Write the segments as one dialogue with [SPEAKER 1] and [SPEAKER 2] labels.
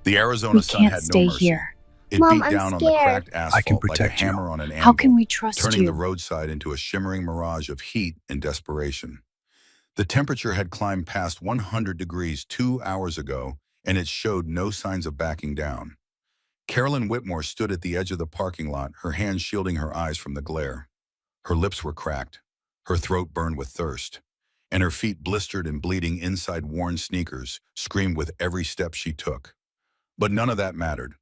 [SPEAKER 1] The Arizona
[SPEAKER 2] We
[SPEAKER 1] sun
[SPEAKER 2] can't
[SPEAKER 1] had no
[SPEAKER 2] stay
[SPEAKER 1] mercy.
[SPEAKER 2] here.
[SPEAKER 1] It
[SPEAKER 3] Mom,
[SPEAKER 1] beat
[SPEAKER 3] I'm
[SPEAKER 1] down on the
[SPEAKER 3] scared.
[SPEAKER 1] cracked
[SPEAKER 4] I can
[SPEAKER 1] asphalt like a
[SPEAKER 4] protect you.
[SPEAKER 1] hammer on an
[SPEAKER 2] How
[SPEAKER 1] anvil,
[SPEAKER 2] can we trust
[SPEAKER 1] turning the
[SPEAKER 2] you?
[SPEAKER 1] roadside into a shimmering mirage of heat and desperation. The temperature had climbed past 100 degrees 2 hours ago, and it showed no signs of backing down. Carolyn Whitmore stood at the edge of the parking lot, her hands shielding her eyes from the glare. Her lips were cracked, her throat burned with thirst, and her feet blistered and bleeding inside worn sneakers, screamed with every step she took. But none of that mattered.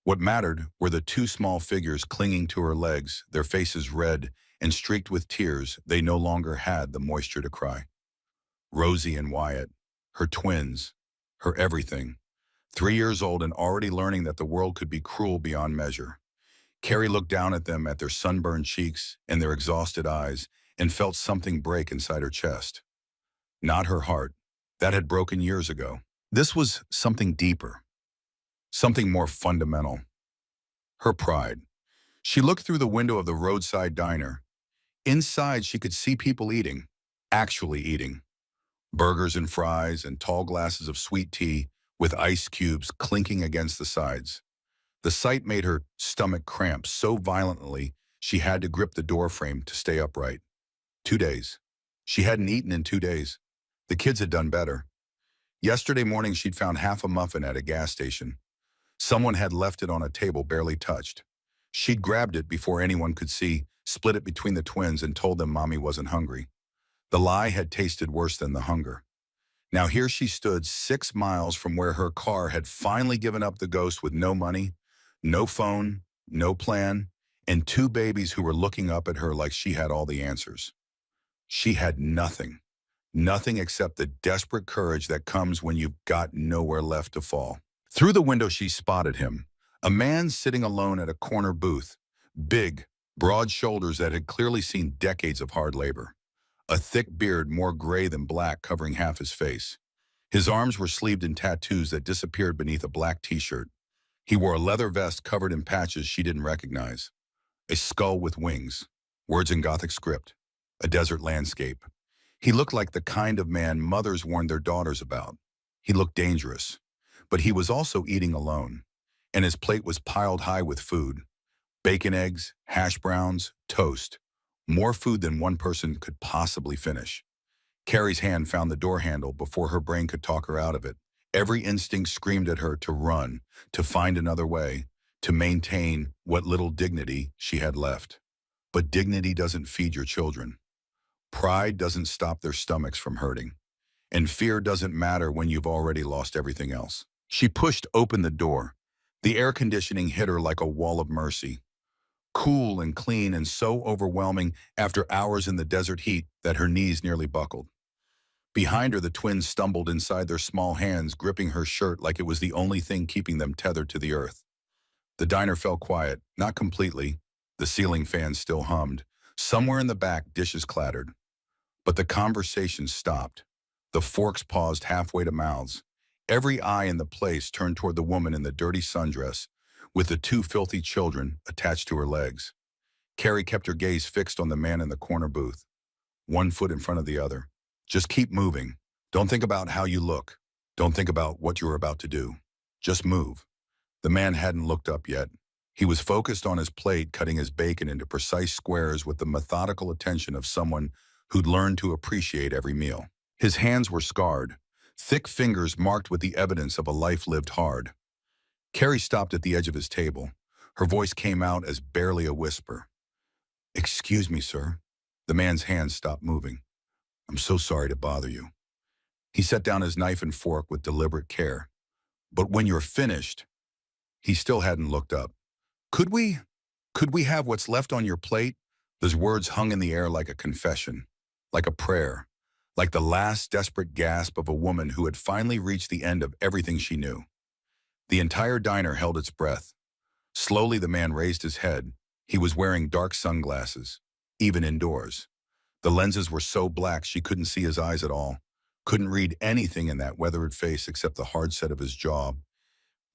[SPEAKER 1] What mattered were the two small figures clinging to her legs, their faces red and streaked with tears. They no longer had the moisture to cry. Rosie and Wyatt, her twins, her everything. 3 years old and already learning that the world could be cruel beyond measure. Carrie looked down at them, at their sunburned cheeks and their exhausted eyes, and felt something break inside her chest. Not her heart. That had broken years ago. This was something deeper, something more fundamental. Her pride. She looked through the window of the roadside diner. Inside, she could see people eating, actually eating. Burgers and fries and tall glasses of sweet tea with ice cubes clinking against the sides. The sight made her stomach cramp so violently she had to grip the door frame to stay upright. 2 days. She hadn't eaten in 2 days. The kids had done better. Yesterday morning, she'd found half a muffin at a gas station. Someone had left it on a table barely touched. She'd grabbed it before anyone could see, split it between the twins, and told them Mommy wasn't hungry. The lie had tasted worse than the hunger. Now here she stood 6 miles from where her car had finally given up the ghost, with no money, no phone, no plan, and two babies who were looking up at her like she had all the answers. She had nothing. Nothing except the desperate courage that comes when you've got nowhere left to fall. Through the window, she spotted him, a man sitting alone at a corner booth, big, broad shoulders that had clearly seen decades of hard labor, a thick beard more gray than black covering half his face. His arms were sleeved in tattoos that disappeared beneath a black t-shirt. He wore a leather vest covered in patches she didn't recognize, a skull with wings, words in Gothic script, a desert landscape. He looked like the kind of man mothers warned their daughters about. He looked dangerous, but he was also eating alone, and his plate was piled high with food. Bacon, eggs, hash browns, toast. More food than one person could possibly finish. Carrie's hand found the door handle before her brain could talk her out of it. Every instinct screamed at her to run, to find another way, to maintain what little dignity she had left. But dignity doesn't feed your children. Pride doesn't stop their stomachs from hurting. And fear doesn't matter when you've already lost everything else. She pushed open the door. The air conditioning hit her like a wall of mercy. Cool and clean, and so overwhelming after hours in the desert heat that her knees nearly buckled. Behind her, the twins stumbled inside their small hands, gripping her shirt like it was the only thing keeping them tethered to the earth. The diner fell quiet, not completely. The ceiling fan still hummed. Somewhere in the back, dishes clattered. But the conversation stopped. The forks paused halfway to mouths. Every eye in the place turned toward the woman in the dirty sundress, with the two filthy children attached to her legs. Carrie kept her gaze fixed on the man in the corner booth, one foot in front of the other. Just keep moving. Don't think about how you look. Don't think about what you're about to do. Just move. The man hadn't looked up yet. He was focused on his plate, cutting his bacon into precise squares with the methodical attention of someone who'd learned to appreciate every meal. His hands were scarred, thick fingers marked with the evidence of a life lived hard. Carrie stopped at the edge of his table. Her voice came out as barely a whisper. "Excuse me, sir." The man's hands stopped moving. "I'm so sorry to bother you." He set down his knife and fork with deliberate care. "But when you're finished," he still hadn't looked up. Could we have what's left on your plate?" Those words hung in the air like a confession, like a prayer, like the last desperate gasp of a woman who had finally reached the end of everything she knew. The entire diner held its breath. Slowly, the man raised his head. He was wearing dark sunglasses, even indoors. The lenses were so black she couldn't see his eyes at all, couldn't read anything in that weathered face except the hard set of his jaw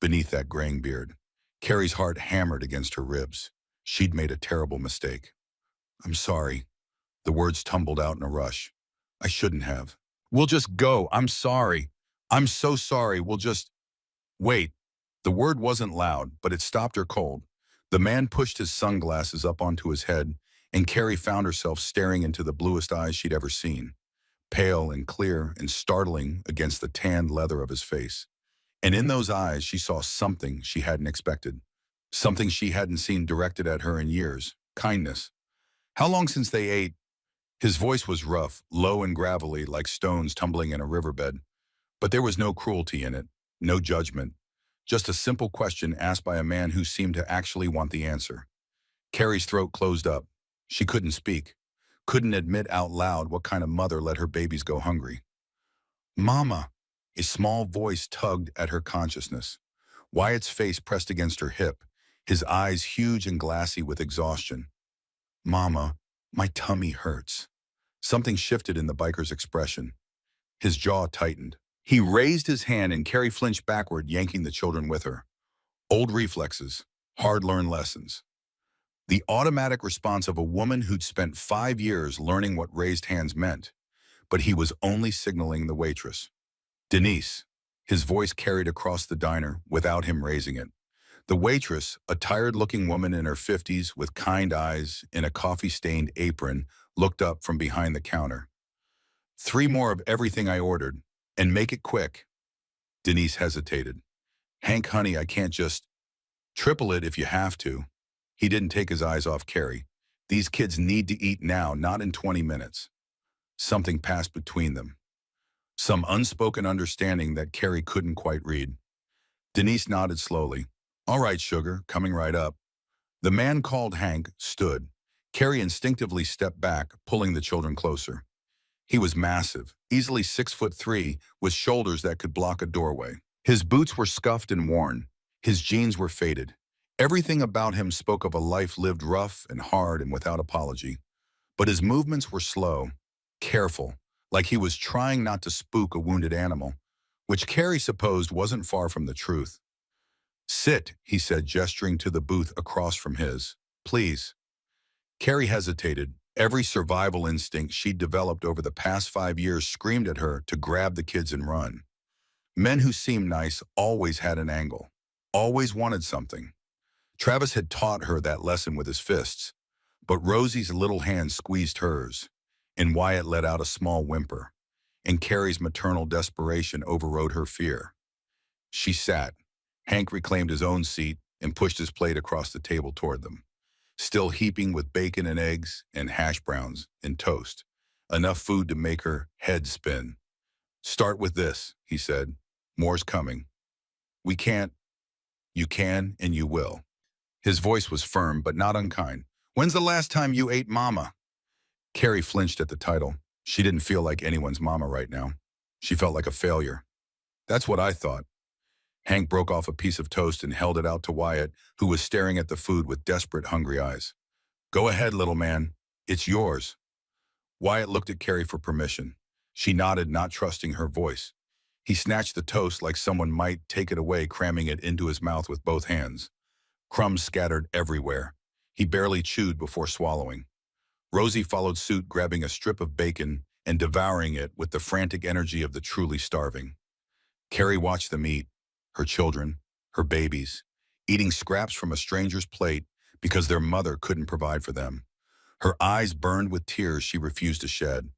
[SPEAKER 1] beneath that graying beard. Carrie's heart hammered against her ribs. She'd made a terrible mistake. "I'm sorry." The words tumbled out in a rush. "I shouldn't have." "We'll just go. I'm sorry. I'm so sorry. We'll just..." "Wait." The word wasn't loud, but it stopped her cold. The man pushed his sunglasses up onto his head, and Carrie found herself staring into the bluest eyes she'd ever seen, pale and clear and startling against the tanned leather of his face. And in those eyes, she saw something she hadn't expected, something she hadn't seen directed at her in years: kindness. How long since they ate? His voice was rough, low and gravelly, like stones tumbling in a riverbed. But there was no cruelty in it, no judgment, just a simple question asked by a man who seemed to actually want the answer. Carrie's throat closed up. She couldn't speak, couldn't admit out loud what kind of mother let her babies go hungry. Mama, a small voice tugged at her consciousness. Wyatt's face pressed against her hip, his eyes huge and glassy with exhaustion. Mama, my tummy hurts. Something shifted in the biker's expression. His jaw tightened. He raised his hand and Carrie flinched backward, yanking the children with her. Old reflexes, hard-learned lessons. The automatic response of a woman who'd spent 5 years learning what raised hands meant, but he was only signaling the waitress. Denise. His voice carried across the diner without him raising it. The waitress, a tired-looking woman in her 50s with kind eyes in a coffee-stained apron, looked up from behind the counter. 3 more of everything I ordered, and make it quick. Denise hesitated. Hank, honey, I can't just... Triple it if you have to. He didn't take his eyes off Carrie. These kids need to eat now, not in 20 minutes. Something passed between them. Some unspoken understanding that Carrie couldn't quite read. Denise nodded slowly. All right, sugar, coming right up. The man called Hank stood. Carrie instinctively stepped back, pulling the children closer. He was massive, easily 6'3", with shoulders that could block a doorway. His boots were scuffed and worn. His jeans were faded. Everything about him spoke of a life lived rough and hard and without apology. But his movements were slow, careful, like he was trying not to spook a wounded animal, which Carrie supposed wasn't far from the truth. Sit, he said, gesturing to the booth across from his. Please. Carrie hesitated. Every survival instinct she'd developed over the past 5 years screamed at her to grab the kids and run. Men who seemed nice always had an angle, always wanted something. Travis had taught her that lesson with his fists, but Rosie's little hand squeezed hers, and Wyatt let out a small whimper, and Carrie's maternal desperation overrode her fear. She sat. Hank reclaimed his own seat and pushed his plate across the table toward them, still heaping with bacon and eggs and hash browns and toast, enough food to make her head spin. Start with this, he said. More's coming. We can't. You can and you will. His voice was firm but not unkind. When's the last time you ate mama? Carrie flinched at the title. She didn't feel like anyone's mama right now. She felt like a failure. That's what I thought. Hank broke off a piece of toast and held it out to Wyatt, who was staring at the food with desperate, hungry eyes. Go ahead, little man. It's yours. Wyatt looked at Carrie for permission. She nodded, not trusting her voice. He snatched the toast like someone might take it away, cramming it into his mouth with both hands. Crumbs scattered everywhere. He barely chewed before swallowing. Rosie followed suit, grabbing a strip of bacon and devouring it with the frantic energy of the truly starving. Carrie watched them eat, her children, her babies, eating scraps from a stranger's plate because their mother couldn't provide for them. Her eyes burned with tears she refused to shed.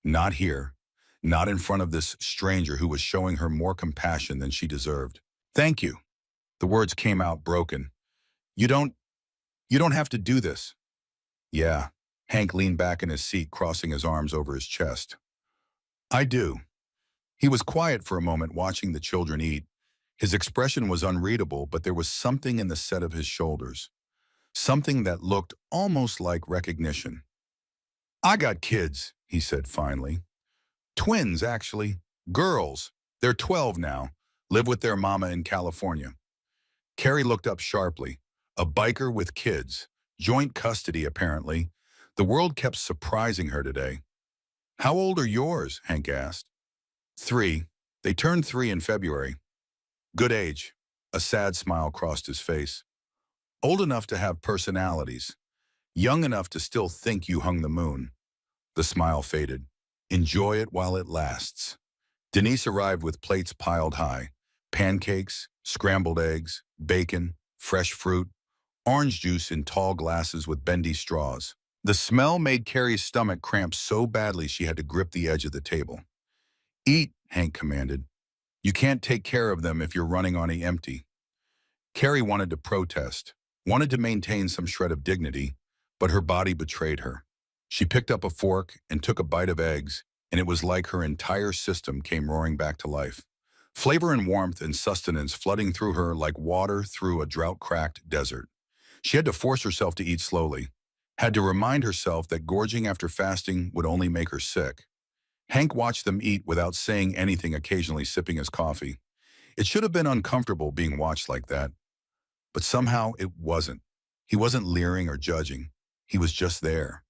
[SPEAKER 1] Not here, not in front of this stranger who was showing her more compassion than she deserved. Thank you. The words came out broken. You don't have to do this. Yeah. Hank leaned back in his seat, crossing his arms over his chest. I do. He was quiet for a moment, watching the children eat. His expression was unreadable, but there was something in the set of his shoulders. Something that looked almost like recognition. I got kids, he said finally. Twins, actually. Girls. They're 12 now. Live with their mama in California. Carrie looked up sharply. A biker with kids. Joint custody, apparently. The world kept surprising her today. How old are yours? Hank asked. 3. They turned 3 in February. Good age. A sad smile crossed his face. Old enough to have personalities. Young enough to still think you hung the moon. The smile faded. Enjoy it while it lasts. Denise arrived with plates piled high. Pancakes, Scrambled eggs, bacon, fresh fruit, orange juice in tall glasses with bendy straws. The smell made Carrie's stomach cramp so badly she had to grip the edge of the table. Eat, Hank commanded. You can't take care of them if you're running on empty. Carrie wanted to protest, wanted to maintain some shred of dignity, but her body betrayed her. She picked up a fork and took a bite of eggs, and it was like her entire system came roaring back to life. Flavor and warmth and sustenance flooding through her like water through a drought-cracked desert. She had to force herself to eat slowly, had to remind herself that gorging after fasting would only make her sick. Hank watched them eat without saying anything, occasionally sipping his coffee. It should have been uncomfortable being watched like that, but somehow it wasn't. He wasn't leering or judging. He was just there,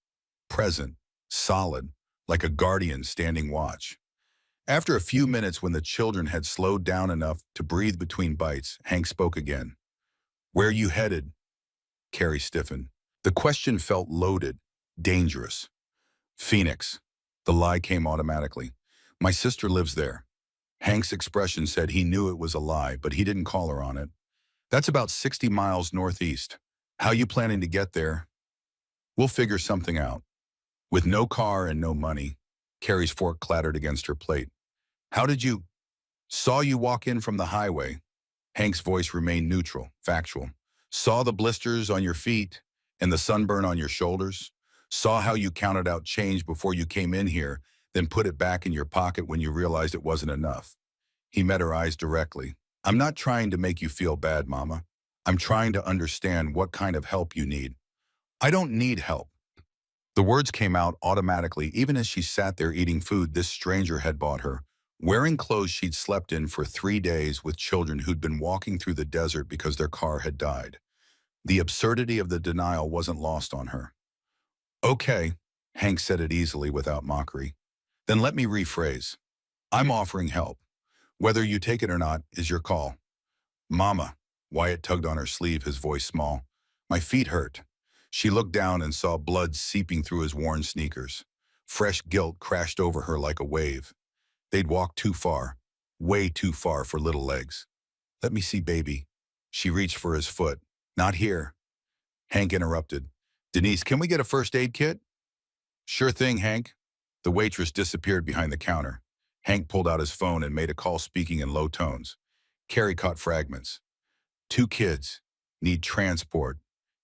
[SPEAKER 1] present, solid, like a guardian standing watch. After a few minutes, when the children had slowed down enough to breathe between bites, Hank spoke again. "Where are you headed?" Carrie stiffened. The question felt loaded, dangerous. "Phoenix." The lie came automatically. "My sister lives there." Hank's expression said he knew it was a lie, but he didn't call her on it. "That's about 60 miles northeast. How you planning to get there?" "We'll figure something out." With no car and no money, Carrie's fork clattered against her plate. "How did you—" "Saw you walk in from the highway." Hank's voice remained neutral, factual. "Saw the blisters on your feet and the sunburn on your shoulders. Saw how you counted out change before you came in here, then put it back in your pocket when you realized it wasn't enough." He met her eyes directly. "I'm not trying to make you feel bad, Mama. I'm trying to understand what kind of help you need." "I don't need help." The words came out automatically even as she sat there eating food this stranger had bought her, wearing clothes she'd slept in for 3 days with children who'd been walking through the desert because their car had died. The absurdity of the denial wasn't lost on her. "Okay," Hank said it easily without mockery. "Then let me rephrase. I'm offering help. Whether you take it or not is your call." "Mama," Wyatt tugged on her sleeve, his voice small. "My feet hurt." She looked down and saw blood seeping through his worn sneakers. Fresh guilt crashed over her like a wave. They'd walked too far, way too far for little legs. "Let me see, baby." She reached for his foot. "Not here." Hank interrupted. "Denise, can we get a first aid kit?" "Sure thing, Hank." The waitress disappeared behind the counter. Hank pulled out his phone and made a call, speaking in low tones. Carrie caught fragments. "2 kids. Need transport.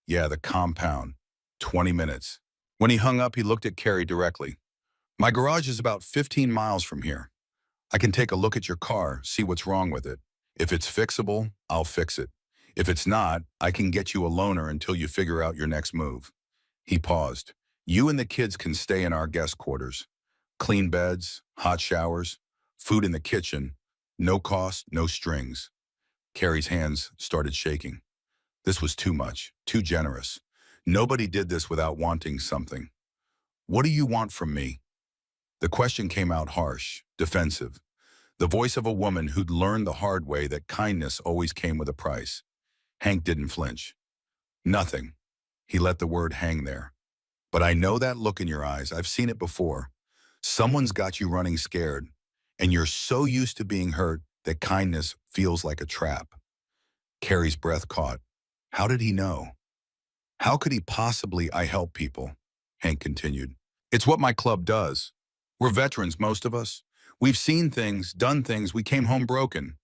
[SPEAKER 1] Yeah, the compound. 20 minutes. When he hung up, he looked at Carrie directly. "My garage is about 15 miles from here. I can take a look at your car, see what's wrong with it. If it's fixable, I'll fix it. If it's not, I can get you a loaner until you figure out your next move." He paused. "You and the kids can stay in our guest quarters. Clean beds, hot showers, food in the kitchen. No cost, no strings." Carrie's hands started shaking. This was too much, too generous. Nobody did this without wanting something. "What do you want from me?" The question came out harsh, defensive. The voice of a woman who'd learned the hard way that kindness always came with a price. Hank didn't flinch. "Nothing." He let the word hang there. "But I know that look in your eyes. I've seen it before. Someone's got you running scared, and you're so used to being hurt that kindness feels like a trap." Carrie's breath caught. How did he know? "How could he possibly I help people?" Hank continued. "It's what my club does. We're veterans, most of us. We've seen things, done things, we came home broken.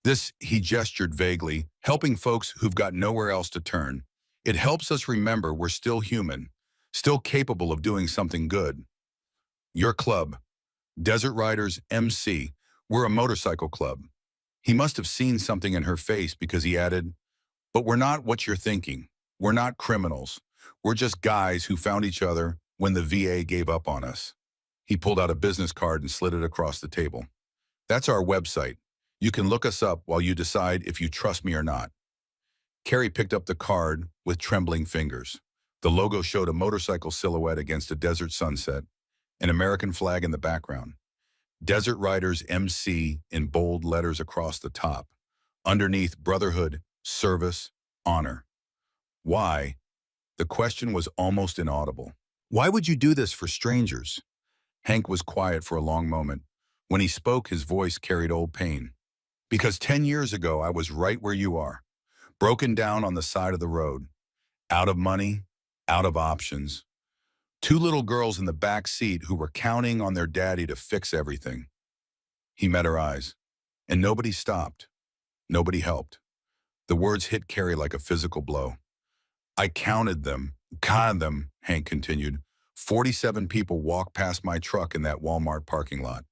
[SPEAKER 1] This," he gestured vaguely, "helping folks who've got nowhere else to turn. It helps us remember we're still human, still capable of doing something good. Your club, Desert Riders MC, we're a motorcycle club." He must have seen something in her face because he added, "But we're not what you're thinking. We're not criminals. We're just guys who found each other when the VA gave up on us." He pulled out a business card and slid it across the table. "That's our website. You can look us up while you decide if you trust me or not." Carrie picked up the card with trembling fingers. The logo showed a motorcycle silhouette against a desert sunset, an American flag in the background. Desert Riders MC in bold letters across the top. Underneath, brotherhood, service, honor. Why? The question was almost inaudible. "Why would you do this for strangers?" Hank was quiet for a long moment. When he spoke, his voice carried old pain. Because 10 years ago, I was right where you are, broken down on the side of the road, out of money, out of options. Two little girls in the back seat who were counting on their daddy to fix everything. He met her eyes, and nobody stopped. Nobody helped. The words hit Carrie like a physical blow. I counted them, Hank continued. 47 people walked past my truck in that Walmart parking lot.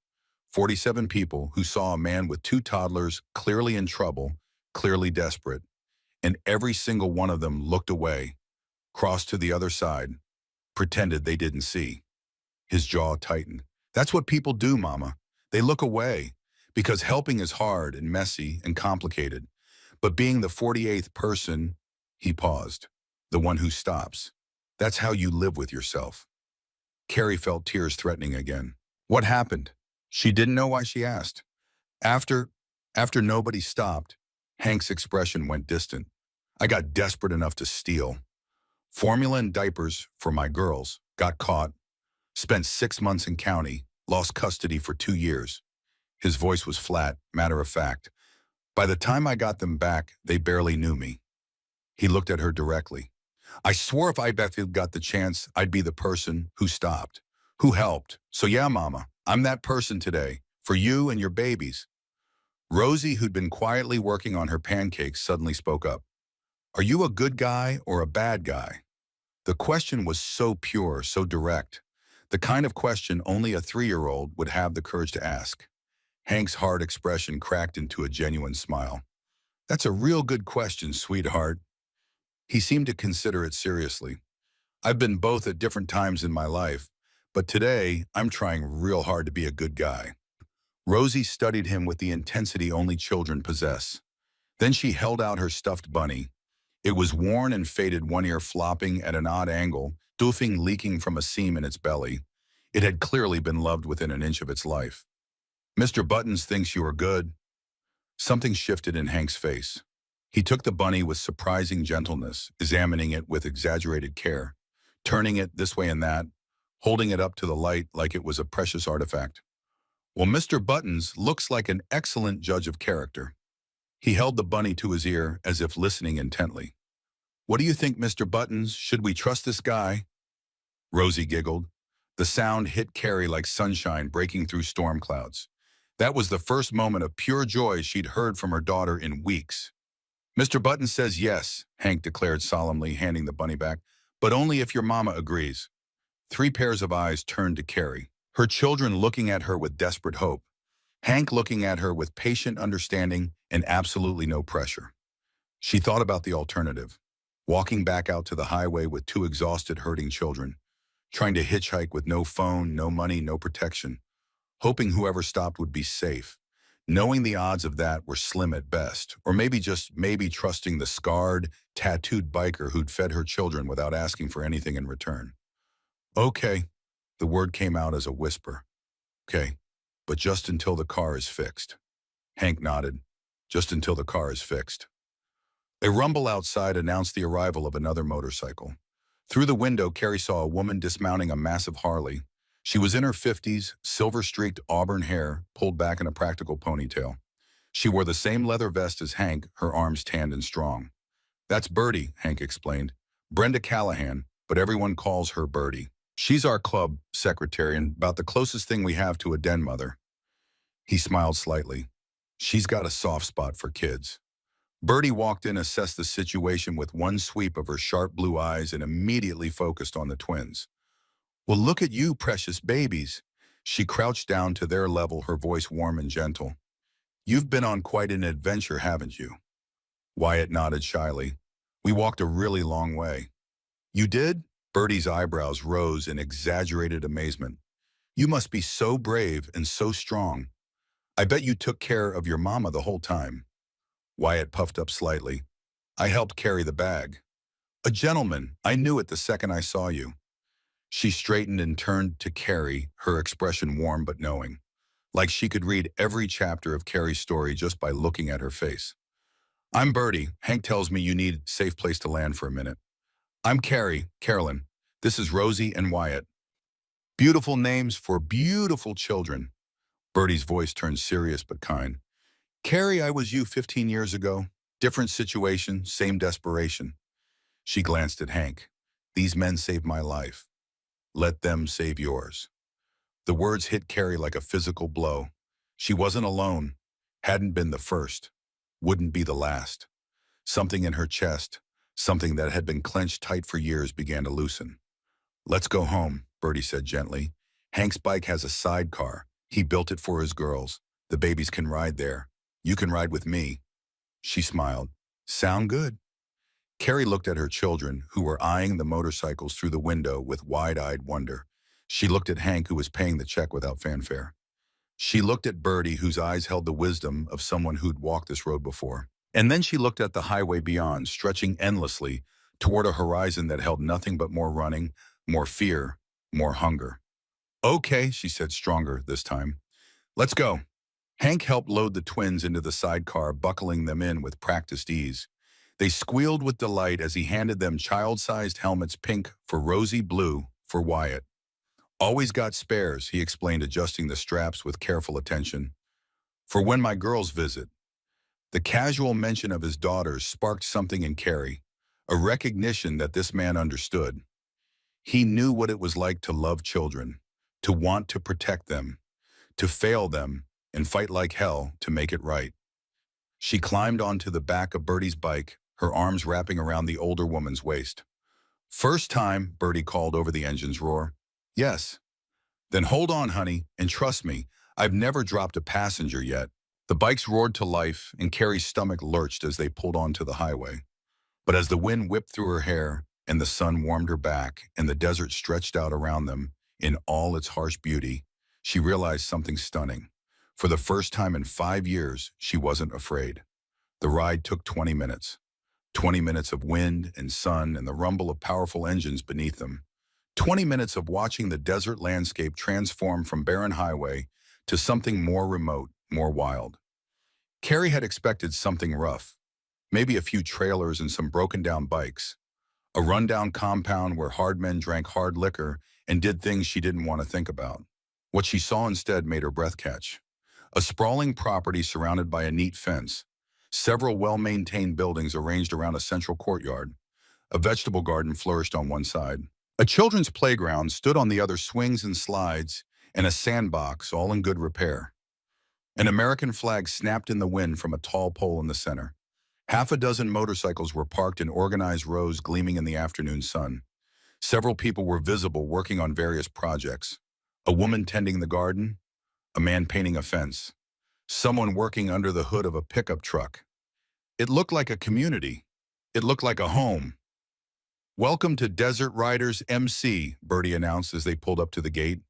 [SPEAKER 1] 47 people who saw a man with two toddlers, clearly in trouble, clearly desperate. And every single one of them looked away, crossed to the other side, pretended they didn't see. His jaw tightened. That's what people do, Mama. They look away, because helping is hard and messy and complicated. But being the 48th person, he paused, the one who stops. That's how you live with yourself. Carrie felt tears threatening again. What happened? She didn't know why she asked. After, after nobody stopped, Hank's expression went distant. I got desperate enough to steal. Formula and diapers for my girls, got caught, spent 6 months in county, lost custody for 2 years. His voice was flat, matter of fact. By the time I got them back, they barely knew me. He looked at her directly. I swore if I got the chance, I'd be the person who stopped, who helped. So yeah, Mama, I'm that person today, for you and your babies. Rosie, who'd been quietly working on her pancakes, suddenly spoke up. Are you a good guy or a bad guy? The question was so pure, so direct. The kind of question only a 3-year-old would have the courage to ask. Hank's hard expression cracked into a genuine smile. That's a real good question, sweetheart. He seemed to consider it seriously. I've been both at different times in my life, but today I'm trying real hard to be a good guy. Rosie studied him with the intensity only children possess. Then she held out her stuffed bunny. It was worn and faded, one ear flopping at an odd angle, doofing leaking from a seam in its belly. It had clearly been loved within an inch of its life. Mr. Buttons thinks you are good. Something shifted in Hank's face. He took the bunny with surprising gentleness, examining it with exaggerated care, turning it this way and that, holding it up to the light like it was a precious artifact. Well, Mr. Buttons looks like an excellent judge of character. He held the bunny to his ear as if listening intently. What do you think, Mr. Buttons? Should we trust this guy? Rosie giggled. The sound hit Carrie like sunshine breaking through storm clouds. That was the first moment of pure joy she'd heard from her daughter in weeks. Mr. Buttons says yes, Hank declared solemnly, handing the bunny back, but only if your mama agrees. 3 pairs of eyes turned to Carrie, her children looking at her with desperate hope, Hank looking at her with patient understanding and absolutely no pressure. She thought about the alternative, walking back out to the highway with 2 exhausted, hurting children, trying to hitchhike with no phone, no money, no protection, hoping whoever stopped would be safe, knowing the odds of that were slim at best, or maybe trusting the scarred, tattooed biker who'd fed her children without asking for anything in return. Okay, the word came out as a whisper. Okay, but just until the car is fixed. Hank nodded. Just until the car is fixed. A rumble outside announced the arrival of another motorcycle. Through the window, Carrie saw a woman dismounting a massive Harley. She was in her 50s, silver-streaked auburn hair pulled back in a practical ponytail. She wore the same leather vest as Hank, her arms tanned and strong. That's Bertie, Hank explained. Brenda Callahan, but everyone calls her Bertie. She's our club secretary and about the closest thing we have to a den mother. He smiled slightly. She's got a soft spot for kids. Bertie walked in, assessed the situation with one sweep of her sharp blue eyes and immediately focused on the twins. Well, look at you, precious babies. She crouched down to their level, her voice warm and gentle. You've been on quite an adventure, haven't you? Wyatt nodded shyly. We walked a really long way. You did? Bertie's eyebrows rose in exaggerated amazement. You must be so brave and so strong. I bet you took care of your mama the whole time. Wyatt puffed up slightly. I helped carry the bag. A gentleman. I knew it the second I saw you. She straightened and turned to Carrie, her expression warm but knowing, like she could read every chapter of Carrie's story just by looking at her face. I'm Bertie. Hank tells me you need a safe place to land for a minute. I'm Carolyn. This is Rosie and Wyatt. Beautiful names for beautiful children. Bertie's voice turned serious but kind. Carrie, I was you 15 years ago. Different situation, same desperation. She glanced at Hank. These men saved my life. Let them save yours. The words hit Carrie like a physical blow. She wasn't alone, hadn't been the first, wouldn't be the last. Something in her chest, something that had been clenched tight for years, began to loosen. Let's go home, Bertie said gently. Hank's bike has a sidecar. He built it for his girls. The babies can ride there. You can ride with me. She smiled. Sound good? Carrie looked at her children, who were eyeing the motorcycles through the window with wide-eyed wonder. She looked at Hank, who was paying the check without fanfare. She looked at Bertie, whose eyes held the wisdom of someone who'd walked this road before. And then she looked at the highway beyond, stretching endlessly toward a horizon that held nothing but more running, more fear, more hunger. Okay, she said, stronger this time. Let's go. Hank helped load the twins into the sidecar, buckling them in with practiced ease. They squealed with delight as he handed them child-sized helmets, pink for Rosie, blue for Wyatt. Always got spares, he explained, adjusting the straps with careful attention. For when my girls visit. The casual mention of his daughters sparked something in Carrie, a recognition that this man understood. He knew what it was like to love children, to want to protect them, to fail them, and fight like hell to make it right. She climbed onto the back of Bertie's bike, her arms wrapping around the older woman's waist. First time, Bertie called over the engine's roar. Yes. Then hold on, honey, and trust me, I've never dropped a passenger yet. The bikes roared to life, and Carrie's stomach lurched as they pulled onto the highway. But as the wind whipped through her hair, and the sun warmed her back, and the desert stretched out around them in all its harsh beauty, she realized something stunning. For the first time in 5 years, she wasn't afraid. The ride took 20 minutes. 20 minutes of wind and sun and the rumble of powerful engines beneath them. 20 minutes of watching the desert landscape transform from barren highway to something more remote, more wild. Carrie had expected something rough, maybe a few trailers and some broken-down bikes, a rundown compound where hard men drank hard liquor and did things she didn't want to think about. What she saw instead made her breath catch. A sprawling property surrounded by a neat fence, several well-maintained buildings arranged around a central courtyard. A vegetable garden flourished on one side. A children's playground stood on the other, swings and slides, and a sandbox, all in good repair. An American flag snapped in the wind from a tall pole in the center. Half a dozen motorcycles were parked in organized rows, gleaming in the afternoon sun. Several people were visible, working on various projects. A woman tending the garden, a man painting a fence, someone working under the hood of a pickup truck. It looked like a community. It looked like a home. Welcome to Desert Riders MC, Bertie announced as they pulled up to the gate.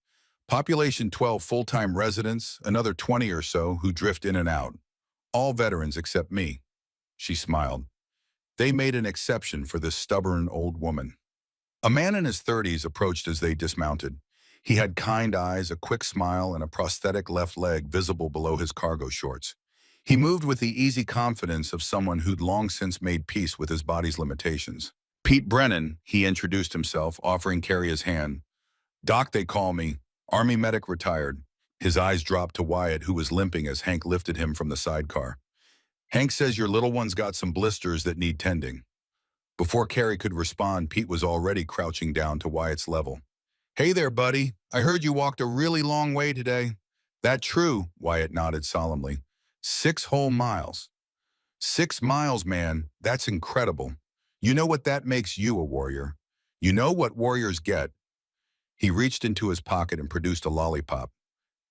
[SPEAKER 1] Population 12 full-time residents, another 20 or so who drift in and out. All veterans except me. She smiled. They made an exception for this stubborn old woman. A man in his 30s approached as they dismounted. He had kind eyes, a quick smile, and a prosthetic left leg visible below his cargo shorts. He moved with the easy confidence of someone who'd long since made peace with his body's limitations. Pete Brennan, he introduced himself, offering Carrie his hand. Doc, they call me. Army medic, retired. His eyes dropped to Wyatt, who was limping as Hank lifted him from the sidecar. Hank says your little one's got some blisters that need tending. Before Carrie could respond, Pete was already crouching down to Wyatt's level. Hey there, buddy. I heard you walked a really long way today. That true, Wyatt nodded solemnly. 6 whole miles. 6 miles, man. That's incredible. You know what that makes you a warrior. You know what warriors get. He reached into his pocket and produced a lollipop.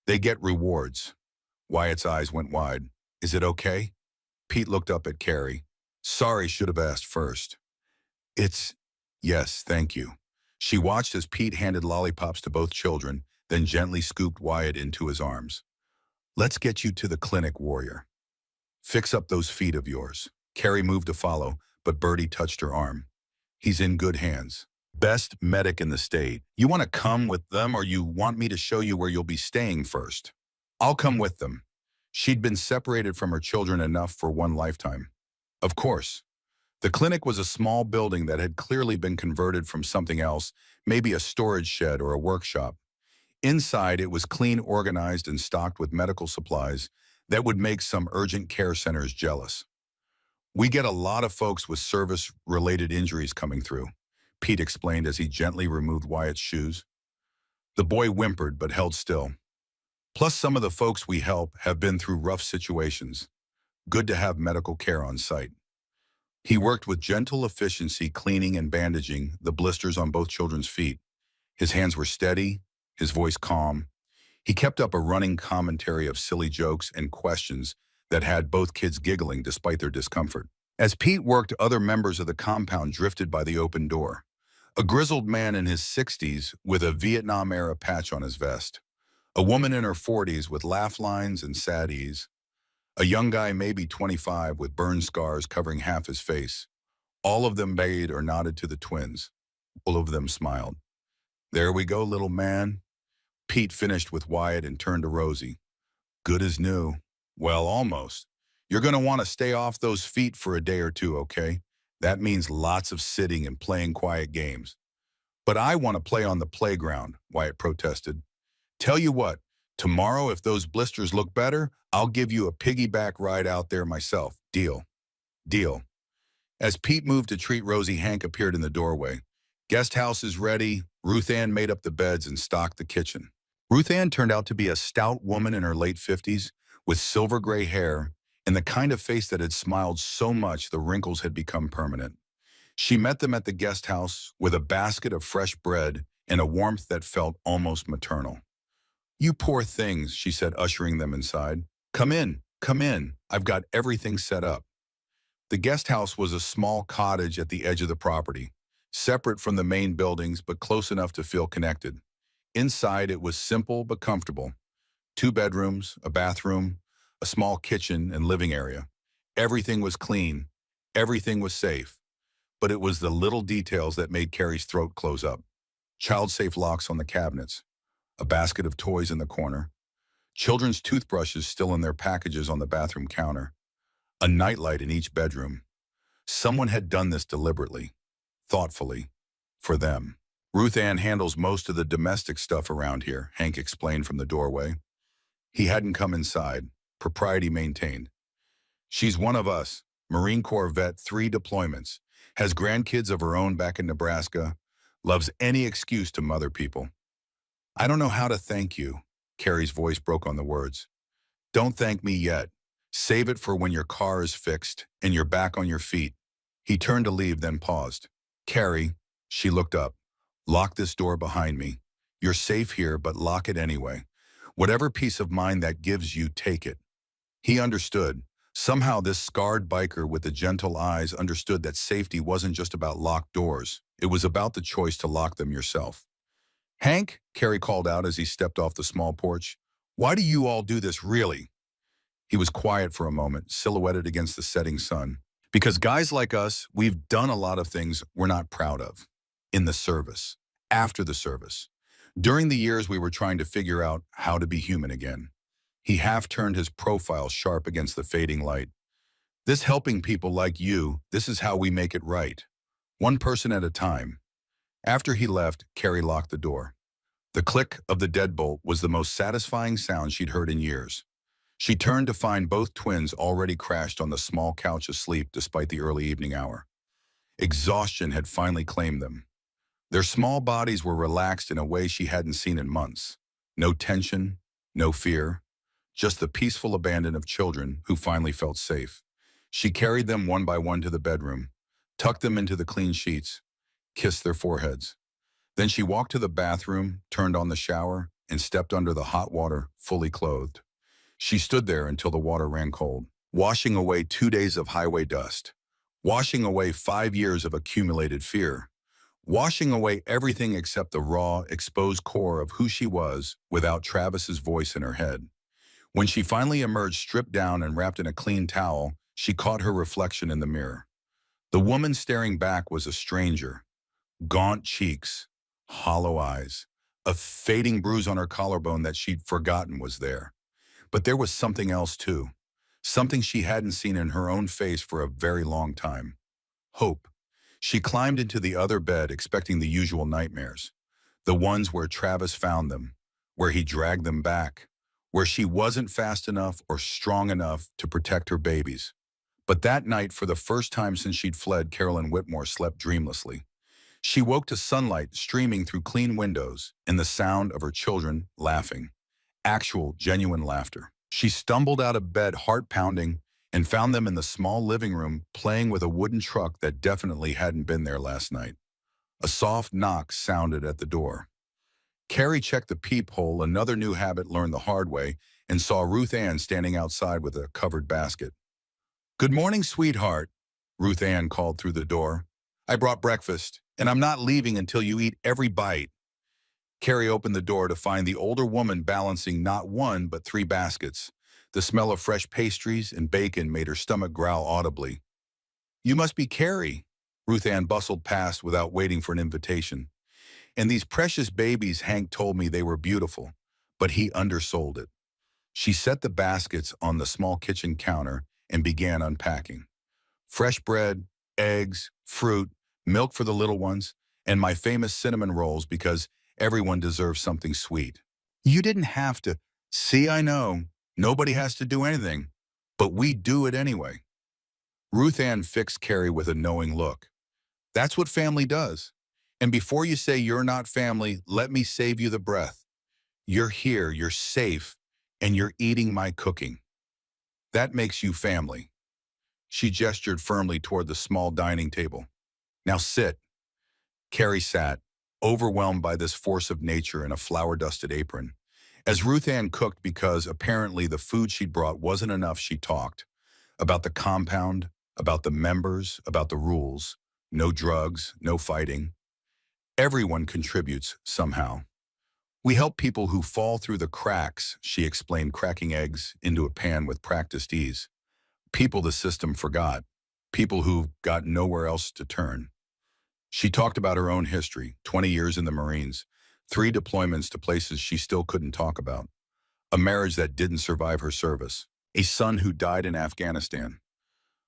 [SPEAKER 1] They get rewards. Wyatt's eyes went wide. Is it okay? Pete looked up at Carrie. Sorry, should have asked first. Yes, thank you. She watched as Pete handed lollipops to both children, then gently scooped Wyatt into his arms. Let's get you to the clinic, warrior. Fix up those feet of yours. Carrie moved to follow, but Bertie touched her arm. He's in good hands. Best medic in the state. You want to come with them, or you want me to show you where you'll be staying first? I'll come with them. She'd been separated from her children enough for one lifetime. Of course. The clinic was a small building that had clearly been converted from something else, maybe a storage shed or a workshop. Inside, it was clean, organized, and stocked with medical supplies that would make some urgent care centers jealous. We get a lot of folks with service-related injuries coming through, Pete explained as he gently removed Wyatt's shoes. The boy whimpered but held still. Plus, some of the folks we help have been through rough situations. Good to have medical care on site. He worked with gentle efficiency, cleaning and bandaging the blisters on both children's feet. His hands were steady, his voice calm. He kept up a running commentary of silly jokes and questions that had both kids giggling despite their discomfort. As Pete worked, other members of the compound drifted by the open door. A grizzled man in his 60s with a Vietnam-era patch on his vest. A woman in her 40s with laugh lines and sad ease. A young guy maybe 25 with burn scars covering half his face. All of them bayed or nodded to the twins. All of them smiled. There we go, little man. Pete finished with Wyatt and turned to Rosie. Good as new. Well, almost. You're going to want to stay off those feet for a day or two, okay? That means lots of sitting and playing quiet games. But I want to play on the playground, Wyatt protested. Tell you what, tomorrow if those blisters look better, I'll give you a piggyback ride out there myself. Deal. Deal. As Pete moved to treat Rosie, Hank appeared in the doorway. Guest house is ready. Ruth Ann made up the beds and stocked the kitchen. Ruth Ann turned out to be a stout woman in her late 50s with silver gray hair and the kind of face that had smiled so much the wrinkles had become permanent. She met them at the guest house with a basket of fresh bread and a warmth that felt almost maternal. You poor things, she said, ushering them inside. Come in, come in. I've got everything set up. The guest house was a small cottage at the edge of the property, separate from the main buildings but close enough to feel connected. Inside, it was simple but comfortable. 2 bedrooms, a bathroom, a small kitchen and living area. Everything was clean. Everything was safe. But it was the little details that made Carrie's throat close up. Child-safe locks on the cabinets, a basket of toys in the corner, children's toothbrushes still in their packages on the bathroom counter, a nightlight in each bedroom. Someone had done this deliberately, thoughtfully, for them. Ruth Ann handles most of the domestic stuff around here, Hank explained from the doorway. He hadn't come inside, propriety maintained. She's one of us, Marine Corps vet, 3 deployments, has grandkids of her own back in Nebraska, loves any excuse to mother people. I don't know how to thank you, Carrie's voice broke on the words. Don't thank me yet. Save it for when your car is fixed and you're back on your feet. He turned to leave, then paused. Carrie, she looked up. Lock this door behind me. You're safe here, but lock it anyway. Whatever peace of mind that gives you, take it. He understood. Somehow this scarred biker with the gentle eyes understood that safety wasn't just about locked doors. It was about the choice to lock them yourself. Hank, Carrie called out as he stepped off the small porch. Why do you all do this, really? He was quiet for a moment, silhouetted against the setting sun. Because guys like us, we've done a lot of things we're not proud of. In the service, after the service. During the years we were trying to figure out how to be human again. He half turned his profile sharp against the fading light. This helping people like you, this is how we make it right. One person at a time. After he left, Carrie locked the door. The click of the deadbolt was the most satisfying sound she'd heard in years. She turned to find both twins already crashed on the small couch asleep despite the early evening hour. Exhaustion had finally claimed them. Their small bodies were relaxed in a way she hadn't seen in months. No tension, no fear, just the peaceful abandon of children who finally felt safe. She carried them one by one to the bedroom, tucked them into the clean sheets, kissed their foreheads. Then she walked to the bathroom, turned on the shower, and stepped under the hot water, fully clothed. She stood there until the water ran cold, washing away 2 days of highway dust, washing away 5 years of accumulated fear, washing away everything except the raw, exposed core of who she was without Travis's voice in her head. When she finally emerged stripped down and wrapped in a clean towel, she caught her reflection in the mirror. The woman staring back was a stranger. Gaunt cheeks, hollow eyes, a fading bruise on her collarbone that she'd forgotten was there. But there was something else too, something she hadn't seen in her own face for a very long time. Hope. She climbed into the other bed expecting the usual nightmares, the ones where Travis found them, where he dragged them back, where she wasn't fast enough or strong enough to protect her babies. But that night, for the first time since she'd fled, Carolyn Whitmore slept dreamlessly. She woke to sunlight streaming through clean windows and the sound of her children laughing. Actual, genuine laughter. She stumbled out of bed, heart pounding, and found them in the small living room playing with a wooden truck that definitely hadn't been there last night. A soft knock sounded at the door. Carrie checked the peephole, another new habit learned the hard way, and saw Ruth Ann standing outside with a covered basket. "Good morning, sweetheart," Ruth Ann called through the door. "I brought breakfast, and I'm not leaving until you eat every bite." Carrie opened the door to find the older woman balancing not one but three baskets. The smell of fresh pastries and bacon made her stomach growl audibly. "You must be Carrie." Ruth Ann bustled past without waiting for an invitation. "And these precious babies, Hank told me they were beautiful, but he undersold it." She set the baskets on the small kitchen counter and began unpacking. Fresh bread, eggs, fruit, milk for the little ones, and my famous cinnamon rolls because everyone deserves something sweet. "You didn't have to." "See, I know. Nobody has to do anything, but we do it anyway." Ruth Ann fixed Carrie with a knowing look. "That's what family does. And before you say you're not family, let me save you the breath. You're here, you're safe, and you're eating my cooking. That makes you family." She gestured firmly toward the small dining table. "Now sit." Carrie sat, overwhelmed by this force of nature in a flour-dusted apron. As Ruth Ann cooked, because apparently the food she'd brought wasn't enough, she talked about the compound, about the members, about the rules. No drugs, no fighting. Everyone contributes somehow. "We help people who fall through the cracks," she explained, cracking eggs into a pan with practiced ease. "People the system forgot. People who've got nowhere else to turn." She talked about her own history, 20 years in the Marines, 3 deployments to places she still couldn't talk about, a marriage that didn't survive her service, a son who died in Afghanistan.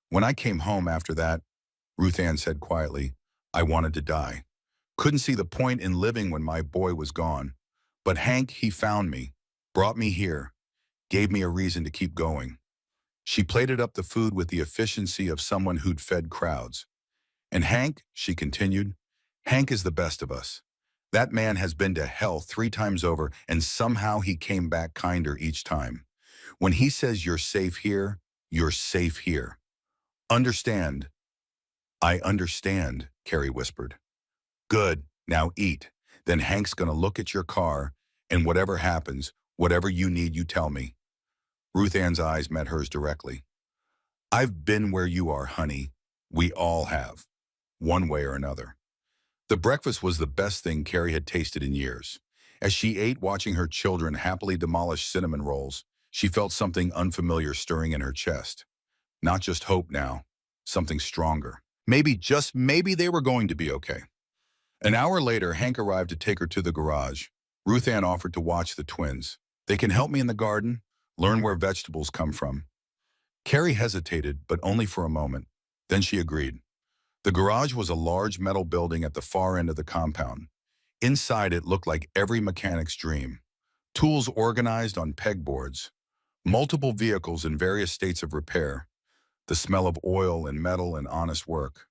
[SPEAKER 1] "When I came home after that," Ruth Ann said quietly, "I wanted to die. Couldn't see the point in living when my boy was gone. But Hank, he found me, brought me here, gave me a reason to keep going." She plated up the food with the efficiency of someone who'd fed crowds. "And Hank," she continued, "Hank is the best of us. That man has been to hell 3 times over, and somehow he came back kinder each time. When he says you're safe here, you're safe here. Understand?" "I understand," Carrie whispered. "Good, now eat. Then Hank's gonna look at your car, and whatever happens, whatever you need, you tell me." Ruth Ann's eyes met hers directly. "I've been where you are, honey. We all have, one way or another." The breakfast was the best thing Carrie had tasted in years. As she ate, watching her children happily demolish cinnamon rolls, she felt something unfamiliar stirring in her chest. Not just hope now, something stronger. Maybe, just maybe, they were going to be okay. An hour later, Hank arrived to take her to the garage. Ruth Ann offered to watch the twins. "They can help me in the garden, learn where vegetables come from." Carrie hesitated, but only for a moment. Then she agreed. The garage was a large metal building at the far end of the compound. Inside, it looked like every mechanic's dream. Tools organized on pegboards. Multiple vehicles in various states of repair. The smell of oil and metal and honest work.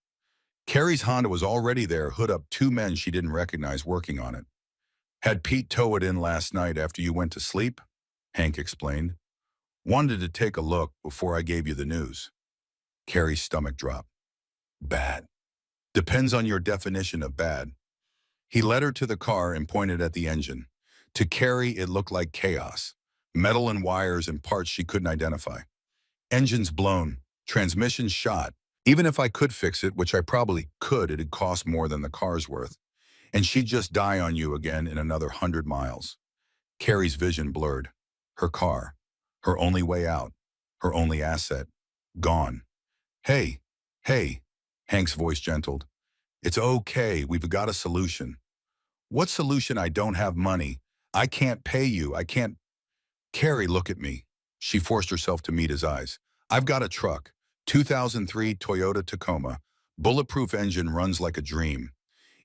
[SPEAKER 1] Carrie's Honda was already there, hood up, 2 men she didn't recognize working on it. "Had Pete tow it in last night after you went to sleep," Hank explained. "Wanted to take a look before I gave you the news." Carrie's stomach dropped. "Bad." "Depends on your definition of bad." He led her to the car and pointed at the engine. To Carrie, it looked like chaos. Metal and wires and parts she couldn't identify. "Engine's blown. Transmission shot. Even if I could fix it, which I probably could, it'd cost more than the car's worth. And she'd just die on you again in another 100 miles. Carrie's vision blurred. Her car. Her only way out. Her only asset. Gone. "Hey, hey," Hank's voice gentled. "It's okay, we've got a solution." "What solution? I don't have money. I can't pay you, I can't." "Carrie, look at me." She forced herself to meet his eyes. "I've got a truck, 2003 Toyota Tacoma. Bulletproof engine, runs like a dream.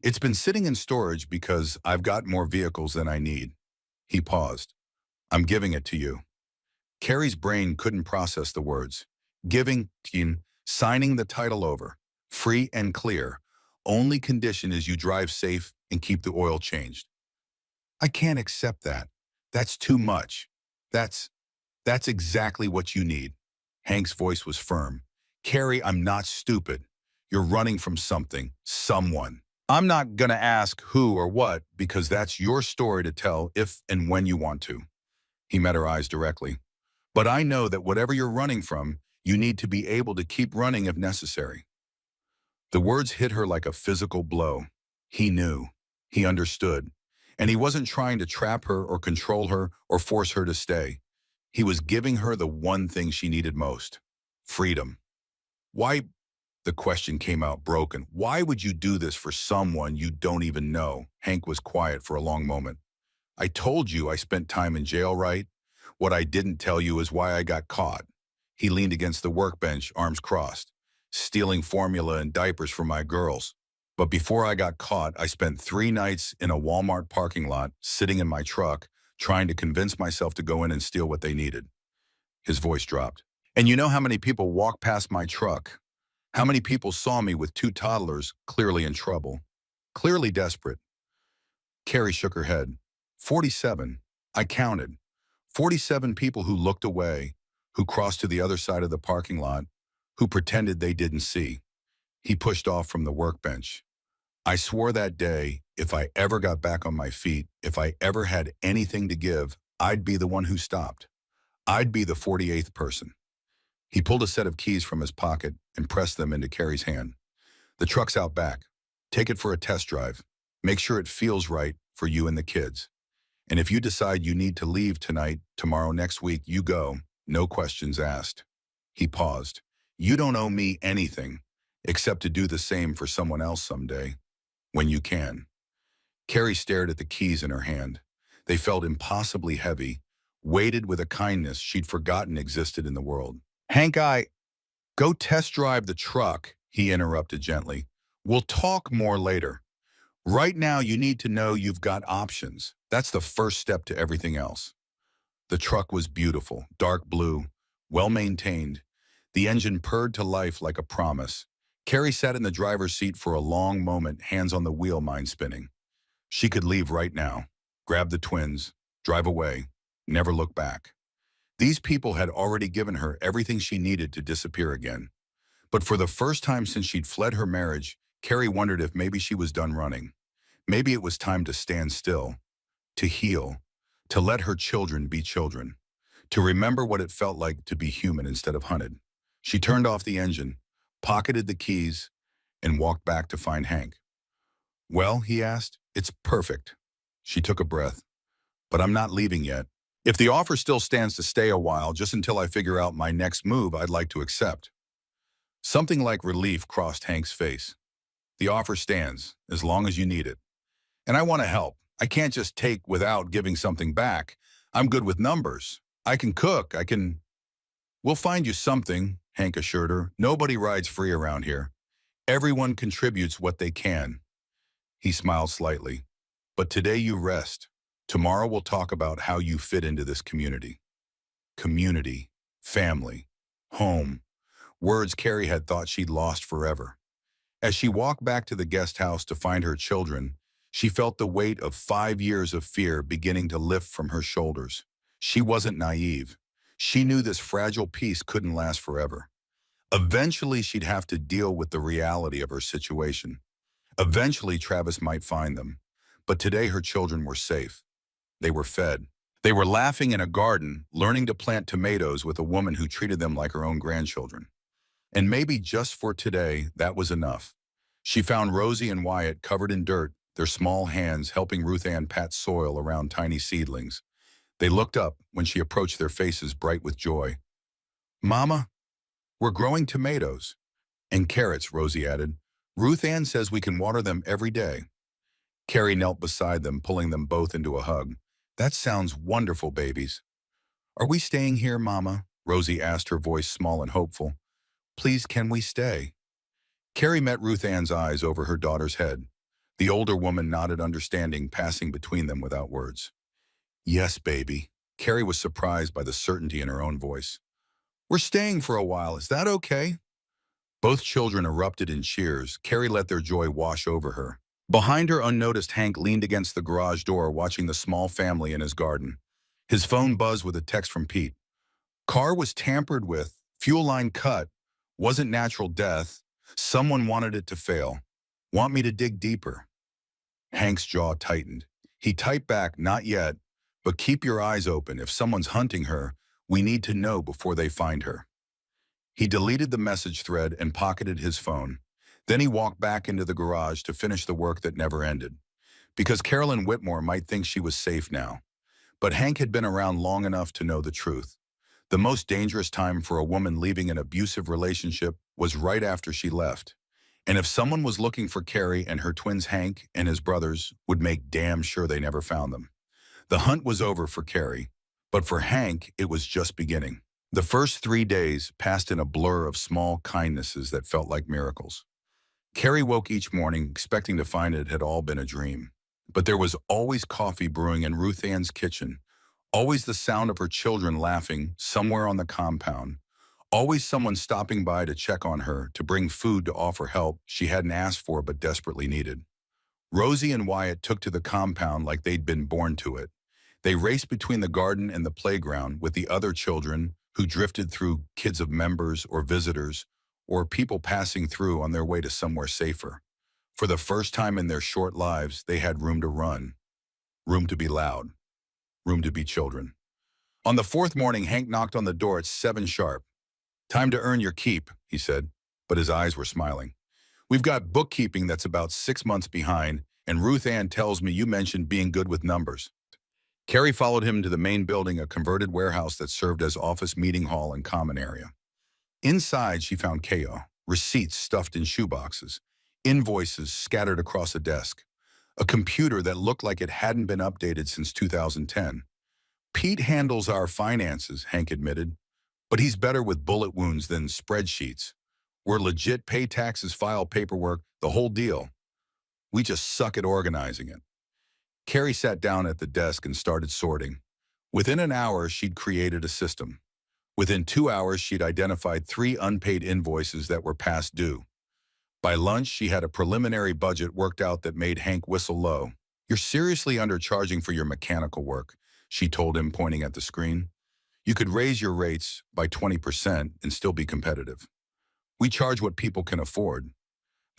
[SPEAKER 1] It's been sitting in storage because I've got more vehicles than I need." He paused. I'm giving it to you. Carrie's brain couldn't process the words. Giving, signing the title over. Free and clear. Only condition is you drive safe and keep the oil changed. I can't accept that. That's too much. That's, that's exactly what you need. Hank's voice was firm. Carrie, I'm not stupid. You're running from something, someone. I'm not gonna ask who or what because that's your story to tell if and when you want to. He met her eyes directly. But I know that whatever you're running from, you need to be able to keep running if necessary. The words hit her like a physical blow. He knew. He understood. And he wasn't trying to trap her or control her or force her to stay. He was giving her the one thing she needed most. Freedom. Why? The question came out broken. Why would you do this for someone you don't even know? Hank was quiet for a long moment. I told you I spent time in jail, right? What I didn't tell you is why I got caught. He leaned against the workbench, arms crossed, stealing formula and diapers from my girls. But before I got caught, I spent 3 nights in a Walmart parking lot, sitting in my truck, trying to convince myself to go in and steal what they needed. His voice dropped. And you know how many people walked past my truck? How many people saw me with 2 toddlers, clearly in trouble, clearly desperate? Carrie shook her head. 47. I counted. 47 people who looked away, who crossed to the other side of the parking lot, who pretended they didn't see. He pushed off from the workbench. I swore that day, if I ever got back on my feet, if I ever had anything to give, I'd be the one who stopped. I'd be the 48th person. He pulled a set of keys from his pocket and pressed them into Carrie's hand. The truck's out back. Take it for a test drive. Make sure it feels right for you and the kids. And if you decide you need to leave tonight, tomorrow, next week, you go. No questions asked. He paused. You don't owe me anything, except to do the same for someone else someday, when you can. Carrie stared at the keys in her hand. They felt impossibly heavy, weighted with a kindness she'd forgotten existed in the world. Hank, go test drive the truck, he interrupted gently. We'll talk more later. Right now, you need to know you've got options. That's the first step to everything else. The truck was beautiful, dark blue, well-maintained. The engine purred to life like a promise. Carrie sat in the driver's seat for a long moment, hands on the wheel, mind spinning. She could leave right now, grab the twins, drive away, never look back. These people had already given her everything she needed to disappear again. But for the first time since she'd fled her marriage, Carrie wondered if maybe she was done running. Maybe it was time to stand still, to heal, to let her children be children, to remember what it felt like to be human instead of hunted. She turned off the engine, pocketed the keys, and walked back to find Hank. Well, he asked, it's perfect. She took a breath. But I'm not leaving yet. If the offer still stands to stay a while, just until I figure out my next move, I'd like to accept. Something like relief crossed Hank's face. The offer stands, as long as you need it. And I want to help. I can't just take without giving something back. I'm good with numbers. I can cook. We'll find you something, Hank assured her. Nobody rides free around here. Everyone contributes what they can. He smiled slightly. But today you rest. Tomorrow we'll talk about how you fit into this community. Community, family, home. Words Carrie had thought she'd lost forever. As she walked back to the guest house to find her children, she felt the weight of 5 years of fear beginning to lift from her shoulders. She wasn't naive. She knew this fragile peace couldn't last forever. Eventually, she'd have to deal with the reality of her situation. Eventually, Travis might find them. But today, her children were safe. They were fed. They were laughing in a garden, learning to plant tomatoes with a woman who treated them like her own grandchildren. And maybe just for today, that was enough. She found Rosie and Wyatt covered in dirt, their small hands helping Ruth Ann pat soil around tiny seedlings. They looked up when she approached, their faces bright with joy. Mama, we're growing tomatoes. And carrots, Rosie added. Ruth Ann says we can water them every day. Carrie knelt beside them, pulling them both into a hug. That sounds wonderful, babies. Are we staying here, Mama? Rosie asked, her voice small and hopeful. Please, can we stay? Carrie met Ruth Ann's eyes over her daughter's head. The older woman nodded understanding, passing between them without words. Yes, baby. Carrie was surprised by the certainty in her own voice. "We're staying for a while, is that okay?" Both children erupted in cheers. Carrie let their joy wash over her. Behind her, unnoticed, Hank leaned against the garage door watching the small family in his garden. His phone buzzed with a text from Pete. "Car was tampered with, fuel line cut, wasn't natural death. Someone wanted it to fail. Want me to dig deeper?" Hank's jaw tightened. He typed back, "Not yet, but keep your eyes open. If someone's hunting her, we need to know before they find her." He deleted the message thread and pocketed his phone. Then he walked back into the garage to finish the work that never ended. Because Carolyn Whitmore might think she was safe now. But Hank had been around long enough to know the truth. The most dangerous time for a woman leaving an abusive relationship was right after she left. And if someone was looking for Carrie, and her twins Hank and his brothers would make damn sure they never found them. The hunt was over for Carrie, but for Hank, it was just beginning. The first 3 days passed in a blur of small kindnesses that felt like miracles. Carrie woke each morning expecting to find it had all been a dream. But there was always coffee brewing in Ruth Ann's kitchen, always the sound of her children laughing somewhere on the compound, always someone stopping by to check on her, to bring food, to offer help she hadn't asked for but desperately needed. Rosie and Wyatt took to the compound like they'd been born to it. They raced between the garden and the playground with the other children who drifted through, kids of members or visitors, or people passing through on their way to somewhere safer. For the first time in their short lives, they had room to run, room to be loud, room to be children. On the fourth morning, Hank knocked on the door at 7 sharp. "Time to earn your keep," he said, but his eyes were smiling. "We've got bookkeeping that's about 6 months behind, and Ruth Ann tells me you mentioned being good with numbers." Carrie followed him to the main building, a converted warehouse that served as office, meeting hall, and common area. Inside, she found chaos, receipts stuffed in shoeboxes, invoices scattered across a desk, a computer that looked like it hadn't been updated since 2010. "Pete handles our finances," Hank admitted, "but he's better with bullet wounds than spreadsheets. We're legit, pay taxes, file paperwork, the whole deal. We just suck at organizing it." Carrie sat down at the desk and started sorting. Within an hour, she'd created a system. Within 2 hours, she'd identified 3 unpaid invoices that were past due. By lunch, she had a preliminary budget worked out that made Hank whistle low. "You're seriously undercharging for your mechanical work," she told him, pointing at the screen. "You could raise your rates by 20% and still be competitive. We charge what people can afford.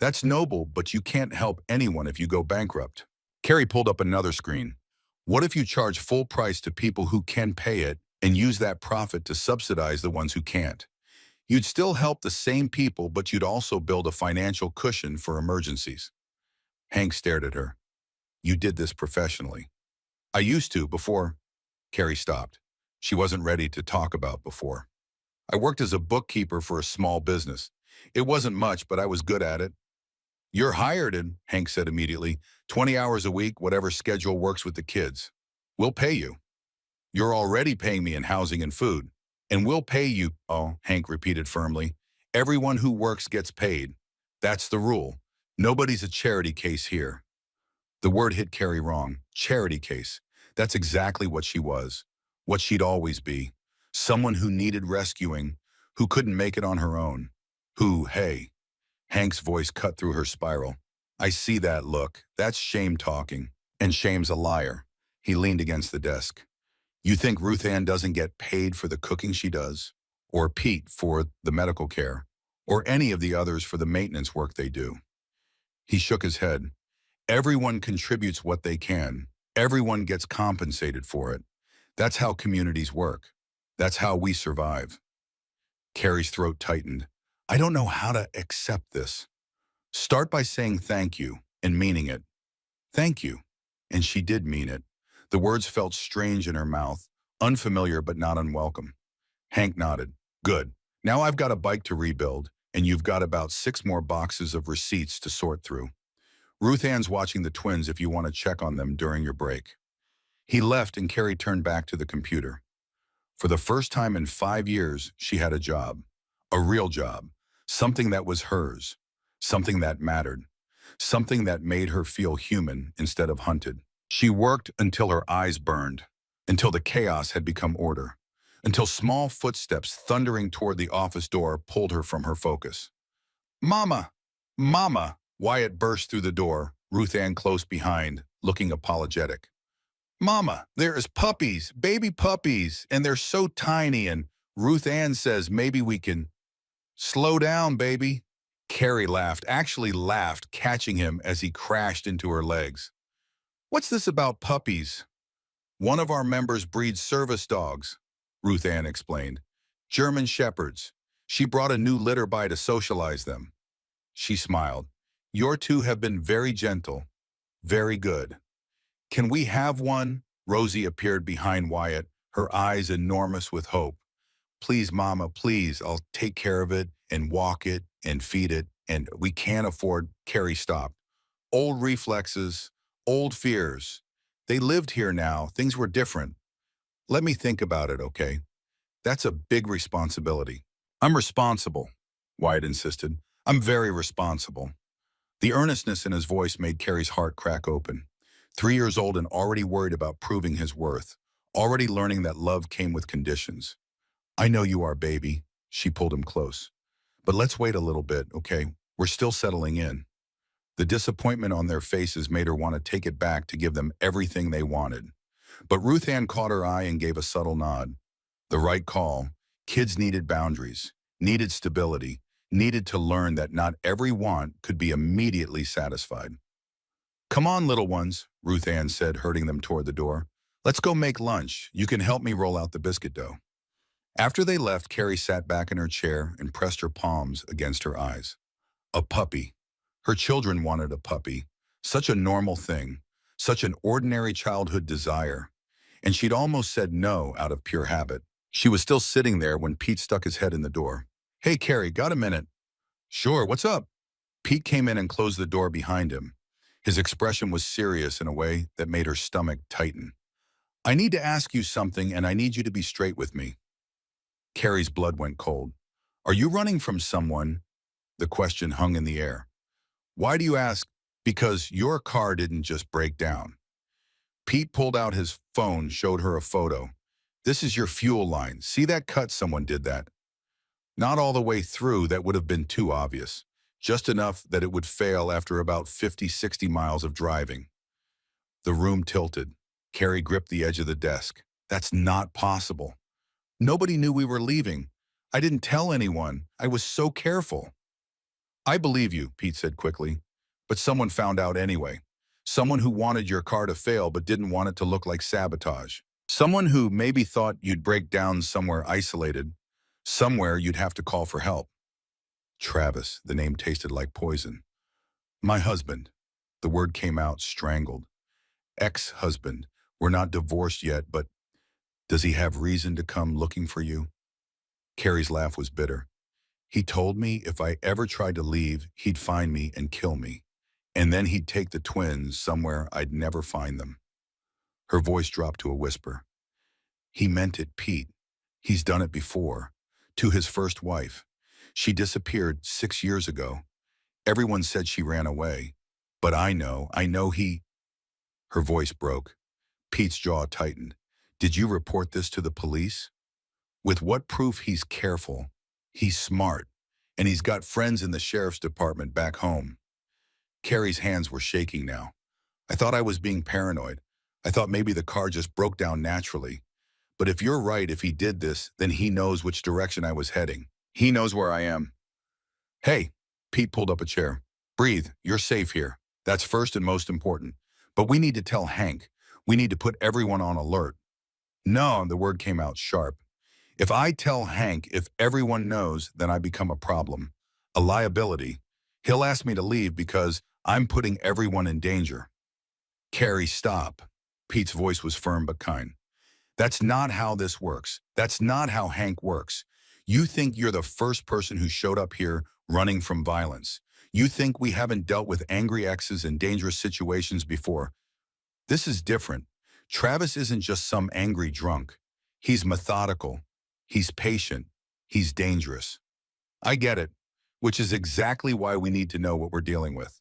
[SPEAKER 1] That's noble, but you can't help anyone if you go bankrupt." Carrie pulled up another screen. "What if you charge full price to people who can pay it and use that profit to subsidize the ones who can't? You'd still help the same people, but you'd also build a financial cushion for emergencies." Hank stared at her. "You did this professionally." "I used to, before." Carrie stopped. She wasn't ready to talk about before. "I worked as a bookkeeper for a small business. It wasn't much, but I was good at it." "You're hired in," Hank said immediately. 20 hours a week, whatever schedule works with the kids. We'll pay you." "You're already paying me in housing and food." "And we'll pay you." "Oh," Hank repeated firmly. "Everyone who works gets paid. That's the rule. Nobody's a charity case here." The word hit Carrie wrong. Charity case. That's exactly what she was. What she'd always be. Someone who needed rescuing, who couldn't make it on her own. Hey. Hank's voice cut through her spiral. "I see that look. That's shame talking. And shame's a liar." He leaned against the desk. "You think Ruth Ann doesn't get paid for the cooking she does? Or Pete for the medical care? Or any of the others for the maintenance work they do?" He shook his head. "Everyone contributes what they can. Everyone gets compensated for it. That's how communities work. That's how we survive." Carrie's throat tightened. "I don't know how to accept this." "Start by saying thank you and meaning it." "Thank you." And she did mean it. The words felt strange in her mouth, unfamiliar but not unwelcome. Hank nodded. "Good. Now I've got a bike to rebuild, and you've got about 6 more boxes of receipts to sort through. Ruth Ann's watching the twins if you want to check on them during your break." He left, and Carrie turned back to the computer. For the first time in 5 years, she had a job. A real job. Something that was hers. Something that mattered. Something that made her feel human instead of hunted. She worked until her eyes burned. until the chaos had become order, until small footsteps thundering toward the office door pulled her from her focus. Mama! Mama! Wyatt burst through the door, Ruth Ann close behind, looking apologetic. Mama, there is puppies, baby puppies, and they're so tiny, and Ruth Ann says maybe we can slow down, baby. Carrie laughed, actually laughed, catching him as he crashed into her legs. What's this about puppies? One of our members breeds service dogs, Ruth Ann explained. German shepherds. She brought a new litter by to socialize them. She smiled. Your two have been very gentle. Very good. Can we have one? Rosie appeared behind Wyatt, her eyes enormous with hope. Please, Mama, please, I'll take care of it and walk it and feed it, and we can't afford. Carrie stopped. Old reflexes, old fears. They lived here now. Things were different. Let me think about it, okay? That's a big responsibility. I'm responsible, Wyatt insisted. I'm very responsible. The earnestness in his voice made Carrie's heart crack open. 3 years old and already worried about proving his worth, already learning that love came with conditions. I know you are, baby. She pulled him close. But let's wait a little bit, okay? We're still settling in. The disappointment on their faces made her want to take it back to give them everything they wanted. But Ruth Ann caught her eye and gave a subtle nod. The right call. Kids needed boundaries, needed stability, needed to learn that not every want could be immediately satisfied. Come on, little ones, Ruth Ann said, herding them toward the door. Let's go make lunch. You can help me roll out the biscuit dough. After they left, Carrie sat back in her chair and pressed her palms against her eyes. A puppy. Her children wanted a puppy. Such a normal thing. Such an ordinary childhood desire. And she'd almost said no out of pure habit. She was still sitting there when Pete stuck his head in the door. Hey, Carrie, got a minute? Sure, what's up? Pete came in and closed the door behind him. His expression was serious in a way that made her stomach tighten. I need to ask you something, and I need you to be straight with me. Carrie's blood went cold. Are you running from someone? The question hung in the air. Why do you ask? Because your car didn't just break down. Pete pulled out his phone, showed her a photo. This is your fuel line. See that cut? Someone did that. Not all the way through, that would have been too obvious. Just enough that it would fail after about 50, 60 miles of driving. The room tilted. Carrie gripped the edge of the desk. That's not possible. Nobody knew we were leaving. I didn't tell anyone. I was so careful. I believe you, Pete said quickly. But someone found out anyway. Someone who wanted your car to fail but didn't want it to look like sabotage. Someone who maybe thought you'd break down somewhere isolated. Somewhere you'd have to call for help. Travis, the name tasted like poison. My husband. The word came out strangled. Ex-husband. We're not divorced yet, but does he have reason to come looking for you? Carrie's laugh was bitter. He told me if I ever tried to leave, he'd find me and kill me. And then he'd take the twins somewhere I'd never find them. Her voice dropped to a whisper. He meant it, Pete. He's done it before. To his first wife. She disappeared 6 years ago. Everyone said she ran away. But I know he... Her voice broke. Pete's jaw tightened. Did you report this to the police? With what proof? He's careful. He's smart. And he's got friends in the sheriff's department back home. Carrie's hands were shaking now. I thought I was being paranoid. I thought maybe the car just broke down naturally. But if you're right, if he did this, then he knows which direction I was heading. He knows where I am. Hey, Pete pulled up a chair. Breathe, you're safe here. That's first and most important. But we need to tell Hank. We need to put everyone on alert. No, the word came out sharp. If I tell Hank, if everyone knows, then I become a problem. A liability. He'll ask me to leave because I'm putting everyone in danger. Carrie, stop. Pete's voice was firm but kind. That's not how this works. That's not how Hank works. You think you're the first person who showed up here running from violence. You think we haven't dealt with angry exes and dangerous situations before. This is different. Travis isn't just some angry drunk. He's methodical. He's patient. He's dangerous. I get it, which is exactly why we need to know what we're dealing with.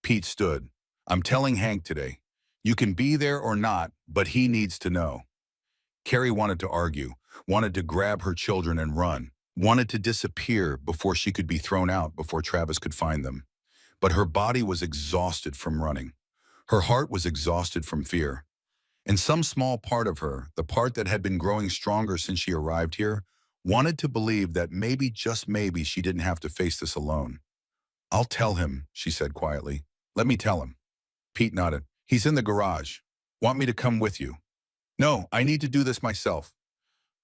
[SPEAKER 1] Pete stood. I'm telling Hank today. You can be there or not, but he needs to know. Carrie wanted to argue, wanted to grab her children and run, wanted to disappear before she could be thrown out before Travis could find them. But her body was exhausted from running. Her heart was exhausted from fear. And some small part of her, the part that had been growing stronger since she arrived here, wanted to believe that maybe, just maybe, she didn't have to face this alone. "I'll tell him," she said quietly. "Let me tell him." Pete nodded. "He's in the garage. Want me to come with you?" "No, I need to do this myself."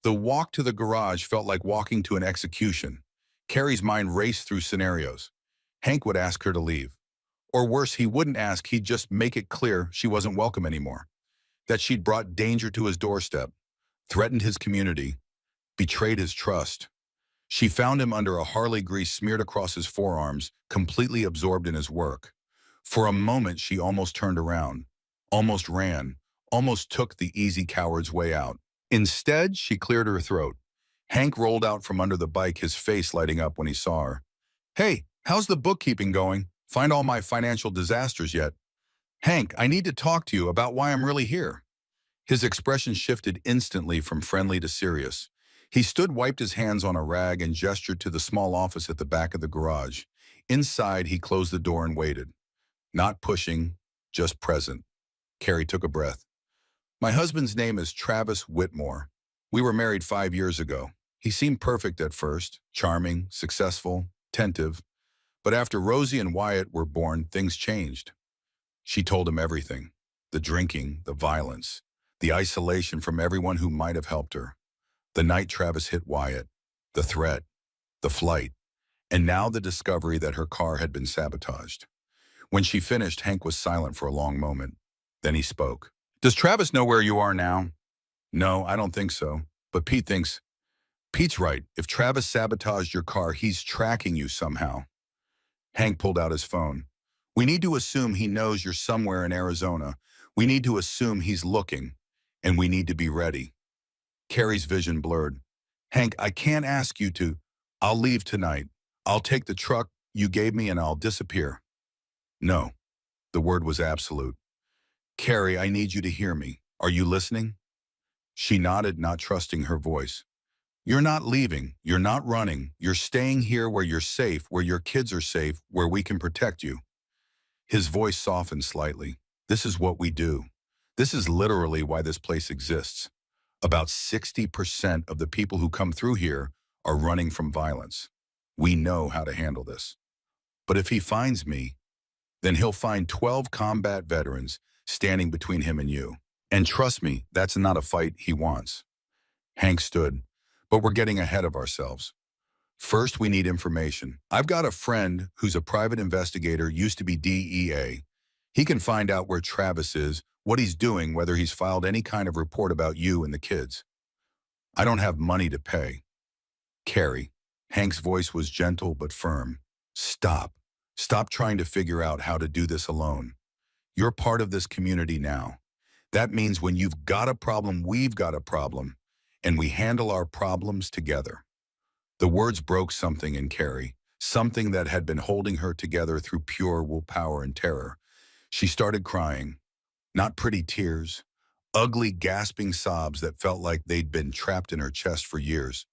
[SPEAKER 1] The walk to the garage felt like walking to an execution. Carrie's mind raced through scenarios. Hank would ask her to leave. Or worse, he wouldn't ask, he'd just make it clear she wasn't welcome anymore. That she'd brought danger to his doorstep, threatened his community, betrayed his trust. She found him under a Harley grease smeared across his forearms, completely absorbed in his work. For a moment, she almost turned around, almost ran, almost took the easy coward's way out. Instead, she cleared her throat. Hank rolled out from under the bike, his face lighting up when he saw her. "Hey, how's the bookkeeping going? Find all my financial disasters yet?" "Hank, I need to talk to you about why I'm really here." His expression shifted instantly from friendly to serious. He stood, wiped his hands on a rag, and gestured to the small office at the back of the garage. Inside, he closed the door and waited. Not pushing, just present. Carrie took a breath. "My husband's name is Travis Whitmore. We were married 5 years ago. He seemed perfect at first, charming, successful, attentive. But after Rosie and Wyatt were born, things changed." She told him everything. The drinking, the violence, the isolation from everyone who might have helped her. The night Travis hit Wyatt, the threat, the flight, and now the discovery that her car had been sabotaged. When she finished, Hank was silent for a long moment. Then he spoke. "Does Travis know where you are now?" "No, I don't think so. But Pete thinks—" "Pete's right. If Travis sabotaged your car, he's tracking you somehow." Hank pulled out his phone. "We need to assume he knows you're somewhere in Arizona. We need to assume he's looking. And we need to be ready." Carrie's vision blurred. "Hank, I can't ask you to. I'll leave tonight. I'll take the truck you gave me and I'll disappear." "No." The word was absolute. "Carrie, I need you to hear me. Are you listening?" She nodded, not trusting her voice. "You're not leaving. You're not running. You're staying here where you're safe, where your kids are safe, where we can protect you." His voice softened slightly. "This is what we do. This is literally why this place exists. About 60% of the people who come through here are running from violence. We know how to handle this. But if he finds me, then he'll find 12 combat veterans standing between him and you. And trust me, that's not a fight he wants." Hank stood. "But we're getting ahead of ourselves. First, we need information. I've got a friend who's a private investigator, used to be DEA. He can find out where Travis is, what he's doing, whether he's filed any kind of report about you and the kids." "I don't have money to pay." "Carrie." Hank's voice was gentle but firm. "Stop. Stop trying to figure out how to do this alone. You're part of this community now. That means when you've got a problem, we've got a problem, and we handle our problems together." The words broke something in Carrie, something that had been holding her together through pure willpower and terror. She started crying. Not pretty tears, ugly, gasping sobs that felt like they'd been trapped in her chest for years.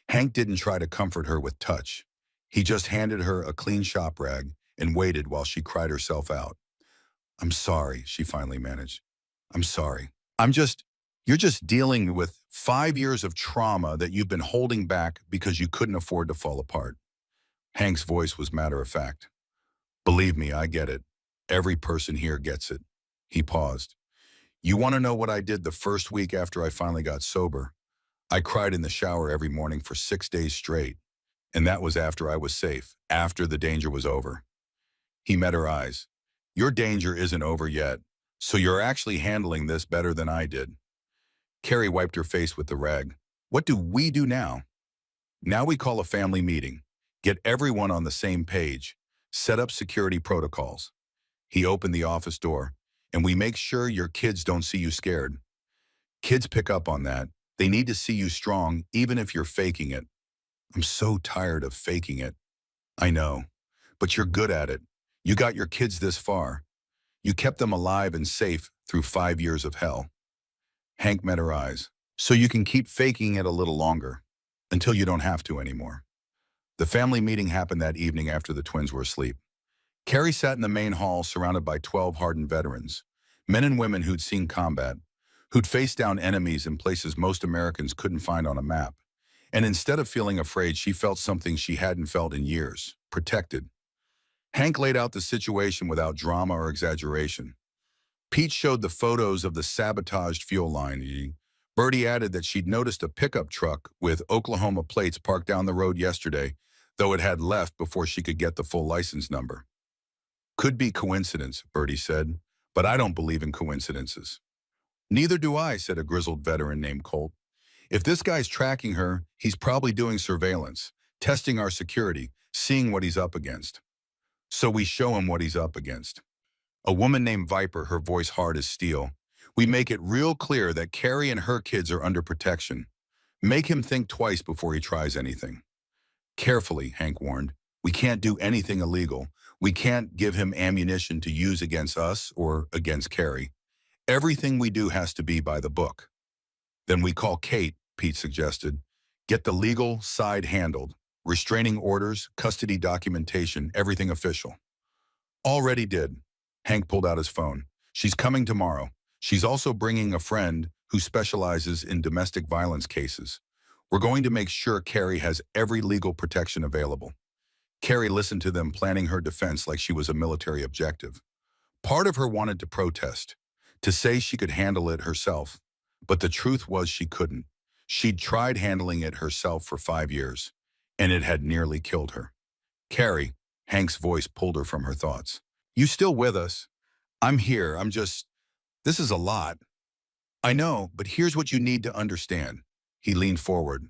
[SPEAKER 1] Hank didn't try to comfort her with touch. He just handed her a clean shop rag and waited while she cried herself out. "I'm sorry," she finally managed. "I'm sorry. You're just dealing with 5 years of trauma that you've been holding back because you couldn't afford to fall apart." Hank's voice was matter of fact. "Believe me, I get it. Every person here gets it." He paused. "You want to know what I did the first week after I finally got sober? I cried in the shower every morning for 6 days straight. And that was after I was safe, after the danger was over." He met her eyes. "Your danger isn't over yet, so you're actually handling this better than I did." Carrie wiped her face with the rag. "What do we do now?" "Now we call a family meeting. Get everyone on the same page. Set up security protocols." He opened the office door. "And we make sure your kids don't see you scared. Kids pick up on that. They need to see you strong, even if you're faking it." "I'm so tired of faking it." "I know, but you're good at it. You got your kids this far. You kept them alive and safe through 5 years of hell." Hank met her eyes. So you can keep faking it a little longer, until you don't have to anymore. The family meeting happened that evening after the twins were asleep. Carrie sat in the main hall surrounded by 12 hardened veterans, men and women who'd seen combat, who'd faced down enemies in places most Americans couldn't find on a map. And instead of feeling afraid, she felt something she hadn't felt in years, protected. Hank laid out the situation without drama or exaggeration. Pete showed the photos of the sabotaged fuel line. Bertie added that she'd noticed a pickup truck with Oklahoma plates parked down the road yesterday, though it had left before she could get the full license number. Could be coincidence, Bertie said, but I don't believe in coincidences. Neither do I, said a grizzled veteran named Colt. If this guy's tracking her, he's probably doing surveillance, testing our security, seeing what he's up against. So we show him what he's up against. A woman named Viper, her voice hard as steel. We make it real clear that Carrie and her kids are under protection. Make him think twice before he tries anything. Carefully, Hank warned. We can't do anything illegal. We can't give him ammunition to use against us or against Carrie. Everything we do has to be by the book. Then we call Kate, Pete suggested. Get the legal side handled. Restraining orders, custody documentation, everything official. Already did. Hank pulled out his phone. She's coming tomorrow. She's also bringing a friend who specializes in domestic violence cases. We're going to make sure Carrie has every legal protection available. Carrie listened to them planning her defense like she was a military objective. Part of her wanted to protest, to say she could handle it herself, but the truth was she couldn't. She'd tried handling it herself for 5 years, and it had nearly killed her. Carrie, Hank's voice pulled her from her thoughts. You still with us? I'm here, this is a lot. I know, but here's what you need to understand. He leaned forward.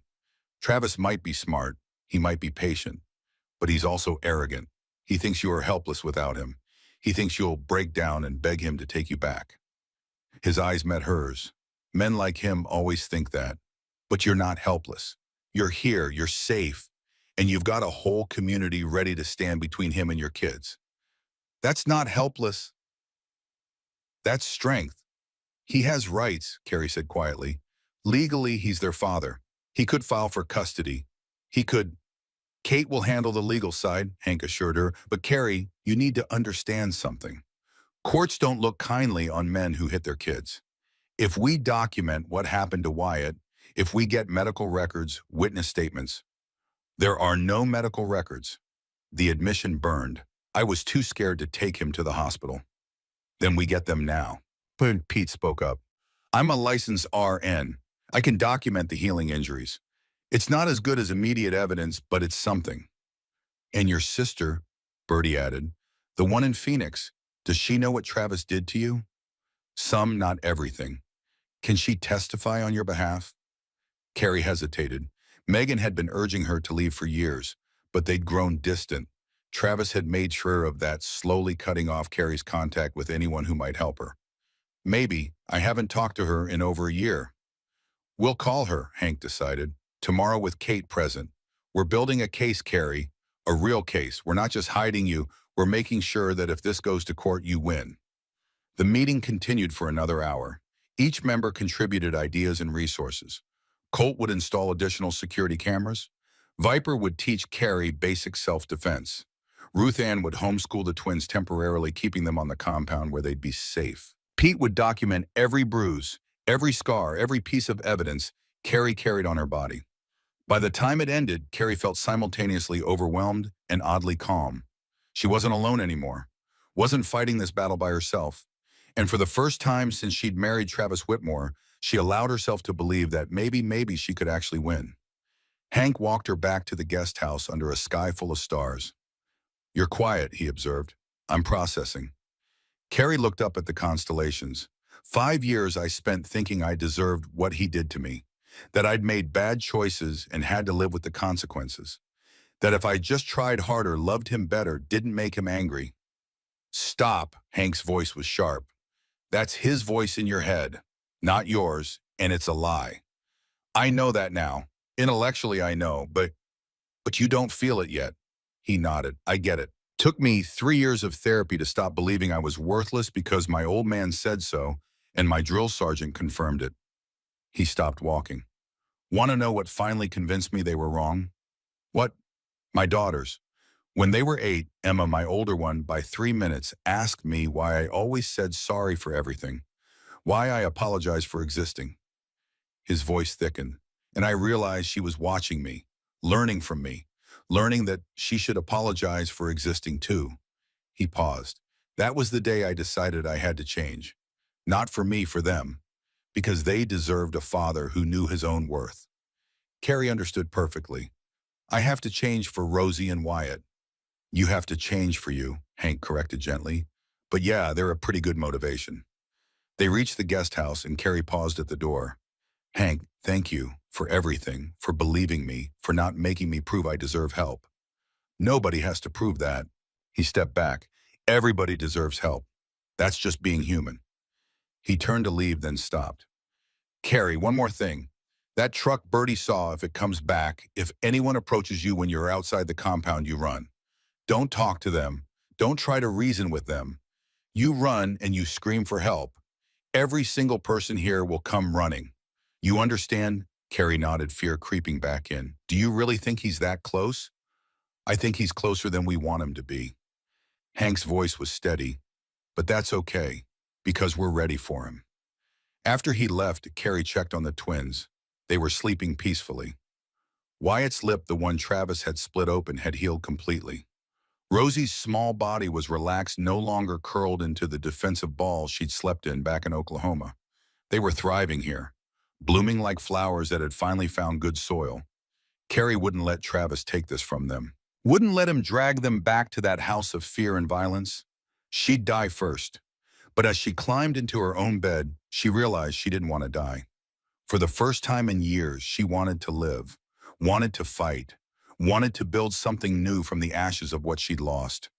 [SPEAKER 1] Travis might be smart, he might be patient, but he's also arrogant. He thinks you are helpless without him. He thinks you'll break down and beg him to take you back. His eyes met hers. Men like him always think that. But you're not helpless. You're here, you're safe, and you've got a whole community ready to stand between him and your kids. That's not helpless. That's strength. He has rights, Carrie said quietly. Legally, he's their father. He could file for custody. He could. Kate will handle the legal side, Hank assured her, but Carrie, you need to understand something. Courts don't look kindly on men who hit their kids. If we document what happened to Wyatt, if we get medical records, witness statements, there are no medical records. The admission burned. I was too scared to take him to the hospital. Then we get them now. Pete spoke up. I'm a licensed RN. I can document the healing injuries. It's not as good as immediate evidence, but it's something. And your sister, Bertie added, the one in Phoenix, does she know what Travis did to you? Some, not everything. Can she testify on your behalf? Carrie hesitated. Megan had been urging her to leave for years, but they'd grown distant. Travis had made sure of that, slowly cutting off Carrie's contact with anyone who might help her. Maybe. I haven't talked to her in over a year. We'll call her, Hank decided. Tomorrow with Kate present. We're building a case, Carrie. A real case. We're not just hiding you. We're making sure that if this goes to court, you win. The meeting continued for another hour. Each member contributed ideas and resources. Colt would install additional security cameras. Viper would teach Carrie basic self-defense. Ruth Ann would homeschool the twins temporarily, keeping them on the compound where they'd be safe. Pete would document every bruise, every scar, every piece of evidence Carrie carried on her body. By the time it ended, Carrie felt simultaneously overwhelmed and oddly calm. She wasn't alone anymore, wasn't fighting this battle by herself. And for the first time since she'd married Travis Whitmore, she allowed herself to believe that maybe she could actually win. Hank walked her back to the guest house under a sky full of stars. You're quiet, he observed. I'm processing. Carrie looked up at the constellations. 5 years I spent thinking I deserved what he did to me, that I'd made bad choices and had to live with the consequences, that if I just tried harder, loved him better, didn't make him angry. Stop, Hank's voice was sharp. That's his voice in your head, not yours, and it's a lie. I know that now. Intellectually I know, but you don't feel it yet. He nodded. I get it. Took me 3 years of therapy to stop believing I was worthless because my old man said so, and my drill sergeant confirmed it. He stopped walking. Want to know what finally convinced me they were wrong? What? My daughters. When they were 8, Emma, my older one, by 3 minutes, asked me why I always said sorry for everything, why I apologized for existing. His voice thickened, and I realized she was watching me, learning that she should apologize for existing too. He paused. That was the day I decided I had to change. Not for me, for them, because they deserved a father who knew his own worth. Carrie understood perfectly. I have to change for Rosie and Wyatt. You have to change for you, Hank corrected gently. But yeah, they're a pretty good motivation. They reached the guest house and Carrie paused at the door. Hank, thank you for everything, for believing me, for not making me prove I deserve help. Nobody has to prove that. He stepped back. Everybody deserves help. That's just being human. He turned to leave, then stopped. Carrie, one more thing. That truck Bertie saw, if it comes back, if anyone approaches you when you're outside the compound, you run. Don't talk to them. Don't try to reason with them. You run and you scream for help. Every single person here will come running. You understand? Carrie nodded, fear creeping back in. Do you really think he's that close? I think he's closer than we want him to be. Hank's voice was steady, but that's okay, because we're ready for him. After he left, Carrie checked on the twins. They were sleeping peacefully. Wyatt's lip, the one Travis had split open, had healed completely. Rosie's small body was relaxed, no longer curled into the defensive ball she'd slept in back in Oklahoma. They were thriving here, blooming like flowers that had finally found good soil. Carrie wouldn't let Travis take this from them. Wouldn't let him drag them back to that house of fear and violence. She'd die first. But as she climbed into her own bed, she realized she didn't want to die. For the first time in years, she wanted to live, wanted to fight, wanted to build something new from the ashes of what she'd lost.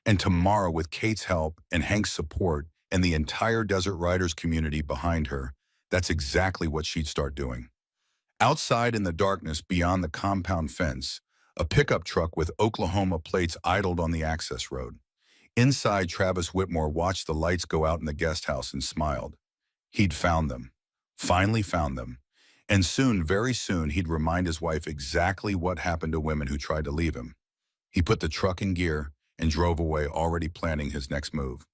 [SPEAKER 1] And tomorrow, with Kate's help and Hank's support and the entire Desert Riders community behind her, that's exactly what she'd start doing. Outside in the darkness beyond the compound fence, a pickup truck with Oklahoma plates idled on the access road. Inside, Travis Whitmore watched the lights go out in the guest house and smiled. He'd found them. Finally found them. And soon, very soon, he'd remind his wife exactly what happened to women who tried to leave him. He put the truck in gear and drove away, already planning his next move.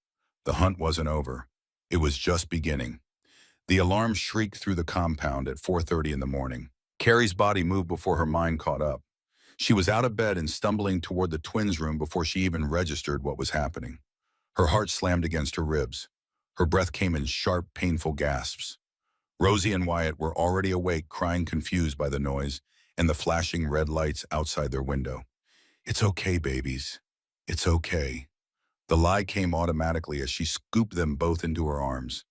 [SPEAKER 1] The hunt wasn't over. It was just beginning. The alarm shrieked through the compound at 4:30 in the morning. Carrie's body moved before her mind caught up. She was out of bed and stumbling toward the twins' room before she even registered what was happening. Her heart slammed against her ribs. Her breath came in sharp, painful gasps. Rosie and Wyatt were already awake, crying, confused by the noise and the flashing red lights outside their window. It's okay, babies. It's okay. The lie came automatically as she scooped them both into her arms.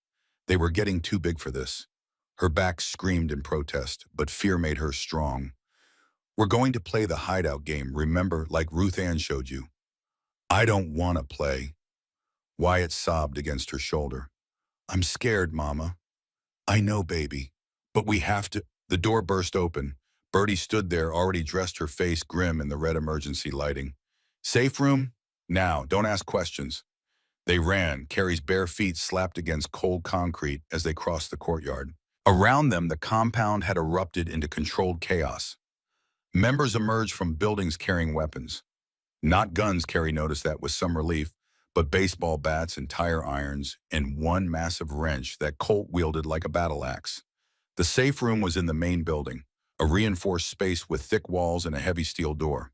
[SPEAKER 1] They were getting too big for this. Her back screamed in protest, but fear made her strong. We're going to play the hideout game, remember, like Ruth Ann showed you. I don't want to play. Wyatt sobbed against her shoulder. I'm scared, Mama. I know, baby, but we have to. The door burst open. Bertie stood there, already dressed, her face grim in the red emergency lighting. Safe room? Now, don't ask questions. They ran, Carrie's bare feet slapped against cold concrete as they crossed the courtyard. Around them, the compound had erupted into controlled chaos. Members emerged from buildings carrying weapons. Not guns, Carrie noticed that with some relief, but baseball bats and tire irons and one massive wrench that Colt wielded like a battle axe. The safe room was in the main building, a reinforced space with thick walls and a heavy steel door.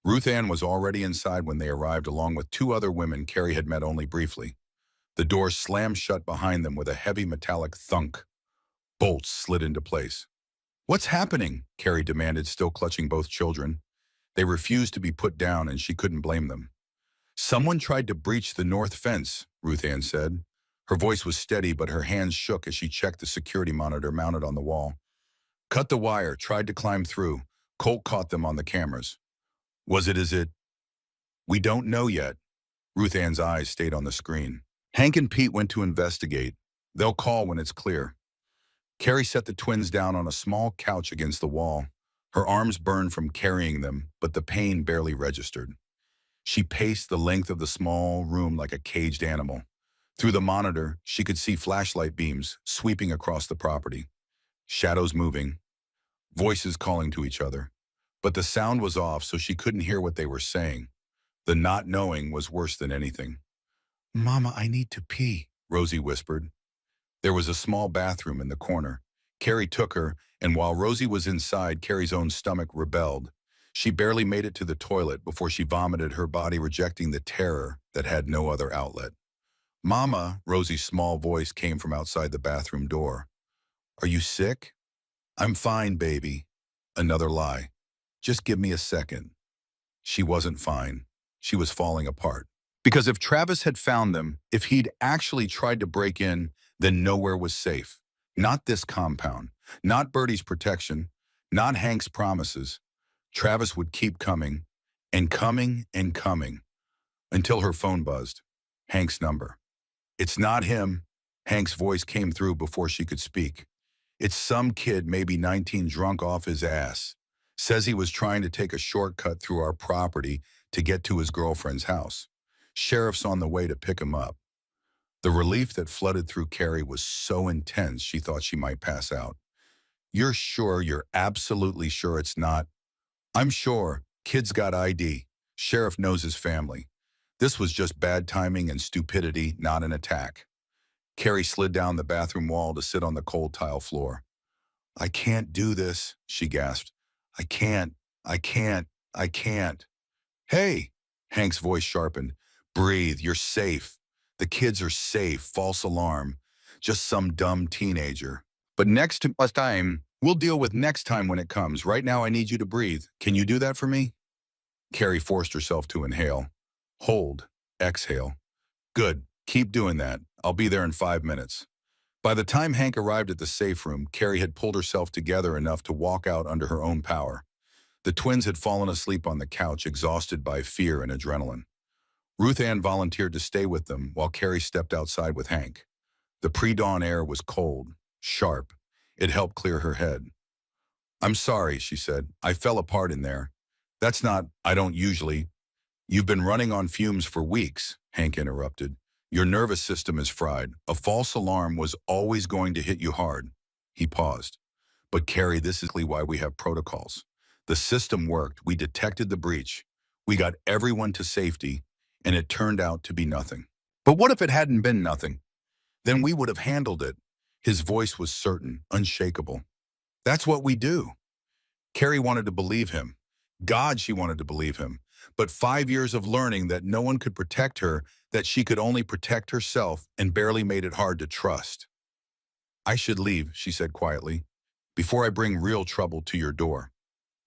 [SPEAKER 1] Ruth Ann was already inside when they arrived, along with two other women Carrie had met only briefly. The door slammed shut behind them with a heavy metallic thunk. Bolts slid into place. What's happening? Carrie demanded, still clutching both children. They refused to be put down, and she couldn't blame them. Someone tried to breach the north fence, Ruth Ann said. Her voice was steady, but her hands shook as she checked the security monitor mounted on the wall. Cut the wire, tried to climb through. Colt caught them on the cameras. Was it as it? We don't know yet. Ruth Ann's eyes stayed on the screen. Hank and Pete went to investigate. They'll call when it's clear. Carrie set the twins down on a small couch against the wall. Her arms burned from carrying them, but the pain barely registered. She paced the length of the small room like a caged animal. Through the monitor, she could see flashlight beams sweeping across the property. shadows moving, voices calling to each other. But the sound was off, so she couldn't hear what they were saying. The not knowing was worse than anything. "Mama, I need to pee," Rosie whispered. There was a small bathroom in the corner. Carrie took her, and while Rosie was inside, Carrie's own stomach rebelled. She barely made it to the toilet before she vomited, her body rejecting the terror that had no other outlet. "Mama," Rosie's small voice came from outside the bathroom door. "Are you sick?" "I'm fine, baby." Another lie. "Just give me a second." She wasn't fine. She was falling apart. Because if Travis had found them, if he'd actually tried to break in, then nowhere was safe. Not this compound, not Bertie's protection, not Hank's promises. Travis would keep coming, and coming, and coming, until her phone buzzed. Hank's number. "It's not him." Hank's voice came through before she could speak. "It's some kid, maybe 19, drunk off his ass. Says he was trying to take a shortcut through our property to get to his girlfriend's house. Sheriff's on the way to pick him up." The relief that flooded through Carrie was so intense she thought she might pass out. "You're sure, you're absolutely sure it's not?" "I'm sure. Kid's got ID. Sheriff knows his family. This was just bad timing and stupidity, not an attack." Carrie slid down the bathroom wall to sit on the cold tile floor. "I can't do this," she gasped. "I can't, I can't, I can't." "Hey!" Hank's voice sharpened. "Breathe, you're safe. The kids are safe, false alarm. Just some dumb teenager. But next time, we'll deal with next time when it comes. Right now I need you to breathe. Can you do that for me?" Carrie forced herself to inhale. Hold. Exhale. "Good. Keep doing that. I'll be there in 5 minutes." By the time Hank arrived at the safe room, Carrie had pulled herself together enough to walk out under her own power. The twins had fallen asleep on the couch, exhausted by fear and adrenaline. Ruth Ann volunteered to stay with them while Carrie stepped outside with Hank. The pre-dawn air was cold, sharp. It helped clear her head. "I'm sorry," she said. "I fell apart in there. That's not, I don't usually." "You've been running on fumes for weeks," Hank interrupted. "Your nervous system is fried. A false alarm was always going to hit you hard." He paused. "But Carrie, this is why we have protocols. The system worked. We detected the breach. We got everyone to safety, and it turned out to be nothing." "But what if it hadn't been nothing? Then we would have handled it." His voice was certain, unshakable. "That's what we do." Carrie wanted to believe him. God, she wanted to believe him. But 5 years of learning that no one could protect her, that she could only protect herself, and barely made it hard to trust. "I should leave," she said quietly, "before I bring real trouble to your door."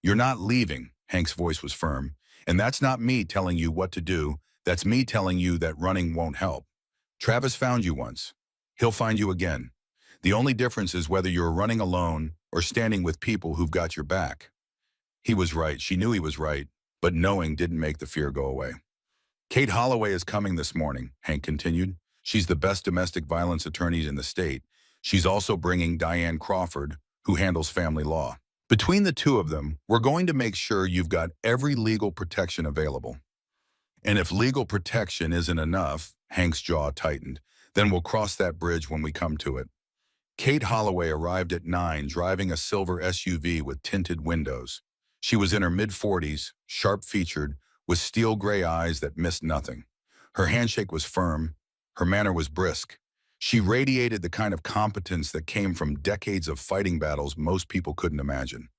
[SPEAKER 1] "You're not leaving," Hank's voice was firm. "And that's not me telling you what to do. That's me telling you that running won't help. Travis found you once. He'll find you again. The only difference is whether you're running alone or standing with people who've got your back." He was right. She knew he was right, but knowing didn't make the fear go away. "Kate Holloway is coming this morning," Hank continued. "She's the best domestic violence attorney in the state. She's also bringing Diane Crawford, who handles family law. Between the two of them, we're going to make sure you've got every legal protection available. And if legal protection isn't enough," Hank's jaw tightened, "then we'll cross that bridge when we come to it." Kate Holloway arrived at 9, driving a silver SUV with tinted windows. She was in her mid-40s, sharp-featured, with steel gray eyes that missed nothing. Her handshake was firm. Her manner was brisk. She radiated the kind of competence that came from decades of fighting battles most people couldn't imagine.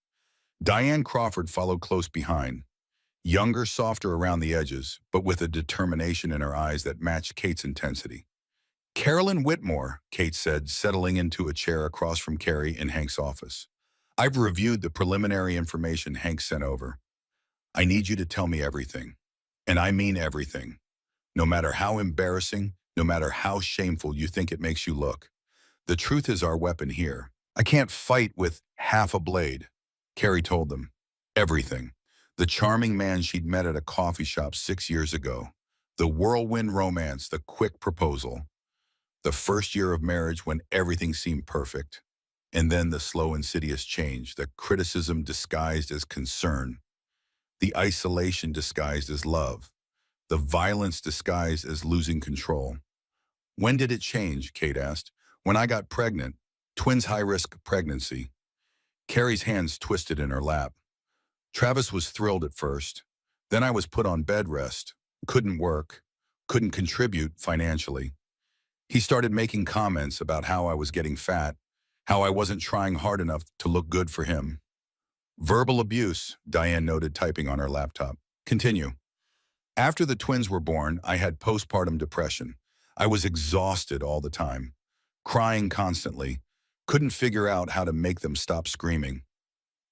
[SPEAKER 1] Diane Crawford followed close behind. Younger, softer around the edges, but with a determination in her eyes that matched Kate's intensity. "Carolyn Whitmore," Kate said, settling into a chair across from Carrie in Hank's office. "I've reviewed the preliminary information Hank sent over. I need you to tell me everything. And I mean everything. No matter how embarrassing, no matter how shameful you think it makes you look. The truth is our weapon here. I can't fight with half a blade." Carrie told them. Everything. The charming man she'd met at a coffee shop 6 years ago. The whirlwind romance, the quick proposal. The first year of marriage when everything seemed perfect. And then the slow, insidious change, the criticism disguised as concern, the isolation disguised as love, the violence disguised as losing control. "When did it change?" Kate asked. "When I got pregnant. Twins high-risk pregnancy. Carrie's hands twisted in her lap. Travis was thrilled at first. Then I was put on bed rest. Couldn't work. Couldn't contribute financially. He started making comments about how I was getting fat, how I wasn't trying hard enough to look good for him. Verbal abuse, Diane noted, typing on her laptop. Continue. After the twins were born, I had postpartum depression. I was exhausted all the time, crying constantly, couldn't figure out how to make them stop screaming.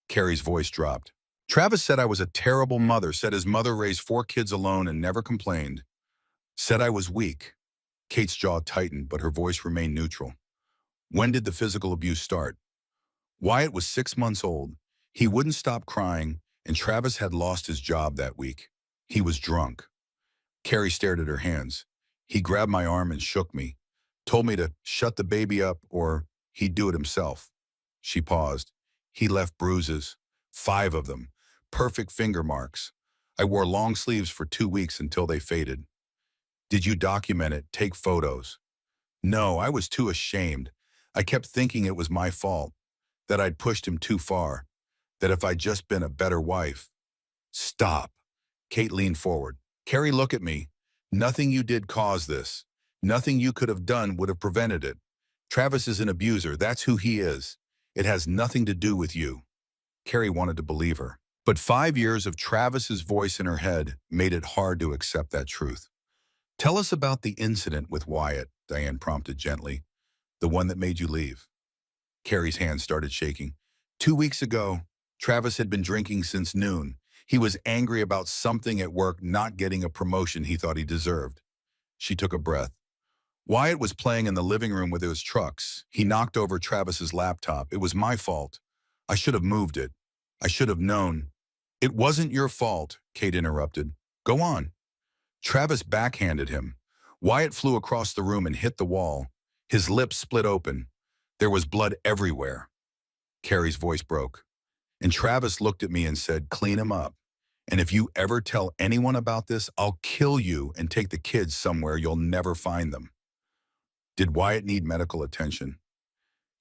[SPEAKER 1] Carrie's voice dropped. Travis said I was a terrible mother, said his mother raised 4 kids alone and never complained. Said I was weak. Kate's jaw tightened, but her voice remained neutral. When did the physical abuse start? Wyatt was 6 months old. He wouldn't stop crying, and Travis had lost his job that week. He was drunk. Carrie stared at her hands. He grabbed my arm and shook me, told me to shut the baby up or he'd do it himself. She paused. He left bruises, 5 of them, perfect finger marks. I wore long sleeves for 2 weeks until they faded. Did you document it, take photos? No, I was too ashamed. I kept thinking it was my fault, that I'd pushed him too far, that if I'd just been a better wife. Stop. Kate leaned forward. Carrie, look at me. Nothing you did caused this. Nothing you could have done would have prevented it. Travis is an abuser. That's who he is. It has nothing to do with you. Carrie wanted to believe her. But 5 years of Travis's voice in her head made it hard to accept that truth. Tell us about the incident with Wyatt, Diane prompted gently. The one that made you leave. Carrie's hand started shaking. 2 weeks ago, Travis had been drinking since noon. He was angry about something at work not getting a promotion he thought he deserved. She took a breath. Wyatt was playing in the living room with his trucks. He knocked over Travis's laptop. It was my fault. I should have moved it. I should have known. It wasn't your fault, Kate interrupted. Go on. Travis backhanded him. Wyatt flew across the room and hit the wall. His lips split open. There was blood everywhere. Carrie's voice broke. And Travis looked at me and said, clean him up. And if you ever tell anyone about this, I'll kill you and take the kids somewhere you'll never find them. Did Wyatt need medical attention?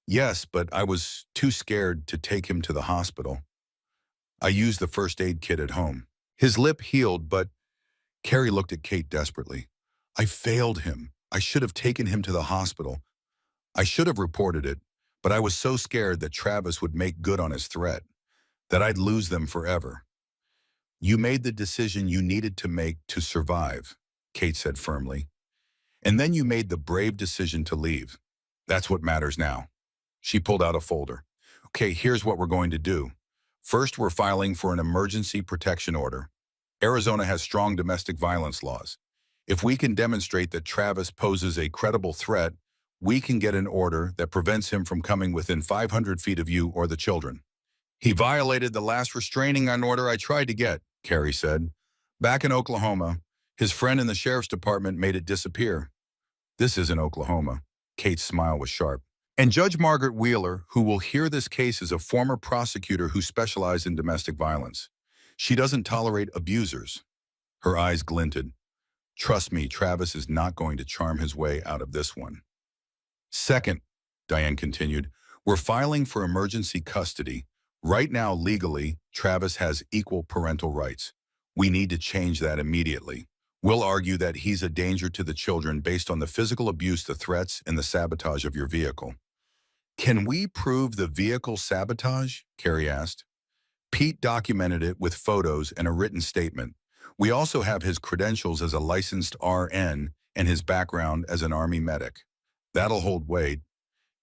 [SPEAKER 1] Yes, but I was too scared to take him to the hospital. I used the first aid kit at home. His lip healed, but Carrie looked at Kate desperately. I failed him. I should have taken him to the hospital. I should have reported it, but I was so scared that Travis would make good on his threat, that I'd lose them forever. You made the decision you needed to make to survive, Kate said firmly. And then you made the brave decision to leave. That's what matters now. She pulled out a folder. Okay, here's what we're going to do. First, we're filing for an emergency protection order. Arizona has strong domestic violence laws. If we can demonstrate that Travis poses a credible threat, we can get an order that prevents him from coming within 500 feet of you or the children. He violated the last restraining order I tried to get, Carrie said. Back in Oklahoma, his friend in the sheriff's department made it disappear. This isn't Oklahoma. Kate's smile was sharp. And Judge Margaret Wheeler, who will hear this case, is a former prosecutor who specialized in domestic violence. She doesn't tolerate abusers. Her eyes glinted. Trust me, Travis is not going to charm his way out of this one. Second, Diane continued, we're filing for emergency custody. Right now, legally, Travis has equal parental rights. We need to change that immediately. We'll argue that he's a danger to the children based on the physical abuse, the threats, and the sabotage of your vehicle. Can we prove the vehicle sabotage? Carrie asked. Pete documented it with photos and a written statement. We also have his credentials as a licensed RN and his background as an Army medic. That'll hold weight.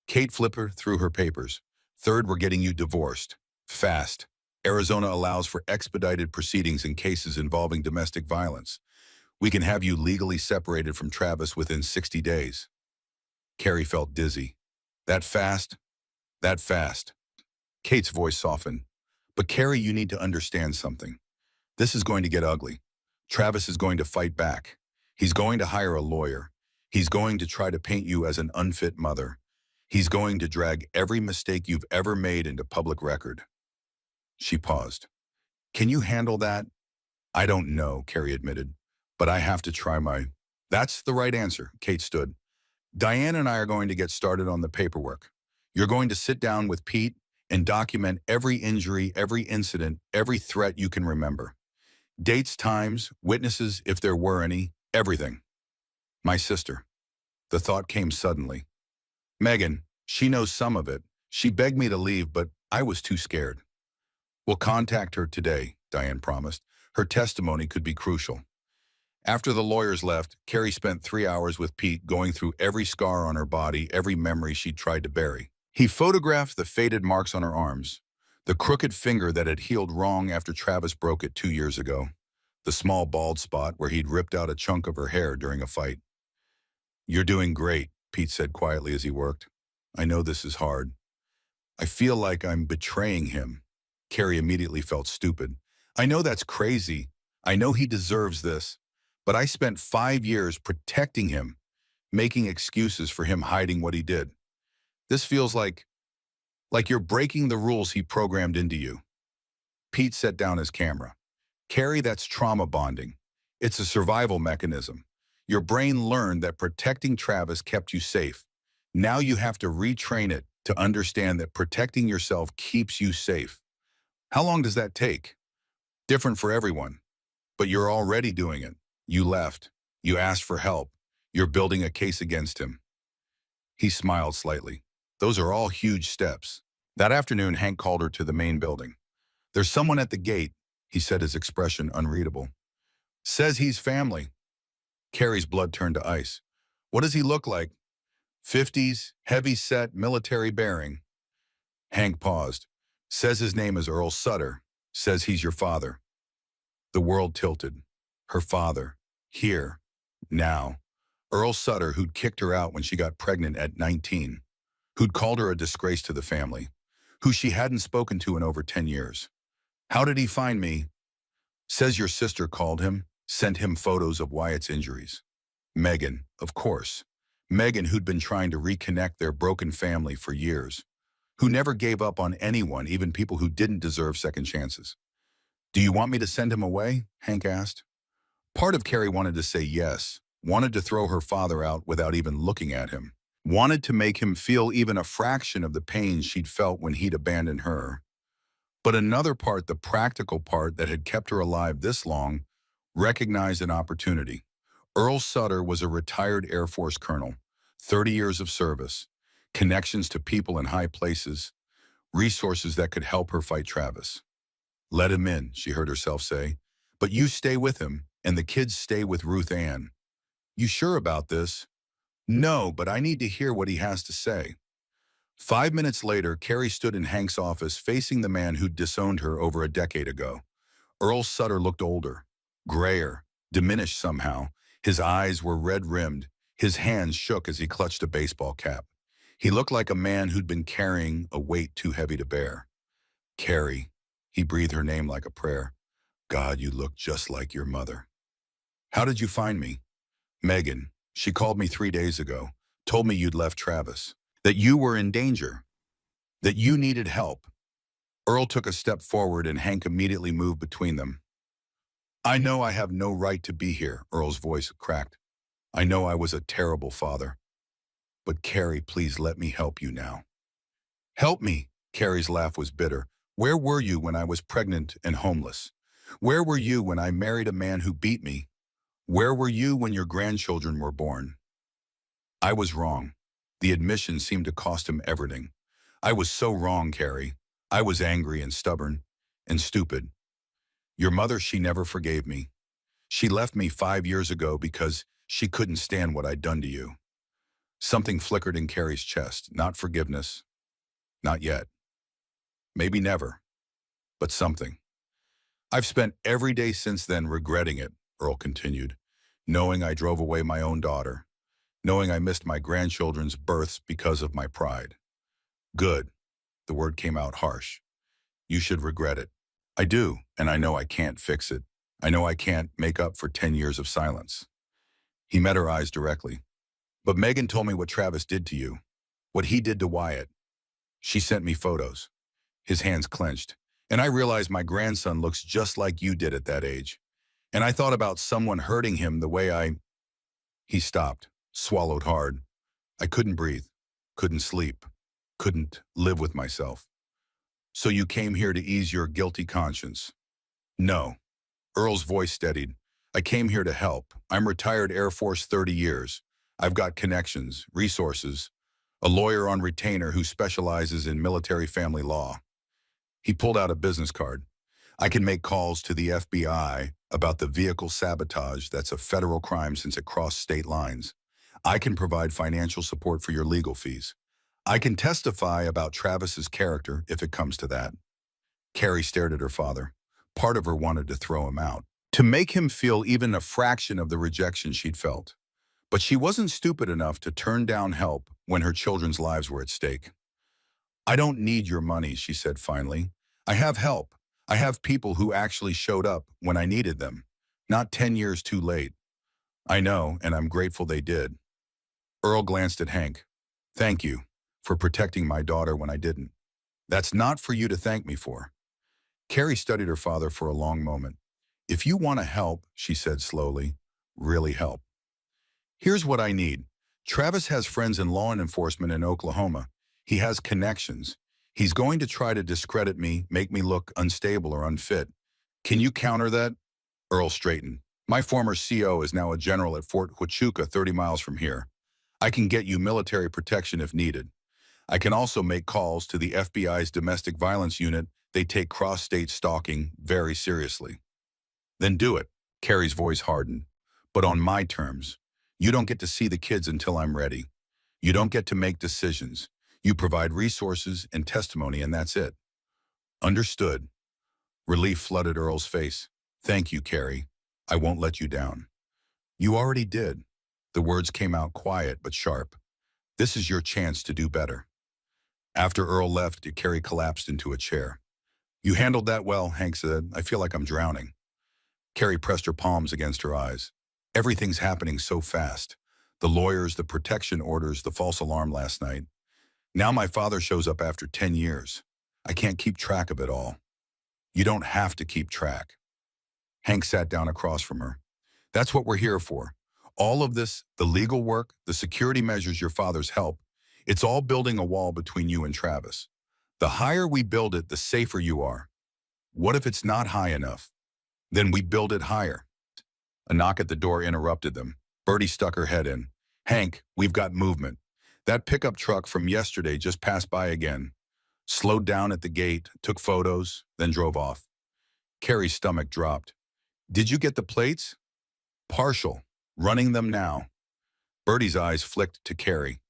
[SPEAKER 1] Kate flipped through her papers. Third, we're getting you divorced. Fast. Arizona allows for expedited proceedings in cases involving domestic violence. We can have you legally separated from Travis within 60 days. Carrie felt dizzy. That fast? That fast. Kate's voice softened. But Carrie, you need to understand something. This is going to get ugly. Travis is going to fight back. He's going to hire a lawyer. He's going to try to paint you as an unfit mother. He's going to drag every mistake you've ever made into public record. She paused. Can you handle that? I don't know, Carrie admitted, but I have to try my... That's the right answer, Kate stood. Diane and I are going to get started on the paperwork. You're going to sit down with Pete and document every injury, every incident, every threat you can remember. Dates, times, witnesses, if there were any, everything. My sister. The thought came suddenly. Megan, she knows some of it. She begged me to leave, but I was too scared. We'll contact her today, Diane promised. Her testimony could be crucial. After the lawyers left, Carrie spent 3 hours with Pete going through every scar on her body, every memory she'd tried to bury. He photographed the faded marks on her arms, the crooked finger that had healed wrong after Travis broke it 2 years ago, the small bald spot where he'd ripped out a chunk of her hair during a fight. You're doing great, Pete said quietly as he worked. I know this is hard. I feel like I'm betraying him. Carrie immediately felt stupid. I know that's crazy. I know he deserves this. But I spent 5 years protecting him, making excuses for him hiding what he did. This feels like you're breaking the rules he programmed into you. Pete set down his camera. Carrie, that's trauma bonding. It's a survival mechanism. Your brain learned that protecting Travis kept you safe. Now you have to retrain it to understand that protecting yourself keeps you safe. How long does that take? Different for everyone. But you're already doing it. You left. You asked for help. You're building a case against him. He smiled slightly. Those are all huge steps. That afternoon, Hank called her to the main building. There's someone at the gate, he said, his expression unreadable. Says he's family. Carrie's blood turned to ice. What does he look like? 50s, heavy-set, military bearing. Hank paused. Says his name is Earl Sutter. Says he's your father. The world tilted. Her father. Here. Now. Earl Sutter, who'd kicked her out when she got pregnant at 19. Who'd called her a disgrace to the family. Who she hadn't spoken to in over 10 years. How did he find me? Says your sister called him, sent him photos of Wyatt's injuries. Megan, of course. Megan, who'd been trying to reconnect their broken family for years. Who never gave up on anyone, even people who didn't deserve second chances. Do you want me to send him away? Hank asked. Part of Carrie wanted to say yes, wanted to throw her father out without even looking at him, wanted to make him feel even a fraction of the pain she'd felt when he'd abandoned her. But another part, the practical part that had kept her alive this long, recognized an opportunity. Earl Sutter was a retired Air Force colonel, 30 years of service, connections to people in high places, resources that could help her fight Travis. Let him in, she heard herself say. But you stay with him, and the kids stay with Ruth Ann. You sure about this? No, but I need to hear what he has to say. 5 minutes later, Carrie stood in Hank's office facing the man who'd disowned her over a decade ago. Earl Sutter looked older, grayer, diminished somehow. His eyes were red-rimmed. His hands shook as he clutched a baseball cap. He looked like a man who'd been carrying a weight too heavy to bear. Carrie. He breathed her name like a prayer. God, you look just like your mother. How did you find me? Megan. She called me 3 days ago, told me you'd left Travis, that you were in danger, that you needed help. Earl took a step forward and Hank immediately moved between them. I know I have no right to be here, Earl's voice cracked. I know I was a terrible father. But Carrie, please let me help you now. Help me, Carrie's laugh was bitter. Where were you when I was pregnant and homeless? Where were you when I married a man who beat me? Where were you when your grandchildren were born? I was wrong. The admission seemed to cost him everything. I was so wrong, Carrie. I was angry and stubborn and stupid. Your mother, she never forgave me. She left me 5 years ago because she couldn't stand what I'd done to you. Something flickered in Carrie's chest. Not forgiveness. Not yet. Maybe never. But something. I've spent every day since then regretting it, Earl continued, knowing I drove away my own daughter, knowing I missed my grandchildren's births because of my pride. Good. The word came out harsh. You should regret it. I do, and I know I can't fix it. I know I can't make up for 10 years of silence. He met her eyes directly. But Megan told me what Travis did to you, what he did to Wyatt. She sent me photos. His hands clenched. And I realized my grandson looks just like you did at that age. And I thought about someone hurting him the way I... He stopped, swallowed hard. I couldn't breathe, couldn't sleep. couldn't live with myself. So you came here to ease your guilty conscience? No. Earl's voice steadied. I came here to help. I'm retired Air Force 30 years. I've got connections, resources, a lawyer on retainer who specializes in military family law. He pulled out a business card. I can make calls to the FBI about the vehicle sabotage that's a federal crime since it crossed state lines. I can provide financial support for your legal fees. I can testify about Travis's character if it comes to that. Carrie stared at her father. Part of her wanted to throw him out, to make him feel even a fraction of the rejection she'd felt. But she wasn't stupid enough to turn down help when her children's lives were at stake. I don't need your money, she said finally. I have help. I have people who actually showed up when I needed them, not 10 years too late. I know, and I'm grateful they did. Earl glanced at Hank. Thank you for protecting my daughter when I didn't. That's not for you to thank me for. Carrie studied her father for a long moment. If you want to help, she said slowly, really help. Here's what I need. Travis has friends in law enforcement in Oklahoma. He has connections. He's going to try to discredit me, make me look unstable or unfit. Can you counter that? Earl straightened. My former CO is now a general at Fort Huachuca 30 miles from here. I can get you military protection if needed. I can also make calls to the FBI's domestic violence unit. They take cross-state stalking very seriously. Then do it. Carrie's voice hardened. But on my terms. You don't get to see the kids until I'm ready. You don't get to make decisions. You provide resources and testimony, and that's it. Understood. Relief flooded Earl's face. Thank you, Carrie. I won't let you down. You already did. The words came out quiet but sharp. This is your chance to do better. After Earl left, Carrie collapsed into a chair. You handled that well, Hank said. I feel like I'm drowning. Carrie pressed her palms against her eyes. Everything's happening so fast. The lawyers, the protection orders, the false alarm last night. Now my father shows up after 10 years. I can't keep track of it all. You don't have to keep track. Hank sat down across from her. That's what we're here for. All of this, the legal work, the security measures your father's help, it's all building a wall between you and Travis. The higher we build it, the safer you are. What if it's not high enough? Then we build it higher. A knock at the door interrupted them. Bertie stuck her head in. Hank, we've got movement. That pickup truck from yesterday just passed by again. Slowed down at the gate, took photos, then drove off. Carrie's stomach dropped. Did you get the plates? Partial. Running them now. Bertie's eyes flicked to Carrie.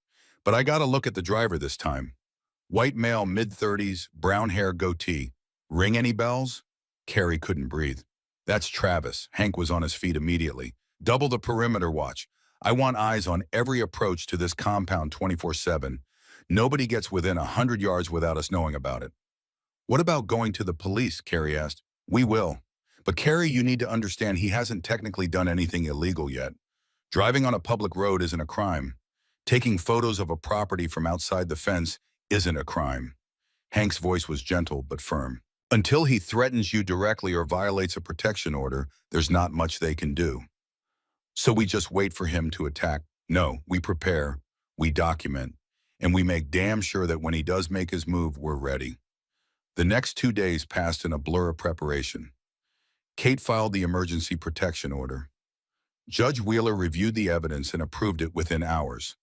[SPEAKER 1] But I got a look at the driver this time. White male, mid-30s, brown hair, goatee. Ring any bells? Carrie couldn't breathe. That's Travis. Hank was on his feet immediately. Double the perimeter watch. I want eyes on every approach to this compound 24/7. Nobody gets within 100 yards without us knowing about it. What about going to the police? Carrie asked. We will. But Carrie, you need to understand he hasn't technically done anything illegal yet. Driving on a public road isn't a crime. Taking photos of a property from outside the fence isn't a crime. Hank's voice was gentle but firm. Until he threatens you directly or violates a protection order, there's not much they can do. So we just wait for him to attack. No, we prepare, we document, and we make damn sure that when he does make his move, we're ready. The next 2 days passed in a blur of preparation. Kate filed the emergency protection order. Judge Wheeler reviewed the evidence and approved it within hours.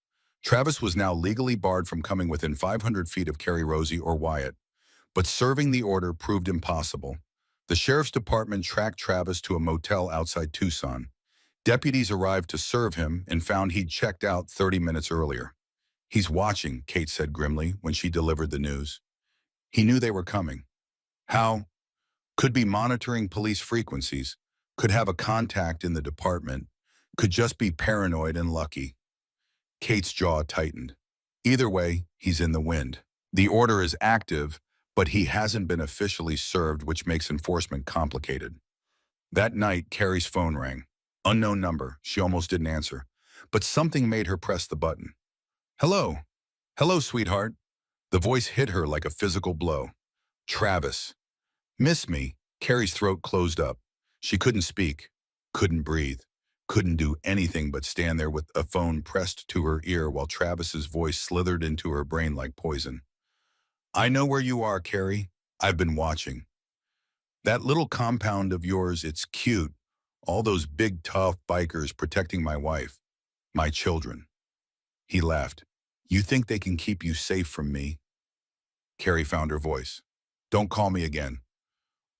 [SPEAKER 1] Travis was now legally barred from coming within 500 feet of Carrie, Rosie, or Wyatt. But serving the order proved impossible. The sheriff's department tracked Travis to a motel outside Tucson. Deputies arrived to serve him and found he'd checked out 30 minutes earlier. He's watching, Kate said grimly when she delivered the news. He knew they were coming. How? Could be monitoring police frequencies, could have a contact in the department, could just be paranoid and lucky. Kate's jaw tightened. Either way, he's in the wind. The order is active, but he hasn't been officially served, which makes enforcement complicated. That night, Carrie's phone rang. Unknown number. She almost didn't answer. But something made her press the button. Hello. Hello, sweetheart. The voice hit her like a physical blow. Travis. Miss me. Carrie's throat closed up. She couldn't speak, couldn't breathe, couldn't do anything but stand there with a phone pressed to her ear while Travis's voice slithered into her brain like poison. I know where you are, Carrie. I've been watching. That little compound of yours, it's cute. All those big, tough bikers protecting my wife, my children. He laughed. You think they can keep you safe from me? Carrie found her voice. Don't call me again.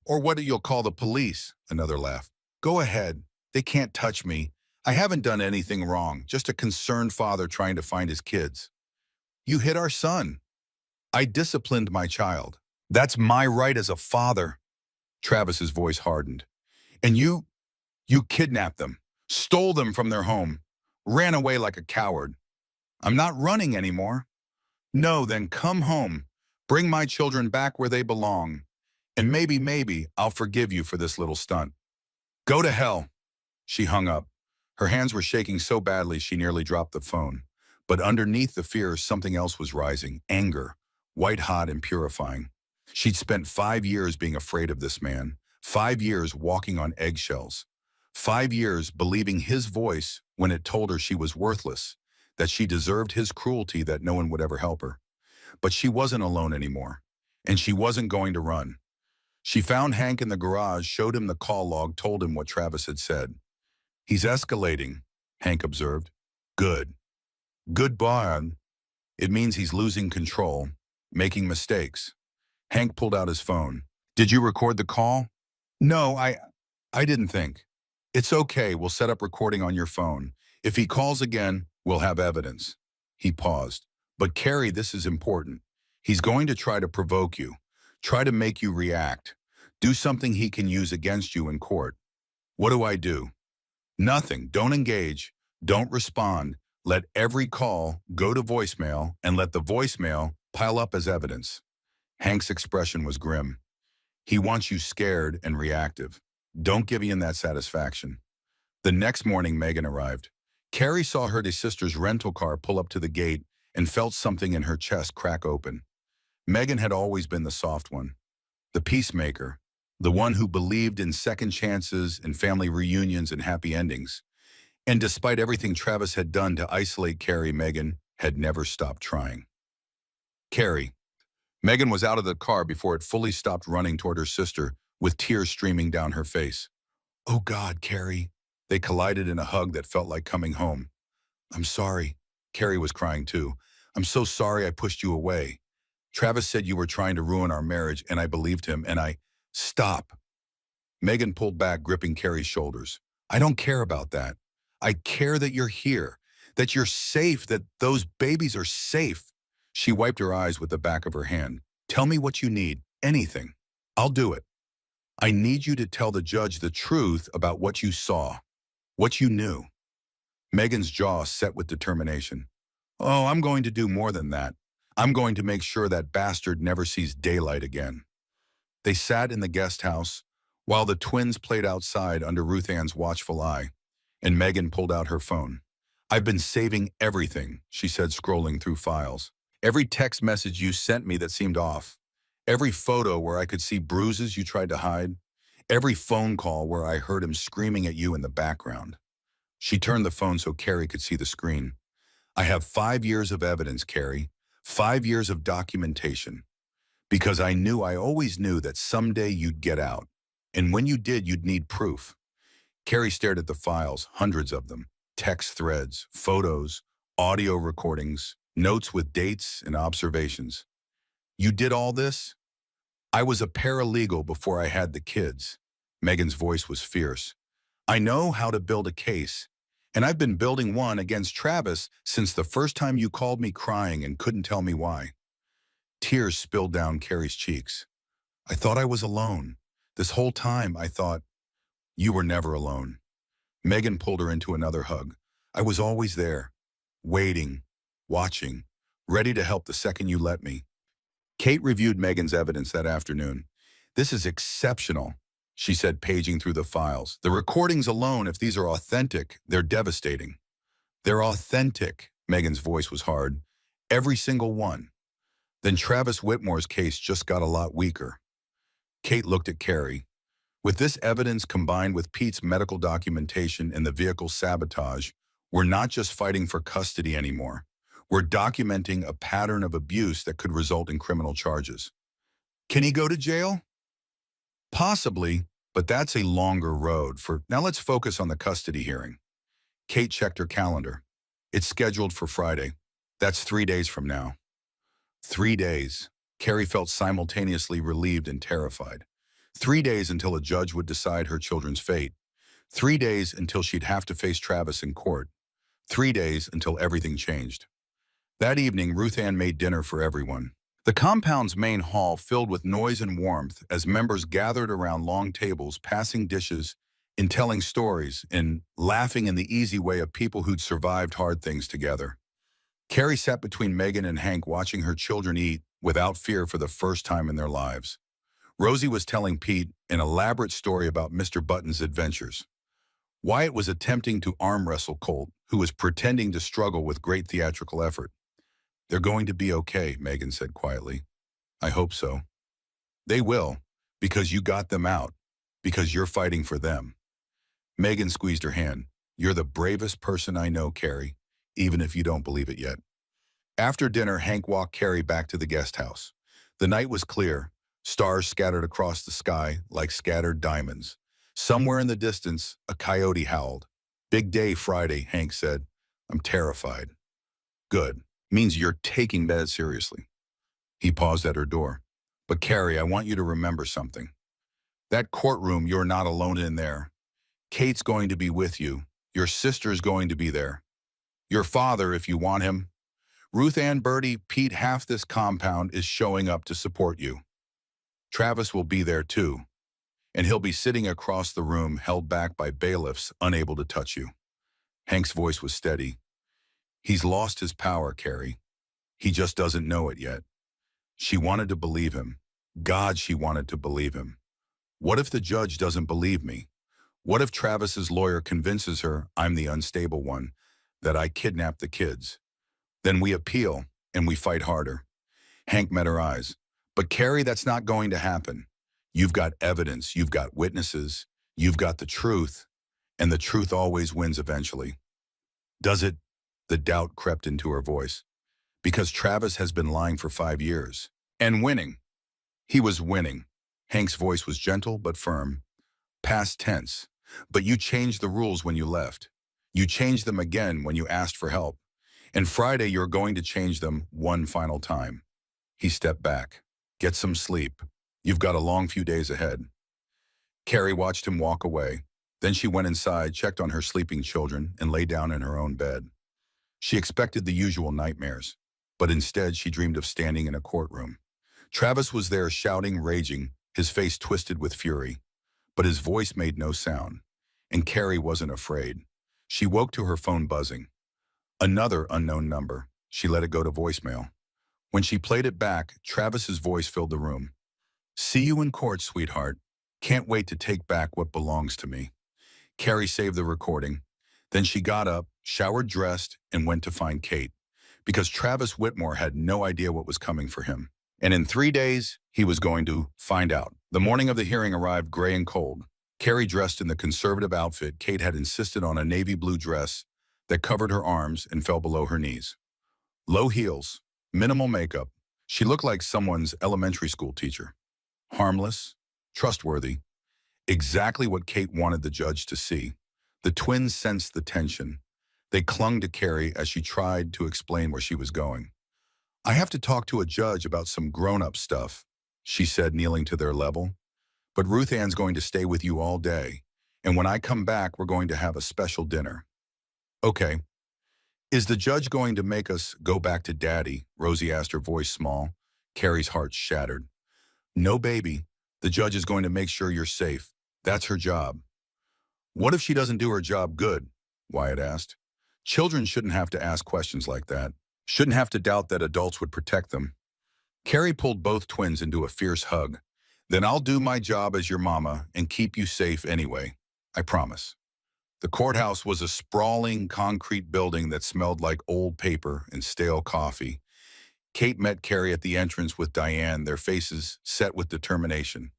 [SPEAKER 1] Or what do you call the police? Another laugh. Go ahead. They can't touch me. I haven't done anything wrong, just a concerned father trying to find his kids. You hit our son. I disciplined my child. That's my right as a father. Travis's voice hardened. And you kidnapped them, stole them from their home, ran away like a coward. I'm not running anymore. No, then come home. Bring my children back where they belong. And maybe, I'll forgive you for this little stunt. Go to hell. She hung up. Her hands were shaking so badly she nearly dropped the phone. But underneath the fear, something else was rising, anger, white-hot and purifying. She'd spent 5 years being afraid of this man, 5 years walking on eggshells, 5 years believing his voice when it told her she was worthless, that she deserved his cruelty, that no one would ever help her. But she wasn't alone anymore, and she wasn't going to run. She found Hank in the garage, showed him the call log, told him what Travis had said. He's escalating, Hank observed. Good. Good boy. It means he's losing control, making mistakes. Hank pulled out his phone. Did you record the call? No, I didn't think. It's okay, we'll set up recording on your phone. If he calls again, we'll have evidence. He paused. But Carrie, this is important. He's going to try to provoke you, try to make you react, do something he can use against you in court. What do I do? Nothing. Don't engage. Don't respond. Let every call go to voicemail and let the voicemail pile up as evidence. Hank's expression was grim. He wants you scared and reactive. Don't give Ian that satisfaction. The next morning, Megan arrived. Carrie saw her sister's rental car pull up to the gate and felt something in her chest crack open. Megan had always been the soft one, the peacemaker, the one who believed in second chances and family reunions and happy endings. And despite everything Travis had done to isolate Carrie, Megan had never stopped trying. Carrie. Megan was out of the car before it fully stopped, running toward her sister, with tears streaming down her face. Oh God, Carrie. They collided in a hug that felt like coming home. I'm sorry. Carrie was crying too. I'm so sorry I pushed you away. Travis said you were trying to ruin our marriage, and I believed him, and I... Stop. Megan pulled back, gripping Carrie's shoulders. I don't care about that. I care that you're here, that you're safe, that those babies are safe. She wiped her eyes with the back of her hand. Tell me what you need, anything. I'll do it. I need you to tell the judge the truth about what you saw, what you knew. Megan's jaw set with determination. Oh, I'm going to do more than that. I'm going to make sure that bastard never sees daylight again. They sat in the guest house while the twins played outside under Ruth Ann's watchful eye, and Megan pulled out her phone. I've been saving everything, she said, scrolling through files. Every text message you sent me that seemed off. Every photo where I could see bruises you tried to hide. Every phone call where I heard him screaming at you in the background. She turned the phone so Carrie could see the screen. I have 5 years of evidence, Carrie. 5 years of documentation. Because I always knew that someday you'd get out. And when you did, you'd need proof. Carrie stared at the files, hundreds of them. Text threads, photos, audio recordings, notes with dates and observations. You did all this? I was a paralegal before I had the kids. Megan's voice was fierce. I know how to build a case, and I've been building one against Travis since the first time you called me crying and couldn't tell me why. Tears spilled down Carrie's cheeks. I thought I was alone. This whole time I thought, you were never alone. Megan pulled her into another hug. I was always there, waiting, watching, ready to help the second you let me. Kate reviewed Megan's evidence that afternoon. This is exceptional, she said, paging through the files. The recordings alone, if these are authentic, they're devastating. They're authentic, Megan's voice was hard. Every single one. Then Travis Whitmore's case just got a lot weaker. Kate looked at Carrie. With this evidence combined with Pete's medical documentation and the vehicle sabotage, we're not just fighting for custody anymore. We're documenting a pattern of abuse that could result in criminal charges. Can he go to jail? Possibly, but that's a longer road. Now let's focus on the custody hearing. Kate checked her calendar. It's scheduled for Friday. That's 3 days from now. 3 days. Carrie felt simultaneously relieved and terrified. 3 days until a judge would decide her children's fate. 3 days until she'd have to face Travis in court. 3 days until everything changed. That evening, Ruth Ann made dinner for everyone. The compound's main hall filled with noise and warmth as members gathered around long tables, passing dishes and telling stories and laughing in the easy way of people who'd survived hard things together. Carrie sat between Megan and Hank watching her children eat without fear for the first time in their lives. Rosie was telling Pete an elaborate story about Mr. Button's adventures. Wyatt was attempting to arm wrestle Colt, who was pretending to struggle with great theatrical effort. "They're going to be okay," Megan said quietly. "I hope so." "They will, because you got them out, because you're fighting for them." Megan squeezed her hand. "You're the bravest person I know, Carrie, even if you don't believe it yet." After dinner, Hank walked Carrie back to the guest house. The night was clear, stars scattered across the sky like scattered diamonds. Somewhere in the distance, a coyote howled. "Big day Friday," Hank said. "I'm terrified." "Good. Means you're taking that seriously." He paused at her door. "But Carrie, I want you to remember something. That courtroom, you're not alone in there. Kate's going to be with you. Your sister's going to be there. Your father, if you want him. Ruth Ann, Bertie, Pete, half this compound is showing up to support you. Travis will be there too. And he'll be sitting across the room, held back by bailiffs, unable to touch you." Hank's voice was steady. "He's lost his power, Carrie. He just doesn't know it yet." She wanted to believe him. God, she wanted to believe him. What if the judge doesn't believe me? What if Travis's lawyer convinces her I'm the unstable one, that I kidnapped the kids? Then we appeal, and we fight harder. Hank met her eyes. "But Carrie, that's not going to happen. You've got evidence, you've got witnesses, you've got the truth, and the truth always wins eventually." "Does it?" The doubt crept into her voice. "Because Travis has been lying for 5 years. And winning." "He was winning." Hank's voice was gentle but firm. "Past tense. But you changed the rules when you left. You changed them again when you asked for help. And Friday you're going to change them one final time." He stepped back. "Get some sleep. You've got a long few days ahead." Carrie watched him walk away. Then she went inside, checked on her sleeping children, and lay down in her own bed. She expected the usual nightmares, but instead she dreamed of standing in a courtroom. Travis was there shouting, raging, his face twisted with fury. But his voice made no sound, and Carrie wasn't afraid. She woke to her phone buzzing. Another unknown number. She let it go to voicemail. When she played it back, Travis's voice filled the room. "See you in court, sweetheart. Can't wait to take back what belongs to me." Carrie saved the recording. Then she got up, showered, dressed, and went to find Kate, because Travis Whitmore had no idea what was coming for him. And in 3 days, he was going to find out. The morning of the hearing arrived gray and cold. Carrie dressed in the conservative outfit Kate had insisted on, a navy blue dress that covered her arms and fell below her knees. Low heels, minimal makeup. She looked like someone's elementary school teacher. Harmless, trustworthy, exactly what Kate wanted the judge to see. The twins sensed the tension. They clung to Carrie as she tried to explain where she was going. "I have to talk to a judge about some grown-up stuff," she said, kneeling to their level. "But Ruth Ann's going to stay with you all day, and when I come back, we're going to have a special dinner." "Okay. Is the judge going to make us go back to Daddy?" Rosie asked, her voice small. Carrie's heart shattered. "No, baby. The judge is going to make sure you're safe. That's her job." "What if she doesn't do her job good?" Wyatt asked. "Children shouldn't have to ask questions like that. Shouldn't have to doubt that adults would protect them." Carrie pulled both twins into a fierce hug. "Then I'll do my job as your mama and keep you safe anyway. I promise." The courthouse was a sprawling concrete building that smelled like old paper and stale coffee. Kate met Carrie at the entrance with Diane, their faces set with determination.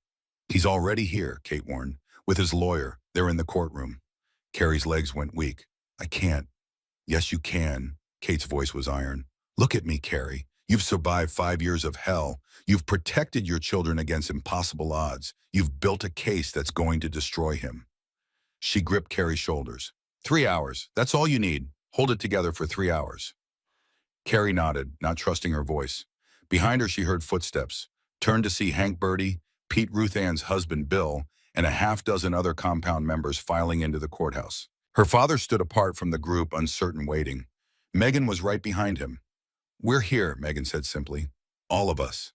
[SPEAKER 1] "He's already here," Kate warned. "With his lawyer. They're in the courtroom." Carrie's legs went weak. "I can't." "Yes, you can." Kate's voice was iron. Look at me, Carrie. You've survived 5 years of hell. You've protected your children against impossible odds. You've built a case that's going to destroy him. She gripped Carrie's shoulders. 3 hours. That's all you need. Hold it together for 3 hours. Carrie nodded, not trusting her voice. Behind her, she heard footsteps, turned to see Hank Birdie, Pete Ruth Ann's husband Bill, and a half-dozen other compound members filing into the courthouse. Her father stood apart from the group, uncertain, waiting. Megan was right behind him. "We're here," Megan said simply. "All of us."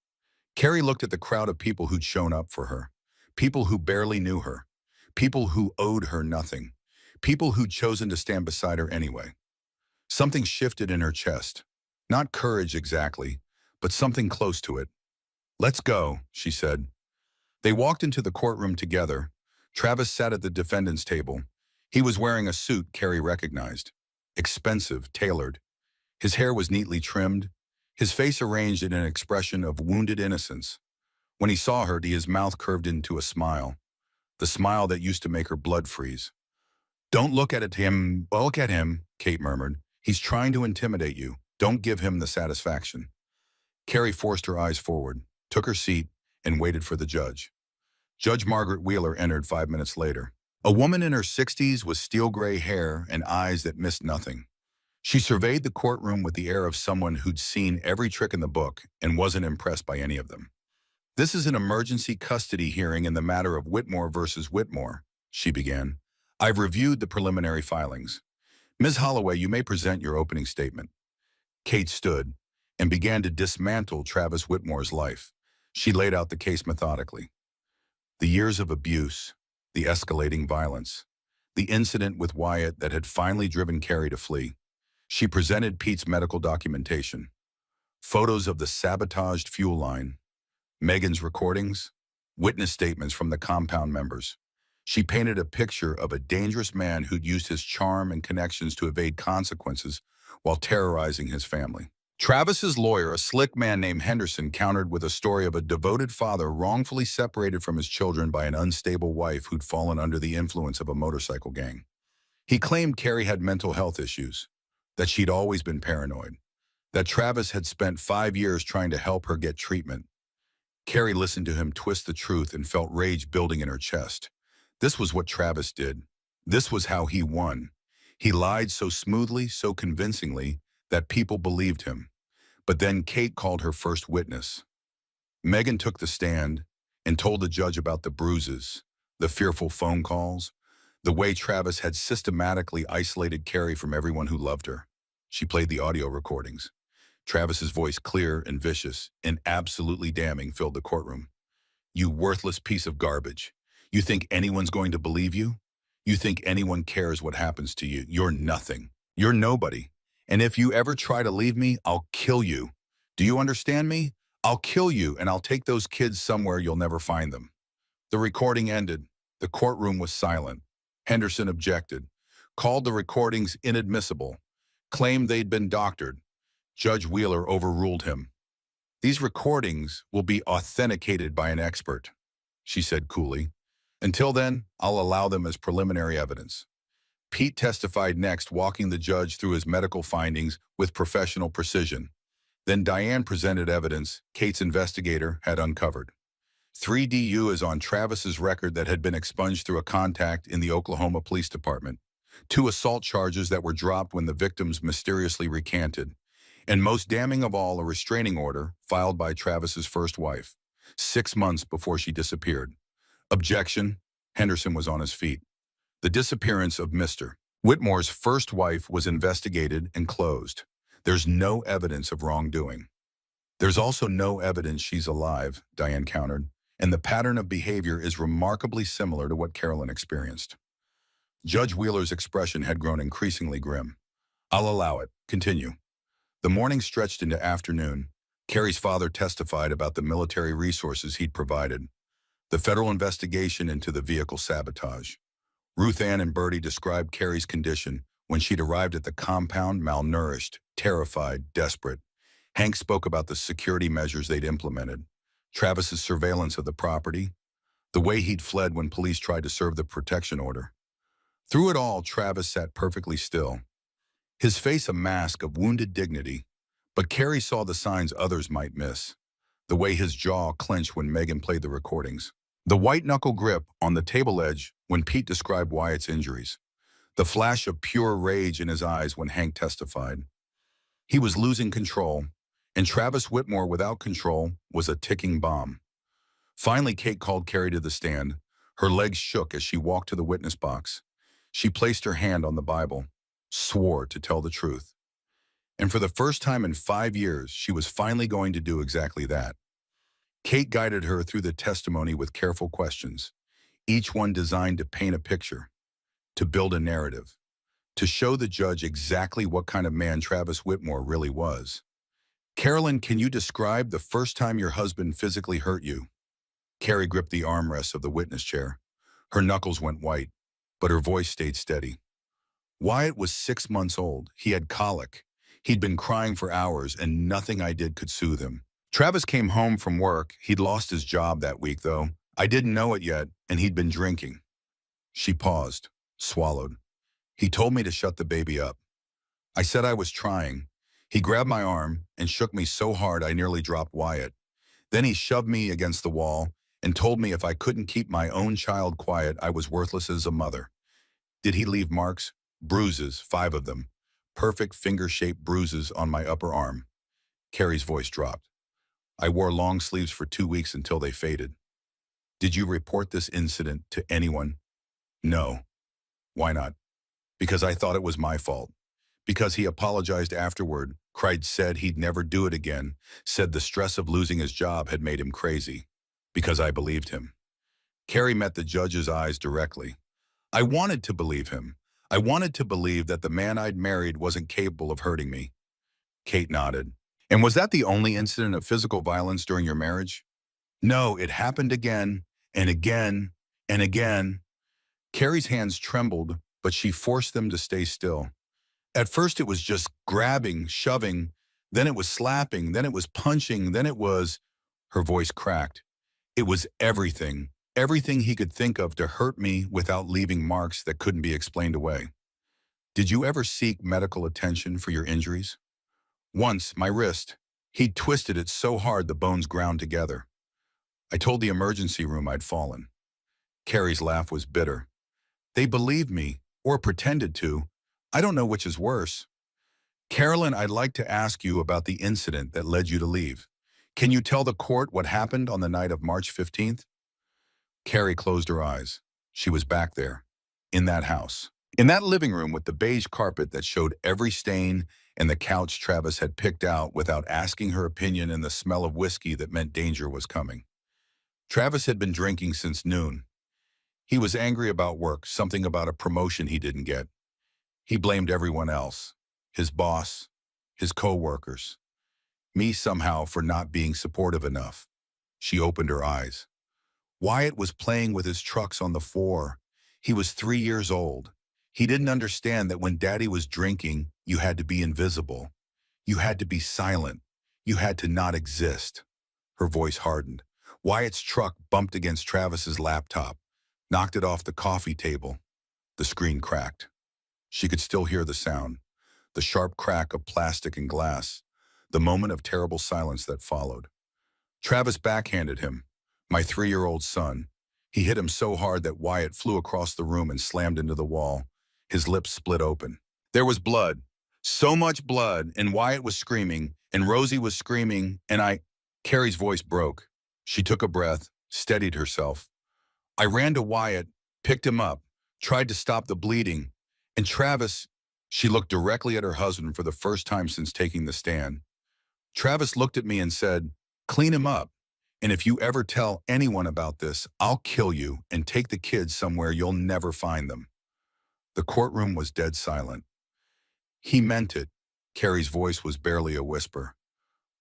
[SPEAKER 1] Carrie looked at the crowd of people who'd shown up for her. People who barely knew her. People who owed her nothing. People who'd chosen to stand beside her anyway. Something shifted in her chest. Not courage exactly, but something close to it. "Let's go," she said. They walked into the courtroom together. Travis sat at the defendant's table. He was wearing a suit Carrie recognized. Expensive, tailored. His hair was neatly trimmed, his face arranged in an expression of wounded innocence. When he saw her, his mouth curved into a smile, the smile that used to make her blood freeze. "Don't look at him. Look at him," Kate murmured. "He's trying to intimidate you. Don't give him the satisfaction." Carrie forced her eyes forward, took her seat, and waited for the judge. Judge Margaret Wheeler entered 5 minutes later. A woman in her 60s with steel-gray hair and eyes that missed nothing. She surveyed the courtroom with the air of someone who'd seen every trick in the book and wasn't impressed by any of them. "This is an emergency custody hearing in the matter of Whitmore versus Whitmore," she began. "I've reviewed the preliminary filings. Ms. Holloway, you may present your opening statement." Kate stood and began to dismantle Travis Whitmore's life. She laid out the case methodically. The years of abuse, the escalating violence, the incident with Wyatt that had finally driven Carrie to flee. She presented Pete's medical documentation, photos of the sabotaged fuel line, Megan's recordings, witness statements from the compound members. She painted a picture of a dangerous man who'd used his charm and connections to evade consequences while terrorizing his family. Travis's lawyer, a slick man named Henderson, countered with a story of a devoted father wrongfully separated from his children by an unstable wife who'd fallen under the influence of a motorcycle gang. He claimed Carrie had mental health issues, that she'd always been paranoid, that Travis had spent 5 years trying to help her get treatment. Carrie listened to him twist the truth and felt rage building in her chest. This was what Travis did. This was how he won. He lied so smoothly, so convincingly, that people believed him. But then Kate called her first witness. Megan took the stand and told the judge about the bruises, the fearful phone calls, the way Travis had systematically isolated Carrie from everyone who loved her. She played the audio recordings. Travis's voice, clear and vicious and absolutely damning, filled the courtroom. "You worthless piece of garbage. You think anyone's going to believe you? You think anyone cares what happens to you? You're nothing. You're nobody. And if you ever try to leave me, I'll kill you. Do you understand me? I'll kill you, and I'll take those kids somewhere you'll never find them." The recording ended. The courtroom was silent. Henderson objected, called the recordings inadmissible, claimed they'd been doctored. Judge Wheeler overruled him. "These recordings will be authenticated by an expert," she said coolly. "Until then, I'll allow them as preliminary evidence." Pete testified next, walking the judge through his medical findings with professional precision. Then Diane presented evidence Kate's investigator had uncovered. 3DU is on Travis's record that had been expunged through a contact in the Oklahoma Police Department. 2 assault charges that were dropped when the victims mysteriously recanted. And most damning of all, a restraining order filed by Travis's first wife, 6 months before she disappeared. Objection. Henderson was on his feet. The disappearance of Mr. Whitmore's first wife was investigated and closed. There's no evidence of wrongdoing. There's also no evidence she's alive, Diane countered, and the pattern of behavior is remarkably similar to what Carolyn experienced. Judge Wheeler's expression had grown increasingly grim. "I'll allow it. Continue." The morning stretched into afternoon. Carrie's father testified about the military resources he'd provided, the federal investigation into the vehicle sabotage. Ruth Ann and Bertie described Carrie's condition when she'd arrived at the compound, malnourished, terrified, desperate. Hank spoke about the security measures they'd implemented, Travis's surveillance of the property, the way he'd fled when police tried to serve the protection order. Through it all, Travis sat perfectly still, his face a mask of wounded dignity, But Carrie saw the signs others might miss. The way his jaw clenched when Megan played the recordings. The white-knuckle grip on the table edge when Pete described Wyatt's injuries. The flash of pure rage in his eyes when Hank testified. He was losing control, and Travis Whitmore without control was a ticking bomb. Finally, Kate called Carrie to the stand. Her legs shook as she walked to the witness box. She placed her hand on the Bible, swore to tell the truth. And for the first time in 5 years, she was finally going to do exactly that. Kate guided her through the testimony with careful questions, each one designed to paint a picture, to build a narrative, to show the judge exactly what kind of man Travis Whitmore really was. Carolyn, can you describe the first time your husband physically hurt you? Carrie gripped the armrests of the witness chair. Her knuckles went white, but her voice stayed steady. Wyatt was 6 months old. He had colic. He'd been crying for hours, and nothing I did could soothe him. Travis came home from work. He'd lost his job that week, though. I didn't know it yet, and he'd been drinking. She paused, swallowed. He told me to shut the baby up. I said I was trying. He grabbed my arm and shook me so hard I nearly dropped Wyatt. Then he shoved me against the wall and told me if I couldn't keep my own child quiet, I was worthless as a mother. Did he leave marks? Bruises, 5 of them. Perfect finger-shaped bruises on my upper arm. Carrie's voice dropped. I wore long sleeves for 2 weeks until they faded. Did you report this incident to anyone? No. Why not? Because I thought it was my fault. Because he apologized afterward, said he'd never do it again, said the stress of losing his job had made him crazy. Because I believed him. Carrie met the judge's eyes directly. I wanted to believe him. I wanted to believe that the man I'd married wasn't capable of hurting me. Kate nodded. And was that the only incident of physical violence during your marriage? No, it happened again, and again, and again. Carrie's hands trembled, but she forced them to stay still. At first it was just grabbing, shoving, then it was slapping, then it was punching, then it was... Her voice cracked. It was everything, everything he could think of to hurt me without leaving marks that couldn't be explained away. Did you ever seek medical attention for your injuries? Once, my wrist. He'd twisted it so hard the bones ground together. I told the emergency room I'd fallen. Carrie's laugh was bitter. They believed me, or pretended to. I don't know which is worse. Carolyn, I'd like to ask you about the incident that led you to leave. Can you tell the court what happened on the night of March 15th? Carrie closed her eyes. She was back there, in that house. In that living room with the beige carpet that showed every stain and the couch Travis had picked out without asking her opinion and the smell of whiskey that meant danger was coming. Travis had been drinking since noon. He was angry about work, something about a promotion he didn't get. He blamed everyone else, his boss, his co-workers, me somehow for not being supportive enough. She opened her eyes. Wyatt was playing with his trucks on the floor. He was 3 years old. He didn't understand that when Daddy was drinking, you had to be invisible. You had to be silent. You had to not exist. Her voice hardened. Wyatt's truck bumped against Travis's laptop, knocked it off the coffee table. The screen cracked. She could still hear the sound, the sharp crack of plastic and glass, the moment of terrible silence that followed. Travis backhanded him, my 3-year-old son. He hit him so hard that Wyatt flew across the room and slammed into the wall. His lips split open. There was blood, so much blood, and Wyatt was screaming, and Rosie was screaming, and Carrie's voice broke. She took a breath, steadied herself. I ran to Wyatt, picked him up, tried to stop the bleeding, and Travis... She looked directly at her husband for the first time since taking the stand. Travis looked at me and said, clean him up, and if you ever tell anyone about this, I'll kill you and take the kids somewhere you'll never find them. The courtroom was dead silent. He meant it. Carrie's voice was barely a whisper.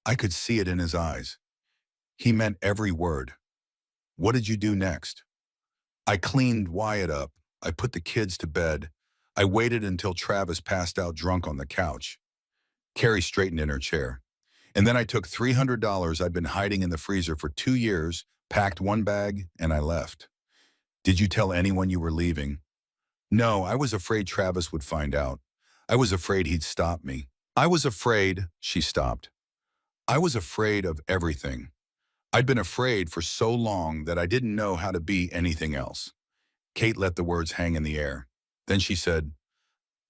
[SPEAKER 1] I could see it in his eyes. He meant every word. What did you do next? I cleaned Wyatt up. I put the kids to bed. I waited until Travis passed out drunk on the couch. Carrie straightened in her chair. And then I took $300 I'd been hiding in the freezer for 2 years, packed one bag, and I left. Did you tell anyone you were leaving? No, I was afraid Travis would find out. I was afraid he'd stop me. I was afraid, she stopped. I was afraid of everything. I'd been afraid for so long that I didn't know how to be anything else. Kate let the words hang in the air. Then she said,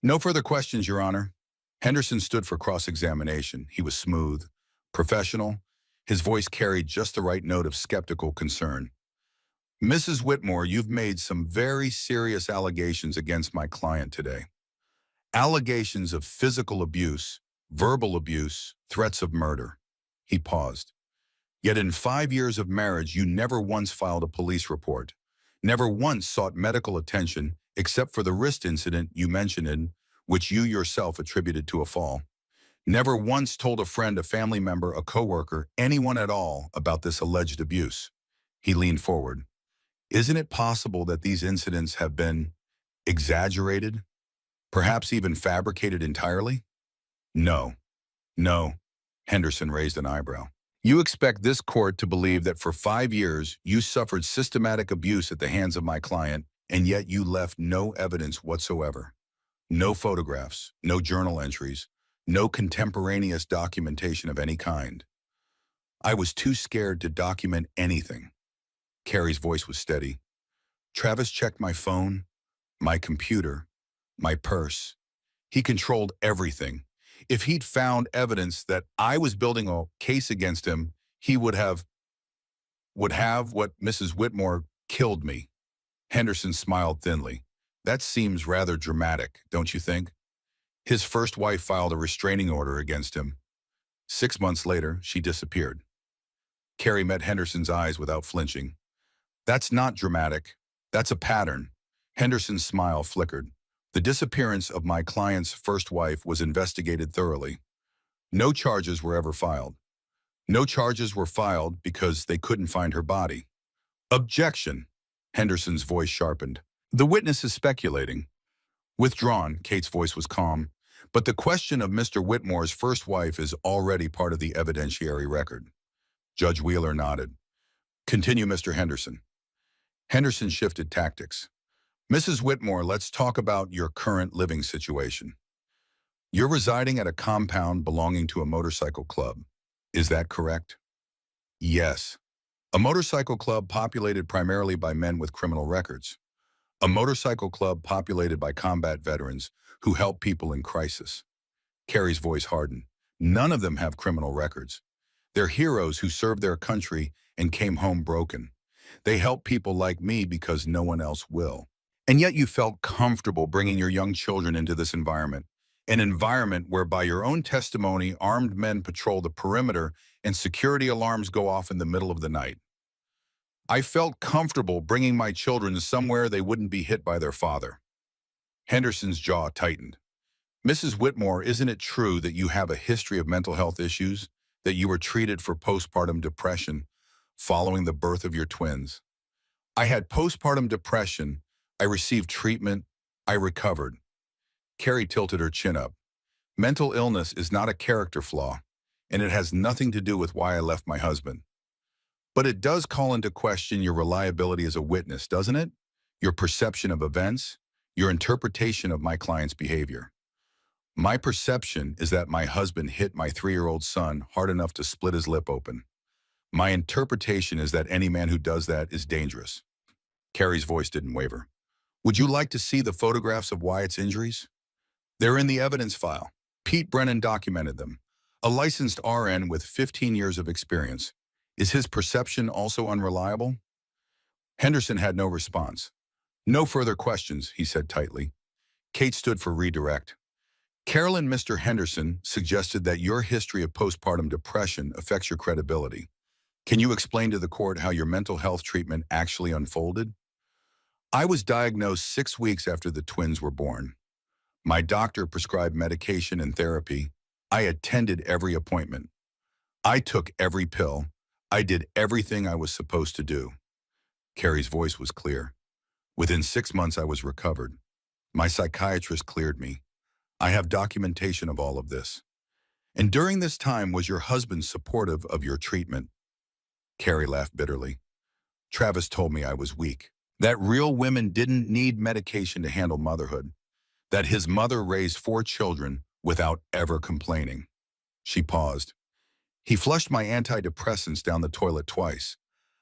[SPEAKER 1] "No further questions, Your Honor." Henderson stood for cross-examination. He was smooth, professional. His voice carried just the right note of skeptical concern. "Mrs. Whitmore, you've made some very serious allegations against my client today. Allegations of physical abuse, verbal abuse, threats of murder." He paused. "Yet in 5 years of marriage, you never once filed a police report, never once sought medical attention except for the wrist incident you mentioned in which you yourself attributed to a fall. Never once told a friend, a family member, a coworker, anyone at all about this alleged abuse." He leaned forward. "Isn't it possible that these incidents have been exaggerated, perhaps even fabricated entirely?" "No, no." Henderson raised an eyebrow. "You expect this court to believe that for 5 years you suffered systematic abuse at the hands of my client, and yet you left no evidence whatsoever. No photographs, no journal entries, no contemporaneous documentation of any kind." "I was too scared to document anything." Carrie's voice was steady. "Travis checked my phone, my computer, my purse. He controlled everything. If he'd found evidence that I was building a case against him, he would have what Mrs. Whitmore killed me." Henderson smiled thinly. "That seems rather dramatic, don't you think? His first wife filed a restraining order against him. 6 months later, she disappeared." Carrie met Henderson's eyes without flinching. "That's not dramatic. That's a pattern." Henderson's smile flickered. "The disappearance of my client's first wife was investigated thoroughly. No charges were ever filed. No charges were filed because they couldn't find her body." "Objection!" Henderson's voice sharpened. "The witness is speculating." "Withdrawn," Kate's voice was calm. "But the question of Mr. Whitmore's first wife is already part of the evidentiary record." Judge Wheeler nodded. "Continue, Mr. Henderson." Henderson shifted tactics. "Mrs. Whitmore, let's talk about your current living situation. You're residing at a compound belonging to a motorcycle club. Is that correct?" "Yes. A motorcycle club populated primarily by men with criminal records. A motorcycle club populated by combat veterans who help people in crisis." Carrie's voice hardened. "None of them have criminal records. They're heroes who served their country and came home broken. They help people like me because no one else will. And yet you felt comfortable bringing your young children into this environment, an environment where, by your own testimony, armed men patrol the perimeter and security alarms go off in the middle of the night." "I felt comfortable bringing my children somewhere they wouldn't be hit by their father." Henderson's jaw tightened. "Mrs. Whitmore, isn't it true that you have a history of mental health issues, that you were treated for postpartum depression following the birth of your twins?" "I had postpartum depression. I received treatment. I recovered." Carrie tilted her chin up. "Mental illness is not a character flaw, and it has nothing to do with why I left my husband. But it does call into question your reliability as a witness, doesn't it? Your perception of events, your interpretation of my client's behavior." "My perception is that my husband hit my 3-year-old son hard enough to split his lip open. My interpretation is that any man who does that is dangerous." Carrie's voice didn't waver. "Would you like to see the photographs of Wyatt's injuries?" "They're in the evidence file. Pete Brennan documented them. A licensed RN with 15 years of experience. Is his perception also unreliable?" Henderson had no response. "No further questions," he said tightly. Kate stood for redirect. "Carolyn, Mr. Henderson suggested that your history of postpartum depression affects your credibility. Can you explain to the court how your mental health treatment actually unfolded?" "I was diagnosed 6 weeks after the twins were born. My doctor prescribed medication and therapy. I attended every appointment. I took every pill. I did everything I was supposed to do." Carrie's voice was clear. "Within 6 months, I was recovered. My psychiatrist cleared me. I have documentation of all of this." "And during this time, was your husband supportive of your treatment?" Carrie laughed bitterly. "Travis told me I was weak, that real women didn't need medication to handle motherhood, that his mother raised 4 children without ever complaining. She paused. He flushed my antidepressants down the toilet twice.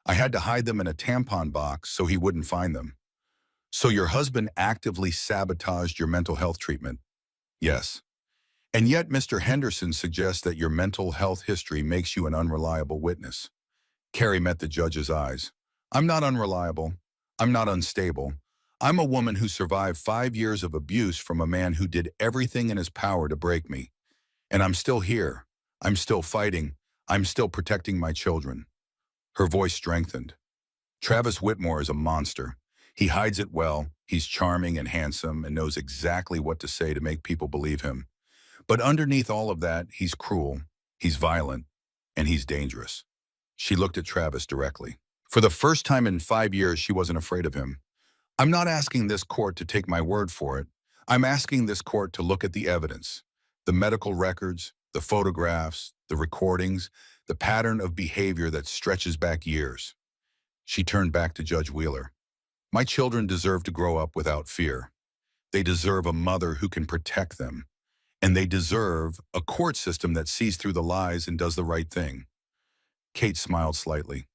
[SPEAKER 1] I had to hide them in a tampon box so he wouldn't find them. So your husband actively sabotaged your mental health treatment? Yes. And yet Mr. Henderson suggests that your mental health history makes you an unreliable witness. Carrie met the judge's eyes. I'm not unreliable. I'm not unstable. I'm a woman who survived 5 years of abuse from a man who did everything in his power to break me. And I'm still here. I'm still fighting. I'm still protecting my children. Her voice strengthened. Travis Whitmore is a monster. He hides it well. He's charming and handsome and knows exactly what to say to make people believe him. But underneath all of that, he's cruel, he's violent, and he's dangerous. She looked at Travis directly. For the first time in 5 years, she wasn't afraid of him. I'm not asking this court to take my word for it. I'm asking this court to look at the evidence, the medical records, the photographs, the recordings, the pattern of behavior that stretches back years. She turned back to Judge Wheeler. My children deserve to grow up without fear. They deserve a mother who can protect them. And they deserve a court system that sees through the lies and does the right thing. Kate smiled slightly.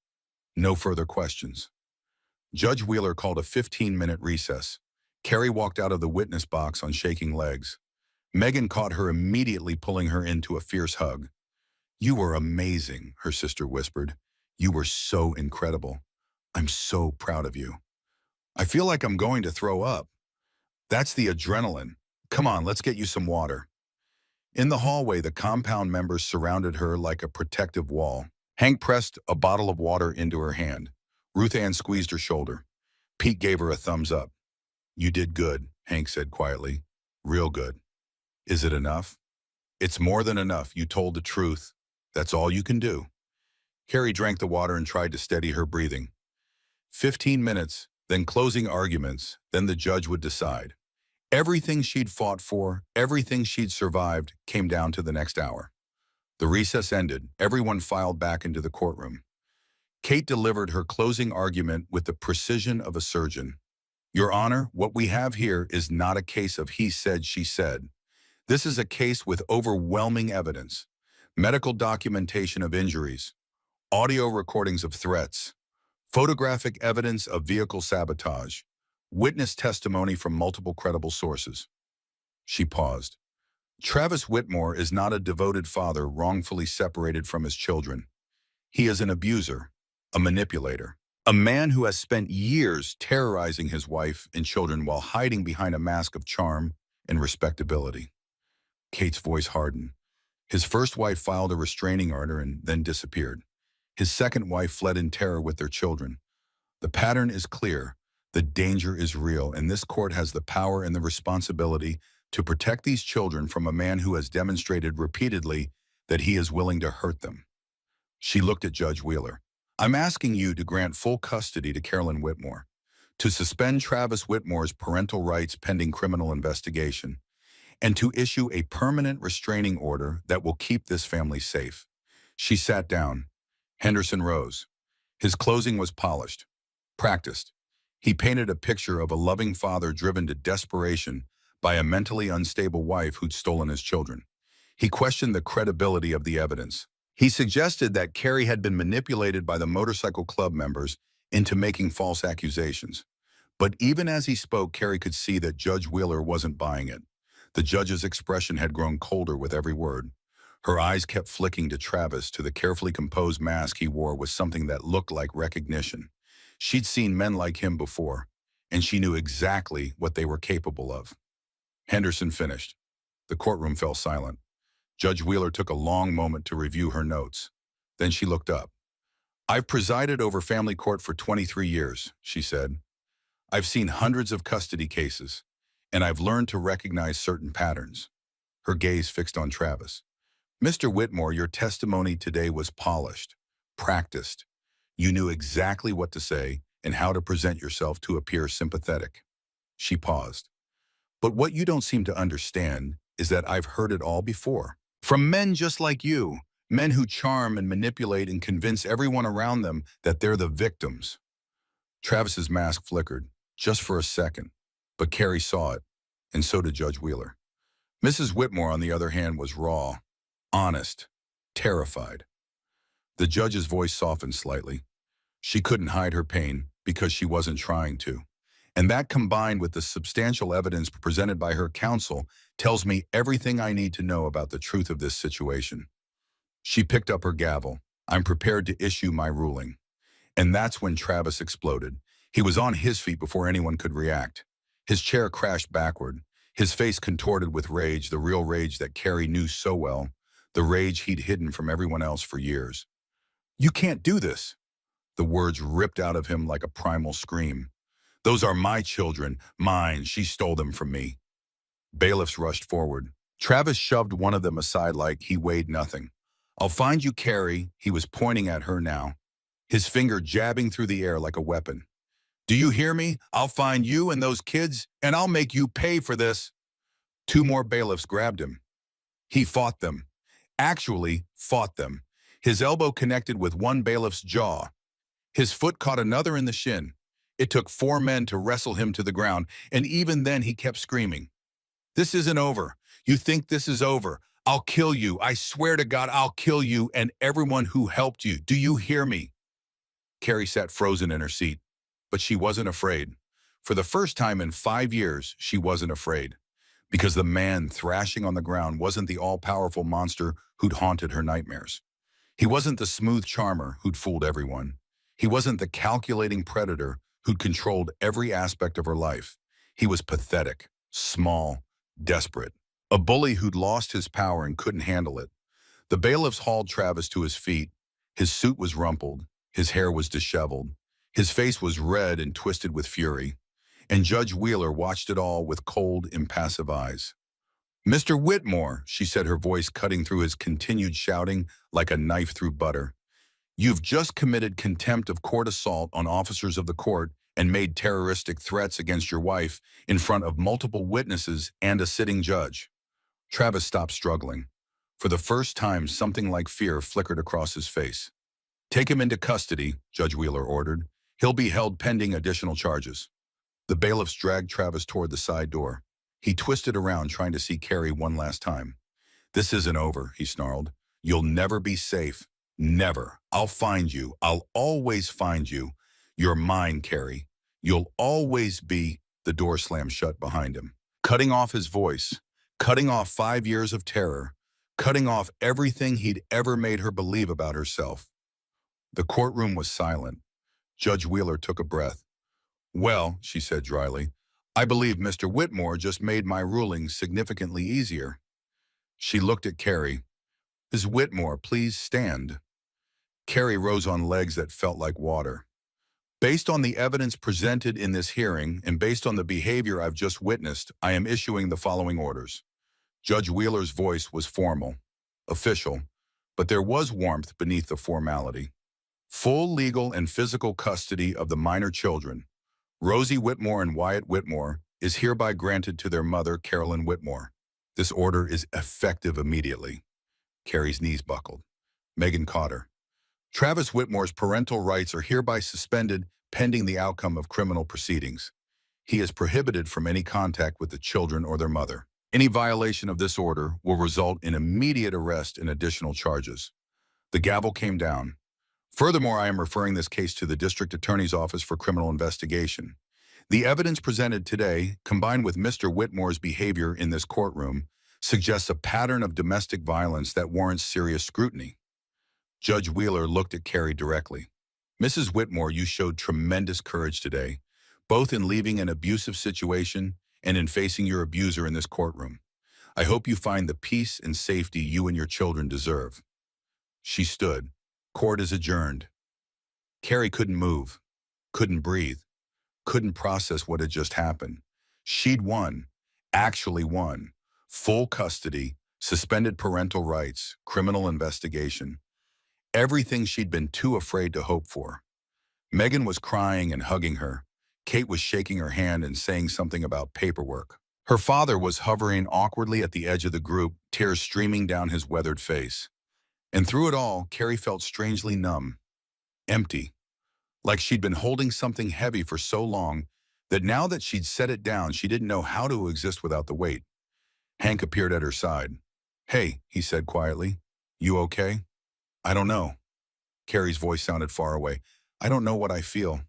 [SPEAKER 1] No further questions. Judge Wheeler called a 15-minute recess. Carrie walked out of the witness box on shaking legs. Megan caught her immediately, pulling her into a fierce hug. You were amazing, her sister whispered. You were so incredible. I'm so proud of you. I feel like I'm going to throw up. That's the adrenaline. Come on, let's get you some water. In the hallway, the compound members surrounded her like a protective wall. Hank pressed a bottle of water into her hand. Ruth Ann squeezed her shoulder. Pete gave her a thumbs up. You did good, Hank said quietly. Real good. Is it enough? It's more than enough. You told the truth. That's all you can do. Carrie drank the water and tried to steady her breathing. 15 minutes, then closing arguments, then the judge would decide. Everything she'd fought for, everything she'd survived, came down to the next hour. The recess ended. Everyone filed back into the courtroom. Kate delivered her closing argument with the precision of a surgeon. Your Honor, what we have here is not a case of he said, she said. This is a case with overwhelming evidence, medical documentation of injuries, audio recordings of threats, photographic evidence of vehicle sabotage, witness testimony from multiple credible sources. She paused. Travis Whitmore is not a devoted father wrongfully separated from his children. He is an abuser, a manipulator, a man who has spent years terrorizing his wife and children while hiding behind a mask of charm and respectability. Kate's voice hardened. His first wife filed a restraining order and then disappeared. His second wife fled in terror with their children. The pattern is clear. The danger is real, and this court has the power and the responsibility to protect these children from a man who has demonstrated repeatedly that he is willing to hurt them. She looked at Judge Wheeler. I'm asking you to grant full custody to Carolyn Whitmore, to suspend Travis Whitmore's parental rights pending criminal investigation, and to issue a permanent restraining order that will keep this family safe. She sat down. Henderson rose. His closing was polished, practiced. He painted a picture of a loving father driven to desperation by a mentally unstable wife who'd stolen his children. He questioned the credibility of the evidence. He suggested that Carrie had been manipulated by the motorcycle club members into making false accusations. But even as he spoke, Carrie could see that Judge Wheeler wasn't buying it. The judge's expression had grown colder with every word. Her eyes kept flicking to Travis, to the carefully composed mask he wore with something that looked like recognition. She'd seen men like him before, and she knew exactly what they were capable of. Henderson finished. The courtroom fell silent. Judge Wheeler took a long moment to review her notes. Then she looked up. I've presided over family court for 23 years, she said. I've seen hundreds of custody cases, and I've learned to recognize certain patterns. Her gaze fixed on Travis. Mr. Whitmore, your testimony today was polished, practiced. You knew exactly what to say and how to present yourself to appear sympathetic. She paused. But what you don't seem to understand is that I've heard it all before. From men just like you, men who charm and manipulate and convince everyone around them that they're the victims. Travis's mask flickered, just for a second, but Carrie saw it, and so did Judge Wheeler. Mrs. Whitmore, on the other hand, was raw, honest, terrified. The judge's voice softened slightly. She couldn't hide her pain because she wasn't trying to. And that, combined with the substantial evidence presented by her counsel, tells me everything I need to know about the truth of this situation. She picked up her gavel. I'm prepared to issue my ruling. And that's when Travis exploded. He was on his feet before anyone could react. His chair crashed backward, his face contorted with rage, the real rage that Carrie knew so well, the rage he'd hidden from everyone else for years. "You can't do this." The words ripped out of him like a primal scream. "Those are my children, mine. She stole them from me." Bailiffs rushed forward. Travis shoved one of them aside like he weighed nothing. "I'll find you, Carrie." He was pointing at her now, his finger jabbing through the air like a weapon. "Do you hear me? I'll find you and those kids, and I'll make you pay for this." Two more bailiffs grabbed him. He fought them. Actually fought them. His elbow connected with one bailiff's jaw. His foot caught another in the shin. It took 4 men to wrestle him to the ground, and even then he kept screaming. "This isn't over. You think this is over? I'll kill you. I swear to God, I'll kill you and everyone who helped you. Do you hear me?" Carrie sat frozen in her seat, but she wasn't afraid. For the first time in 5 years, she wasn't afraid. Because the man thrashing on the ground wasn't the all-powerful monster who'd haunted her nightmares. He wasn't the smooth charmer who'd fooled everyone. He wasn't the calculating predator who'd controlled every aspect of her life. He was pathetic, small, desperate. A bully who'd lost his power and couldn't handle it. The bailiffs hauled Travis to his feet. His suit was rumpled. His hair was disheveled. His face was red and twisted with fury. And Judge Wheeler watched it all with cold, impassive eyes. "Mr. Whitmore," she said, her voice cutting through his continued shouting like a knife through butter. "You've just committed contempt of court assault on officers of the court and made terroristic threats against your wife in front of multiple witnesses and a sitting judge." Travis stopped struggling. For the first time, something like fear flickered across his face. "Take him into custody," Judge Wheeler ordered. "He'll be held pending additional charges." The bailiffs dragged Travis toward the side door. He twisted around, trying to see Carrie one last time. "This isn't over," he snarled. "You'll never be safe. Never. I'll find you. I'll always find you. You're mine, Carrie. You'll always be." The door slammed shut behind him, cutting off his voice, cutting off 5 years of terror, cutting off everything he'd ever made her believe about herself. The courtroom was silent. Judge Wheeler took a breath. "Well," she said dryly, "I believe Mr. Whitmore just made my ruling significantly easier." She looked at Carrie. "Ms. Whitmore, please stand." Carrie rose on legs that felt like water. "Based on the evidence presented in this hearing and based on the behavior I've just witnessed, I am issuing the following orders." Judge Wheeler's voice was formal, official, but there was warmth beneath the formality. "Full legal and physical custody of the minor children, Rosie Whitmore and Wyatt Whitmore, is hereby granted to their mother, Carolyn Whitmore. This order is effective immediately." Carrie's knees buckled. Megan caught her. "Travis Whitmore's parental rights are hereby suspended pending the outcome of criminal proceedings. He is prohibited from any contact with the children or their mother. Any violation of this order will result in immediate arrest and additional charges." The gavel came down. "Furthermore, I am referring this case to the District Attorney's Office for Criminal Investigation. The evidence presented today, combined with Mr. Whitmore's behavior in this courtroom, suggests a pattern of domestic violence that warrants serious scrutiny." Judge Wheeler looked at Carrie directly. "Mrs. Whitmore, you showed tremendous courage today, both in leaving an abusive situation and in facing your abuser in this courtroom. I hope you find the peace and safety you and your children deserve." She stood. "Court is adjourned." Carrie couldn't move, couldn't breathe, couldn't process what had just happened. She'd won, actually won. Full custody, suspended parental rights, criminal investigation. Everything she'd been too afraid to hope for. Megan was crying and hugging her. Kate was shaking her hand and saying something about paperwork. Her father was hovering awkwardly at the edge of the group, tears streaming down his weathered face. And through it all, Carrie felt strangely numb, empty, like she'd been holding something heavy for so long that now that she'd set it down, she didn't know how to exist without the weight. Hank appeared at her side. "Hey," he said quietly. "You okay?" "I don't know." Carrie's voice sounded far away. "I don't know what I feel."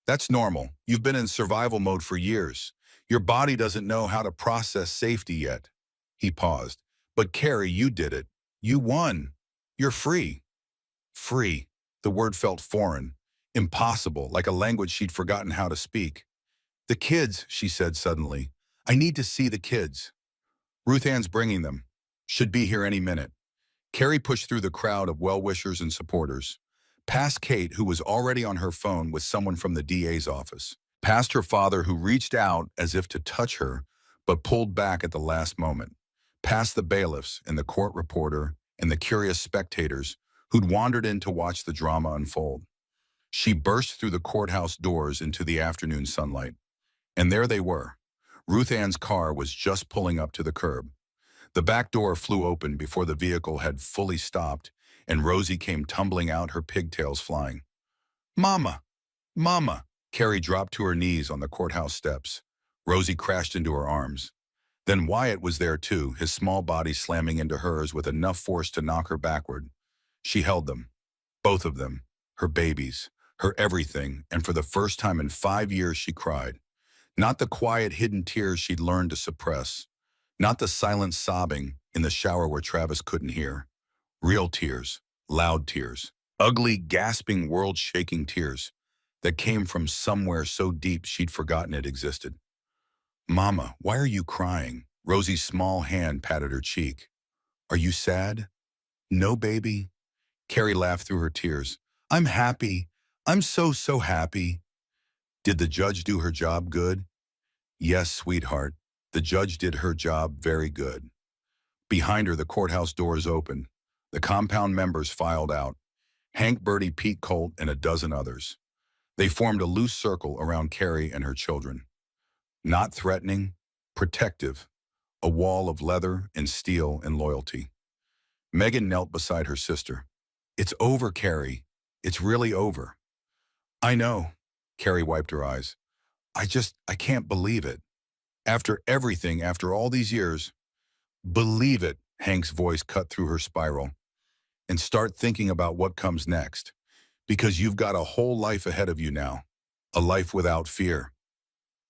[SPEAKER 1] "That's normal. You've been in survival mode for years. Your body doesn't know how to process safety yet." He paused. "But Carrie, you did it. You won. You're free." Free. The word felt foreign, impossible, like a language she'd forgotten how to speak. "The kids," she said suddenly. "I need to see the kids." "Ruth Ann's bringing them. Should be here any minute." Carrie pushed through the crowd of well-wishers and supporters, past Kate, who was already on her phone with someone from the DA's office, past her father, who reached out as if to touch her, but pulled back at the last moment, past the bailiffs and the court reporter and the curious spectators who'd wandered in to watch the drama unfold. She burst through the courthouse doors into the afternoon sunlight, and there they were. Ruth Ann's car was just pulling up to the curb. The back door flew open before the vehicle had fully stopped, and Rosie came tumbling out, her pigtails flying. "Mama! Mama!" Carrie dropped to her knees on the courthouse steps. Rosie crashed into her arms. Then Wyatt was there too, his small body slamming into hers with enough force to knock her backward. She held them, both of them, her babies, her everything, and for the first time in 5 years she cried. Not the quiet, hidden tears she'd learned to suppress. Not the silent sobbing in the shower where Travis couldn't hear. Real tears, loud tears, ugly, gasping, world-shaking tears that came from somewhere so deep she'd forgotten it existed. "Mama, why are you crying?" Rosie's small hand patted her cheek. "Are you sad?" "No, baby." Carrie laughed through her tears. "I'm happy. I'm so happy." "Did the judge do her job good?" "Yes, sweetheart. The judge did her job very good." Behind her, the courthouse doors opened. The compound members filed out. Hank, Bertie, Pete, Colt, and a dozen others. They formed a loose circle around Carrie and her children. Not threatening, protective, a wall of leather and steel and loyalty. Megan knelt beside her sister. "It's over, Carrie. It's really over." "I know." Carrie wiped her eyes. I can't believe it. After everything, after all these years." "Believe it," Hank's voice cut through her spiral. "And start thinking about what comes next. Because you've got a whole life ahead of you now. A life without fear."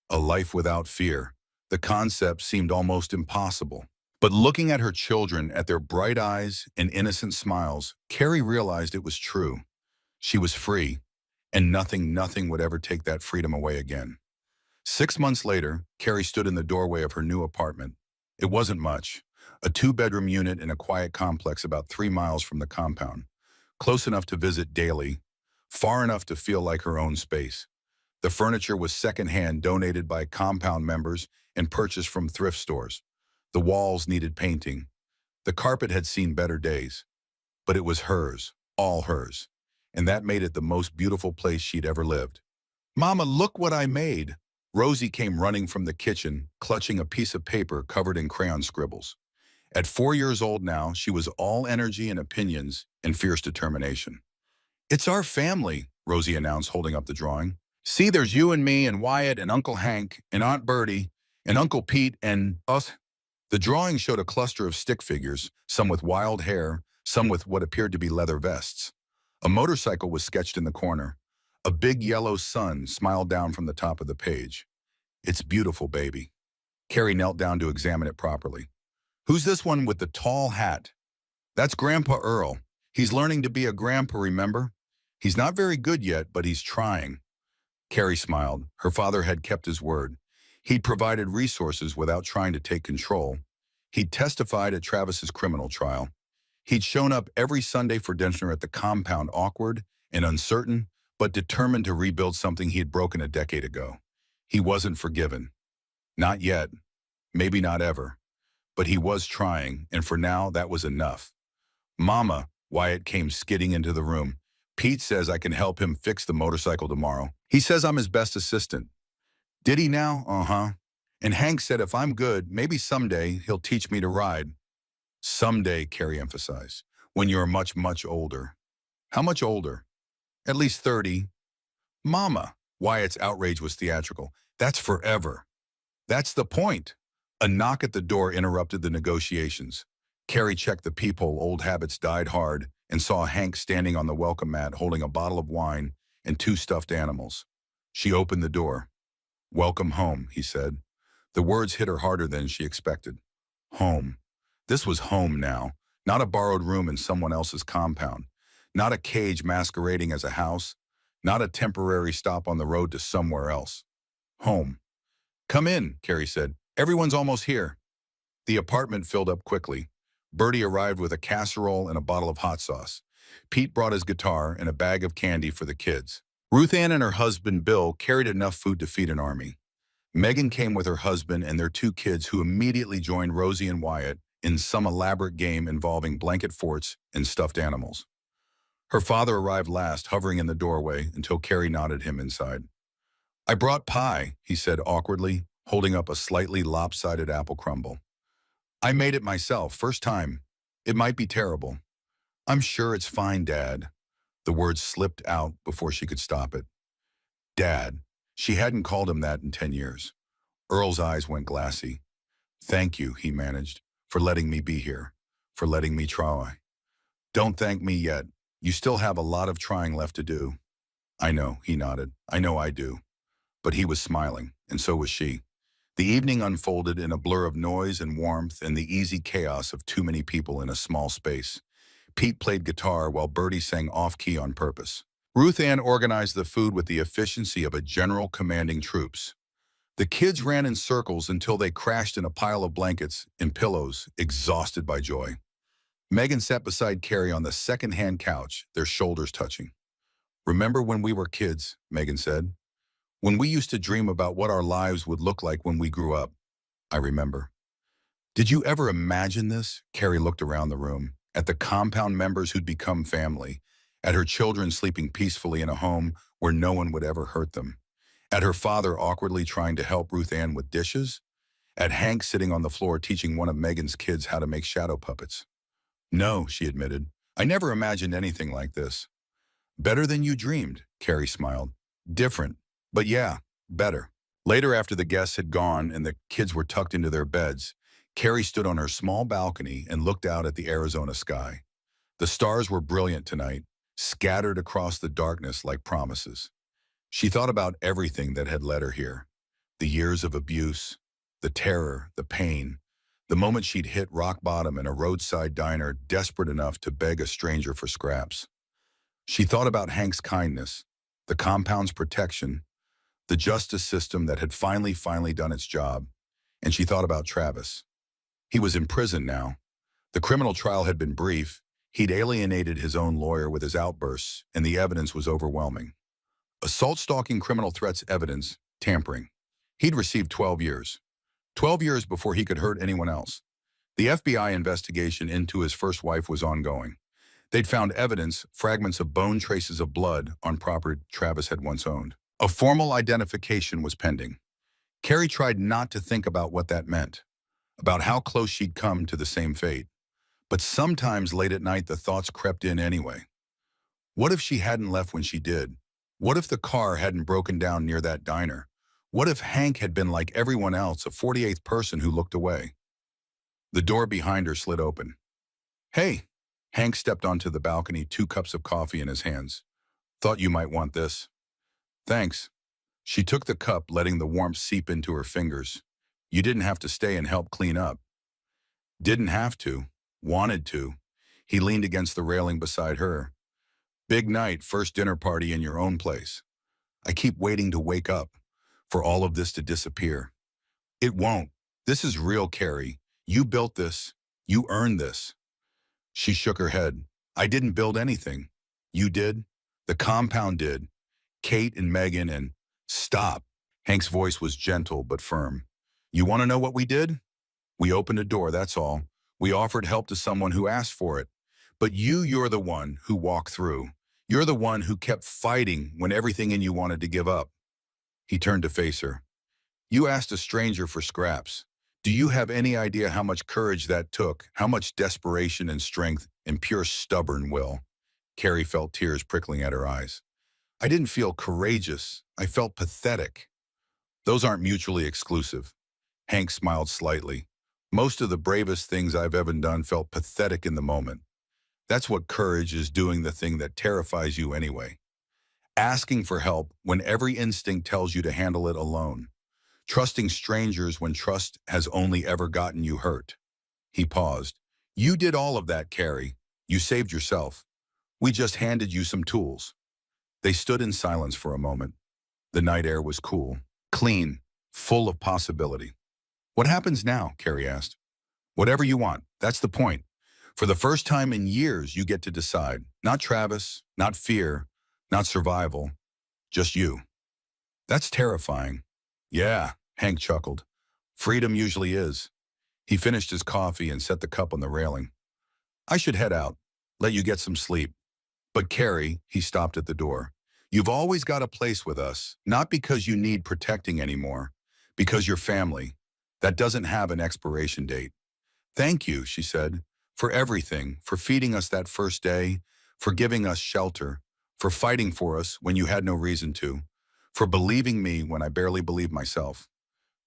[SPEAKER 1] A life without fear. The concept seemed almost impossible. But looking at her children, at their bright eyes and innocent smiles, Carrie realized it was true. She was free, and nothing would ever take that freedom away again. 6 months later, Carrie stood in the doorway of her new apartment. It wasn't much. A two-bedroom unit in a quiet complex about 3 miles from the compound. Close enough to visit daily, far enough to feel like her own space. The furniture was secondhand, donated by compound members and purchased from thrift stores. The walls needed painting. The carpet had seen better days. But it was hers, all hers. And that made it the most beautiful place she'd ever lived. "Mama, look what I made." Rosie came running from the kitchen, clutching a piece of paper covered in crayon scribbles. At 4 years old now, she was all energy and opinions and fierce determination. "It's our family," Rosie announced, holding up the drawing. "See, there's you and me and Wyatt and Uncle Hank and Aunt Bertie and Uncle Pete and us." The drawing showed a cluster of stick figures, some with wild hair, some with what appeared to be leather vests. A motorcycle was sketched in the corner. A big yellow sun smiled down from the top of the page. "It's beautiful, baby." Carrie knelt down to examine it properly. "Who's this one with the tall hat?" "That's Grandpa Earl. He's learning to be a grandpa, remember? He's not very good yet, but he's trying." Carrie smiled. Her father had kept his word. He'd provided resources without trying to take control. He'd testified at Travis's criminal trial. He'd shown up every Sunday for dinner at the compound, awkward and uncertain, but determined to rebuild something he had broken a decade ago. He wasn't forgiven. Not yet. Maybe not ever. But he was trying, and for now, that was enough. "Mama," Wyatt came skidding into the room. "Pete says I can help him fix the motorcycle tomorrow. He says I'm his best assistant." "Did he now?" "Uh-huh. And Hank said if I'm good, maybe someday he'll teach me to ride." "Someday," Carrie emphasized. "When you're much older." "How much older?" "At least 30. "Mama," Wyatt's outrage was theatrical. "That's forever." "That's the point." A knock at the door interrupted the negotiations. Carrie checked the peephole. Old habits died hard and saw Hank standing on the welcome mat holding a bottle of wine and two stuffed animals. She opened the door. "Welcome home," he said. The words hit her harder than she expected. Home. This was home now, not a borrowed room in someone else's compound, not a cage masquerading as a house, not a temporary stop on the road to somewhere else. Home. "Come in," Carrie said. "Everyone's almost here." The apartment filled up quickly. Bertie arrived with a casserole and a bottle of hot sauce. Pete brought his guitar and a bag of candy for the kids. Ruth Ann and her husband Bill carried enough food to feed an army. Megan came with her husband and their two kids, who immediately joined Rosie and Wyatt in some elaborate game involving blanket forts and stuffed animals. Her father arrived last, hovering in the doorway until Carrie nodded him inside. "I brought pie," he said awkwardly, holding up a slightly lopsided apple crumble. "I made it myself, first time. It might be terrible." "I'm sure it's fine, Dad." The words slipped out before she could stop it. Dad. She hadn't called him that in 10 years. Earl's eyes went glassy. "Thank you," he managed, "for letting me be here, for letting me try." "Don't thank me yet. You still have a lot of trying left to do." "I know," he nodded. "I know I do." But he was smiling, and so was she. The evening unfolded in a blur of noise and warmth and the easy chaos of too many people in a small space. Pete played guitar while Bertie sang off-key on purpose. Ruth Ann organized the food with the efficiency of a general commanding troops. The kids ran in circles until they crashed in a pile of blankets and pillows, exhausted by joy. Megan sat beside Carrie on the second-hand couch, their shoulders touching. "Remember when we were kids," Megan said. "When we used to dream about what our lives would look like when we grew up." "I remember." "Did you ever imagine this?" Carrie looked around the room, at the compound members who'd become family, at her children sleeping peacefully in a home where no one would ever hurt them, at her father awkwardly trying to help Ruth Ann with dishes, at Hank sitting on the floor teaching one of Megan's kids how to make shadow puppets. "No," she admitted. "I never imagined anything like this." "Better than you dreamed," Carrie smiled. "Different, but yeah, better." Later, after the guests had gone and the kids were tucked into their beds, Carrie stood on her small balcony and looked out at the Arizona sky. The stars were brilliant tonight, scattered across the darkness like promises. She thought about everything that had led her here. The years of abuse, the terror, the pain, the moment she'd hit rock bottom in a roadside diner, desperate enough to beg a stranger for scraps. She thought about Hank's kindness, the compound's protection, the justice system that had finally done its job, and she thought about Travis. He was in prison now. The criminal trial had been brief. He'd alienated his own lawyer with his outbursts, and the evidence was overwhelming. Assault, stalking, criminal threats, evidence, tampering. He'd received 12 years. 12 years before he could hurt anyone else. The FBI investigation into his first wife was ongoing. They'd found evidence, fragments of bone, traces of blood, on property Travis had once owned. A formal identification was pending. Carrie tried not to think about what that meant, about how close she'd come to the same fate. But sometimes late at night the thoughts crept in anyway. What if she hadn't left when she did? What if the car hadn't broken down near that diner? What if Hank had been like everyone else, a 48th person who looked away? The door behind her slid open. "Hey." Hank stepped onto the balcony, 2 cups of coffee in his hands. "Thought you might want this." "Thanks." She took the cup, letting the warmth seep into her fingers. "You didn't have to stay and help clean up." "Didn't have to. Wanted to." He leaned against the railing beside her. "Big night, first dinner party in your own place. I keep waiting to wake up, for all of this to disappear." "It won't. This is real, Carrie. You built this. You earned this." She shook her head. "I didn't build anything. You did. The compound did. Kate and Megan and—" "Stop." Hank's voice was gentle but firm. "You want to know what we did? We opened a door, that's all. We offered help to someone who asked for it. But you're the one who walked through. You're the one who kept fighting when everything in you wanted to give up." He turned to face her. "You asked a stranger for scraps. Do you have any idea how much courage that took, how much desperation and strength and pure stubborn will?" Carrie felt tears prickling at her eyes. "I didn't feel courageous. I felt pathetic." "Those aren't mutually exclusive." Hank smiled slightly. Most of the bravest things I've ever done felt pathetic in the moment. That's what courage is, doing the thing that terrifies you anyway. Asking for help when every instinct tells you to handle it alone. Trusting strangers when trust has only ever gotten you hurt. He paused. You did all of that, Carrie. You saved yourself. We just handed you some tools. They stood in silence for a moment. The night air was cool, clean, full of possibility. What happens now? Carrie asked. Whatever you want. That's the point. For the first time in years, you get to decide. Not Travis, not fear, not survival, just you. That's terrifying. Yeah, Hank chuckled. Freedom usually is. He finished his coffee and set the cup on the railing. I should head out, let you get some sleep. But Carrie, he stopped at the door. You've always got a place with us, not because you need protecting anymore, because you're family. That doesn't have an expiration date. Thank you, she said, for everything, for feeding us that first day, for giving us shelter, for fighting for us when you had no reason to, for believing me when I barely believed myself.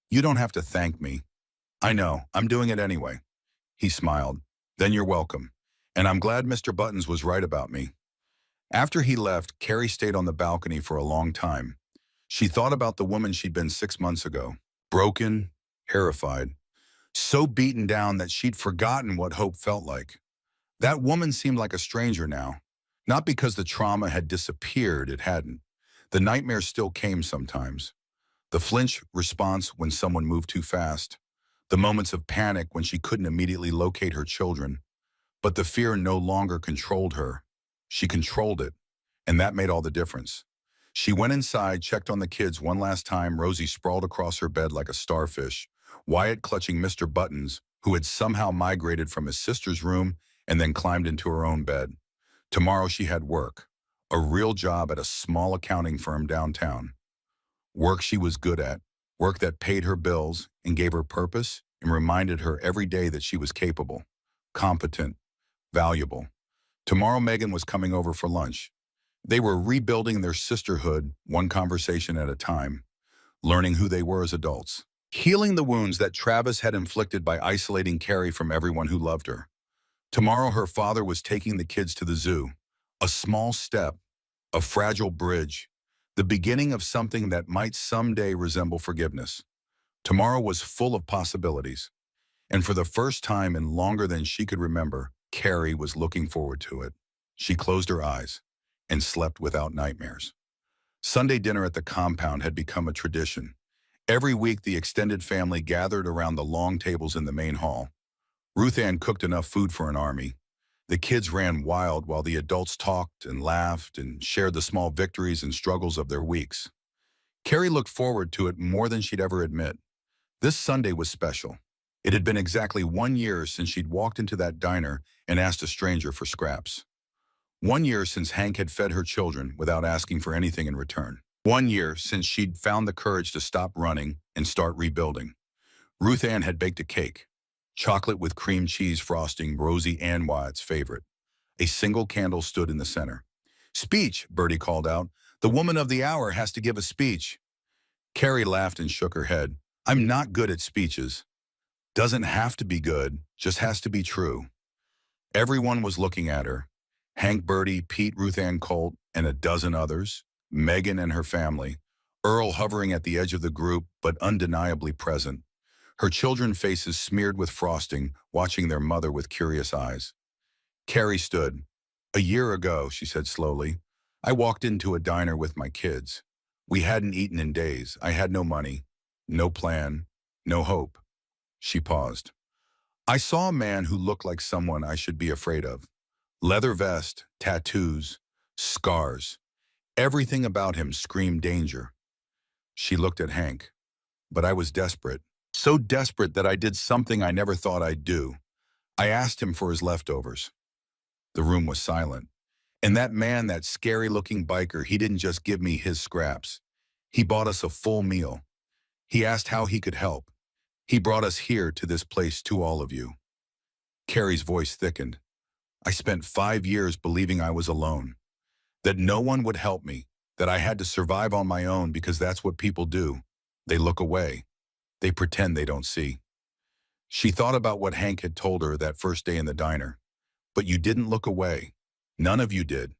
[SPEAKER 1] You don't have to thank me. I know, I'm doing it anyway. He smiled. Then you're welcome. And I'm glad Mr. Buttons was right about me. After he left, Carrie stayed on the balcony for a long time. She thought about the woman she'd been 6 months ago. Broken, terrified, so beaten down that she'd forgotten what hope felt like. That woman seemed like a stranger now. Not because the trauma had disappeared, it hadn't. The nightmares still came sometimes. The flinch response when someone moved too fast. The moments of panic when she couldn't immediately locate her children. But the fear no longer controlled her. She controlled it, and that made all the difference. She went inside, checked on the kids one last time. Rosie sprawled across her bed like a starfish, Wyatt clutching Mr. Buttons, who had somehow migrated from his sister's room and then climbed into her own bed. Tomorrow she had work, a real job at a small accounting firm downtown. Work she was good at, work that paid her bills and gave her purpose and reminded her every day that she was capable, competent, valuable. Tomorrow Megan was coming over for lunch. They were rebuilding their sisterhood, one conversation at a time, learning who they were as adults, healing the wounds that Travis had inflicted by isolating Carrie from everyone who loved her. Tomorrow her father was taking the kids to the zoo, a small step, a fragile bridge, the beginning of something that might someday resemble forgiveness. Tomorrow was full of possibilities, and for the first time in longer than she could remember, Carrie was looking forward to it. She closed her eyes and slept without nightmares. Sunday dinner at the compound had become a tradition. Every week, the extended family gathered around the long tables in the main hall. Ruth Ann cooked enough food for an army. The kids ran wild while the adults talked and laughed and shared the small victories and struggles of their weeks. Carrie looked forward to it more than she'd ever admit. This Sunday was special. It had been exactly 1 year since she'd walked into that diner and asked a stranger for scraps. 1 year since Hank had fed her children without asking for anything in return. 1 year since she'd found the courage to stop running and start rebuilding. Ruth Ann had baked a cake. Chocolate with cream cheese frosting, Rosie Ann Wyatt's favorite. A single candle stood in the center. Speech, Bertie called out. The woman of the hour has to give a speech. Carrie laughed and shook her head. I'm not good at speeches. Doesn't have to be good, just has to be true. Everyone was looking at her. Hank, Bertie, Pete, Ruth Ann Colt, and a dozen others. Megan and her family. Earl hovering at the edge of the group, but undeniably present. Her children's faces smeared with frosting, watching their mother with curious eyes. Carrie stood. A year ago, she said slowly, I walked into a diner with my kids. We hadn't eaten in days. I had no money, no plan, no hope. She paused. I saw a man who looked like someone I should be afraid of. Leather vest, tattoos, scars. Everything about him screamed danger. She looked at Hank. But I was desperate. So desperate that I did something I never thought I'd do. I asked him for his leftovers. The room was silent. And that man, that scary-looking biker, he didn't just give me his scraps. He bought us a full meal. He asked how he could help. He brought us here to this place to all of you. Carrie's voice thickened. I spent 5 years believing I was alone, that no one would help me, that I had to survive on my own because that's what people do. They look away. They pretend they don't see. She thought about what Hank had told her that first day in the diner. But you didn't look away. None of you did.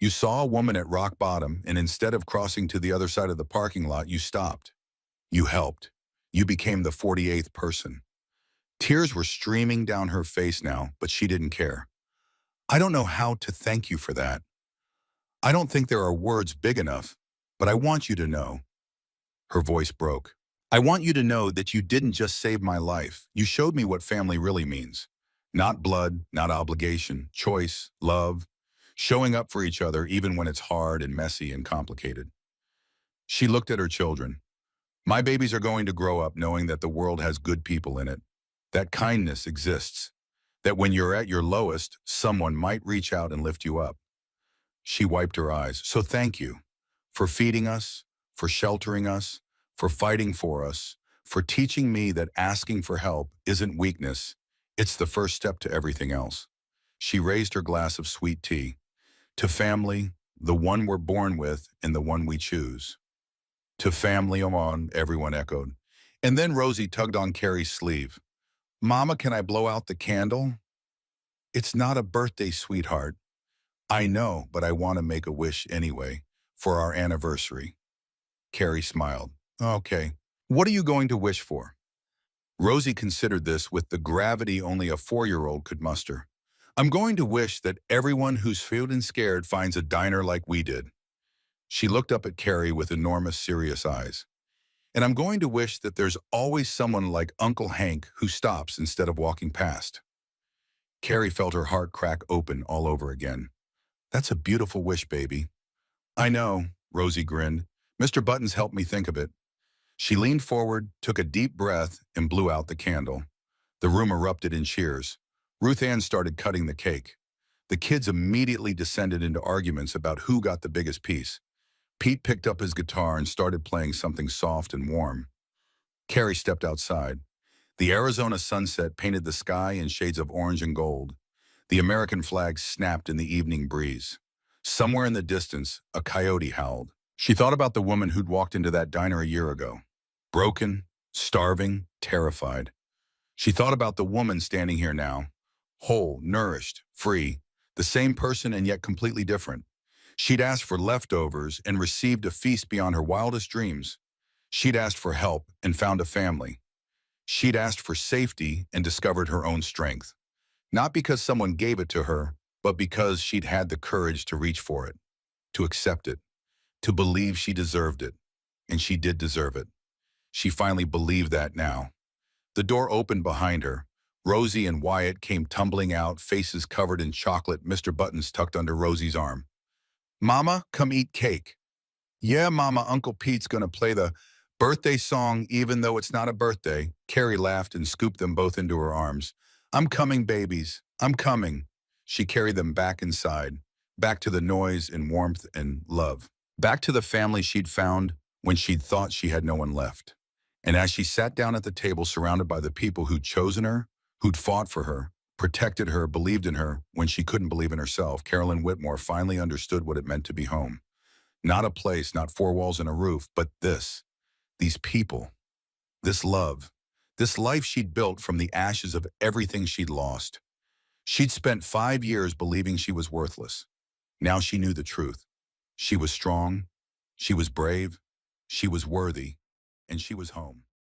[SPEAKER 1] You saw a woman at rock bottom, and instead of crossing to the other side of the parking lot, you stopped. You helped. You became the 48th person. Tears were streaming down her face now, but she didn't care. I don't know how to thank you for that. I don't think there are words big enough, but I want you to know. Her voice broke. I want you to know that you didn't just save my life. You showed me what family really means. Not blood, not obligation, choice, love, showing up for each other even when it's hard and messy and complicated. She looked at her children. My babies are going to grow up knowing that the world has good people in it, that kindness exists, that when you're at your lowest, someone might reach out and lift you up. She wiped her eyes. So thank you for feeding us, for sheltering us, for fighting for us, for teaching me that asking for help isn't weakness. It's the first step to everything else. She raised her glass of sweet tea. To family, the one we're born with and the one we choose. To family, on, everyone echoed. And then Rosie tugged on Carrie's sleeve. Mama, can I blow out the candle? It's not a birthday, sweetheart. I know, but I want to make a wish anyway, for our anniversary. Carrie smiled. Okay. What are you going to wish for? Rosie considered this with the gravity only a 4-year-old could muster. I'm going to wish that everyone who's feeling scared finds a diner like we did. She looked up at Carrie with enormous, serious eyes. And I'm going to wish that there's always someone like Uncle Hank who stops instead of walking past. Carrie felt her heart crack open all over again. That's a beautiful wish, baby. I know, Rosie grinned. Mr. Buttons helped me think of it. She leaned forward, took a deep breath, and blew out the candle. The room erupted in cheers. Ruth Ann started cutting the cake. The kids immediately descended into arguments about who got the biggest piece. Pete picked up his guitar and started playing something soft and warm. Carrie stepped outside. The Arizona sunset painted the sky in shades of orange and gold. The American flag snapped in the evening breeze. Somewhere in the distance, a coyote howled. She thought about the woman who'd walked into that diner a year ago. Broken, starving, terrified. She thought about the woman standing here now. Whole, nourished, free. The same person and yet completely different. She'd asked for leftovers and received a feast beyond her wildest dreams. She'd asked for help and found a family. She'd asked for safety and discovered her own strength. Not because someone gave it to her, but because she'd had the courage to reach for it, to accept it, to believe she deserved it. And she did deserve it. She finally believed that now. The door opened behind her. Rosie and Wyatt came tumbling out, faces covered in chocolate, Mr. Buttons tucked under Rosie's arm. Mama, come eat cake. Yeah, Mama, Uncle Pete's gonna play the birthday song even though it's not a birthday. Carrie laughed and scooped them both into her arms. I'm coming, babies. I'm coming. She carried them back inside, back to the noise and warmth and love, back to the family she'd found when she'd thought she had no one left. And as she sat down at the table surrounded by the people who'd chosen her, who'd fought for her, protected her, believed in her when she couldn't believe in herself, Carolyn Whitmore finally understood what it meant to be home. Not a place, not 4 walls and a roof, but these people, this love, this life she'd built from the ashes of everything she'd lost. She'd spent 5 years believing she was worthless. Now she knew the truth. She was strong, she was brave, she was worthy, and she was home.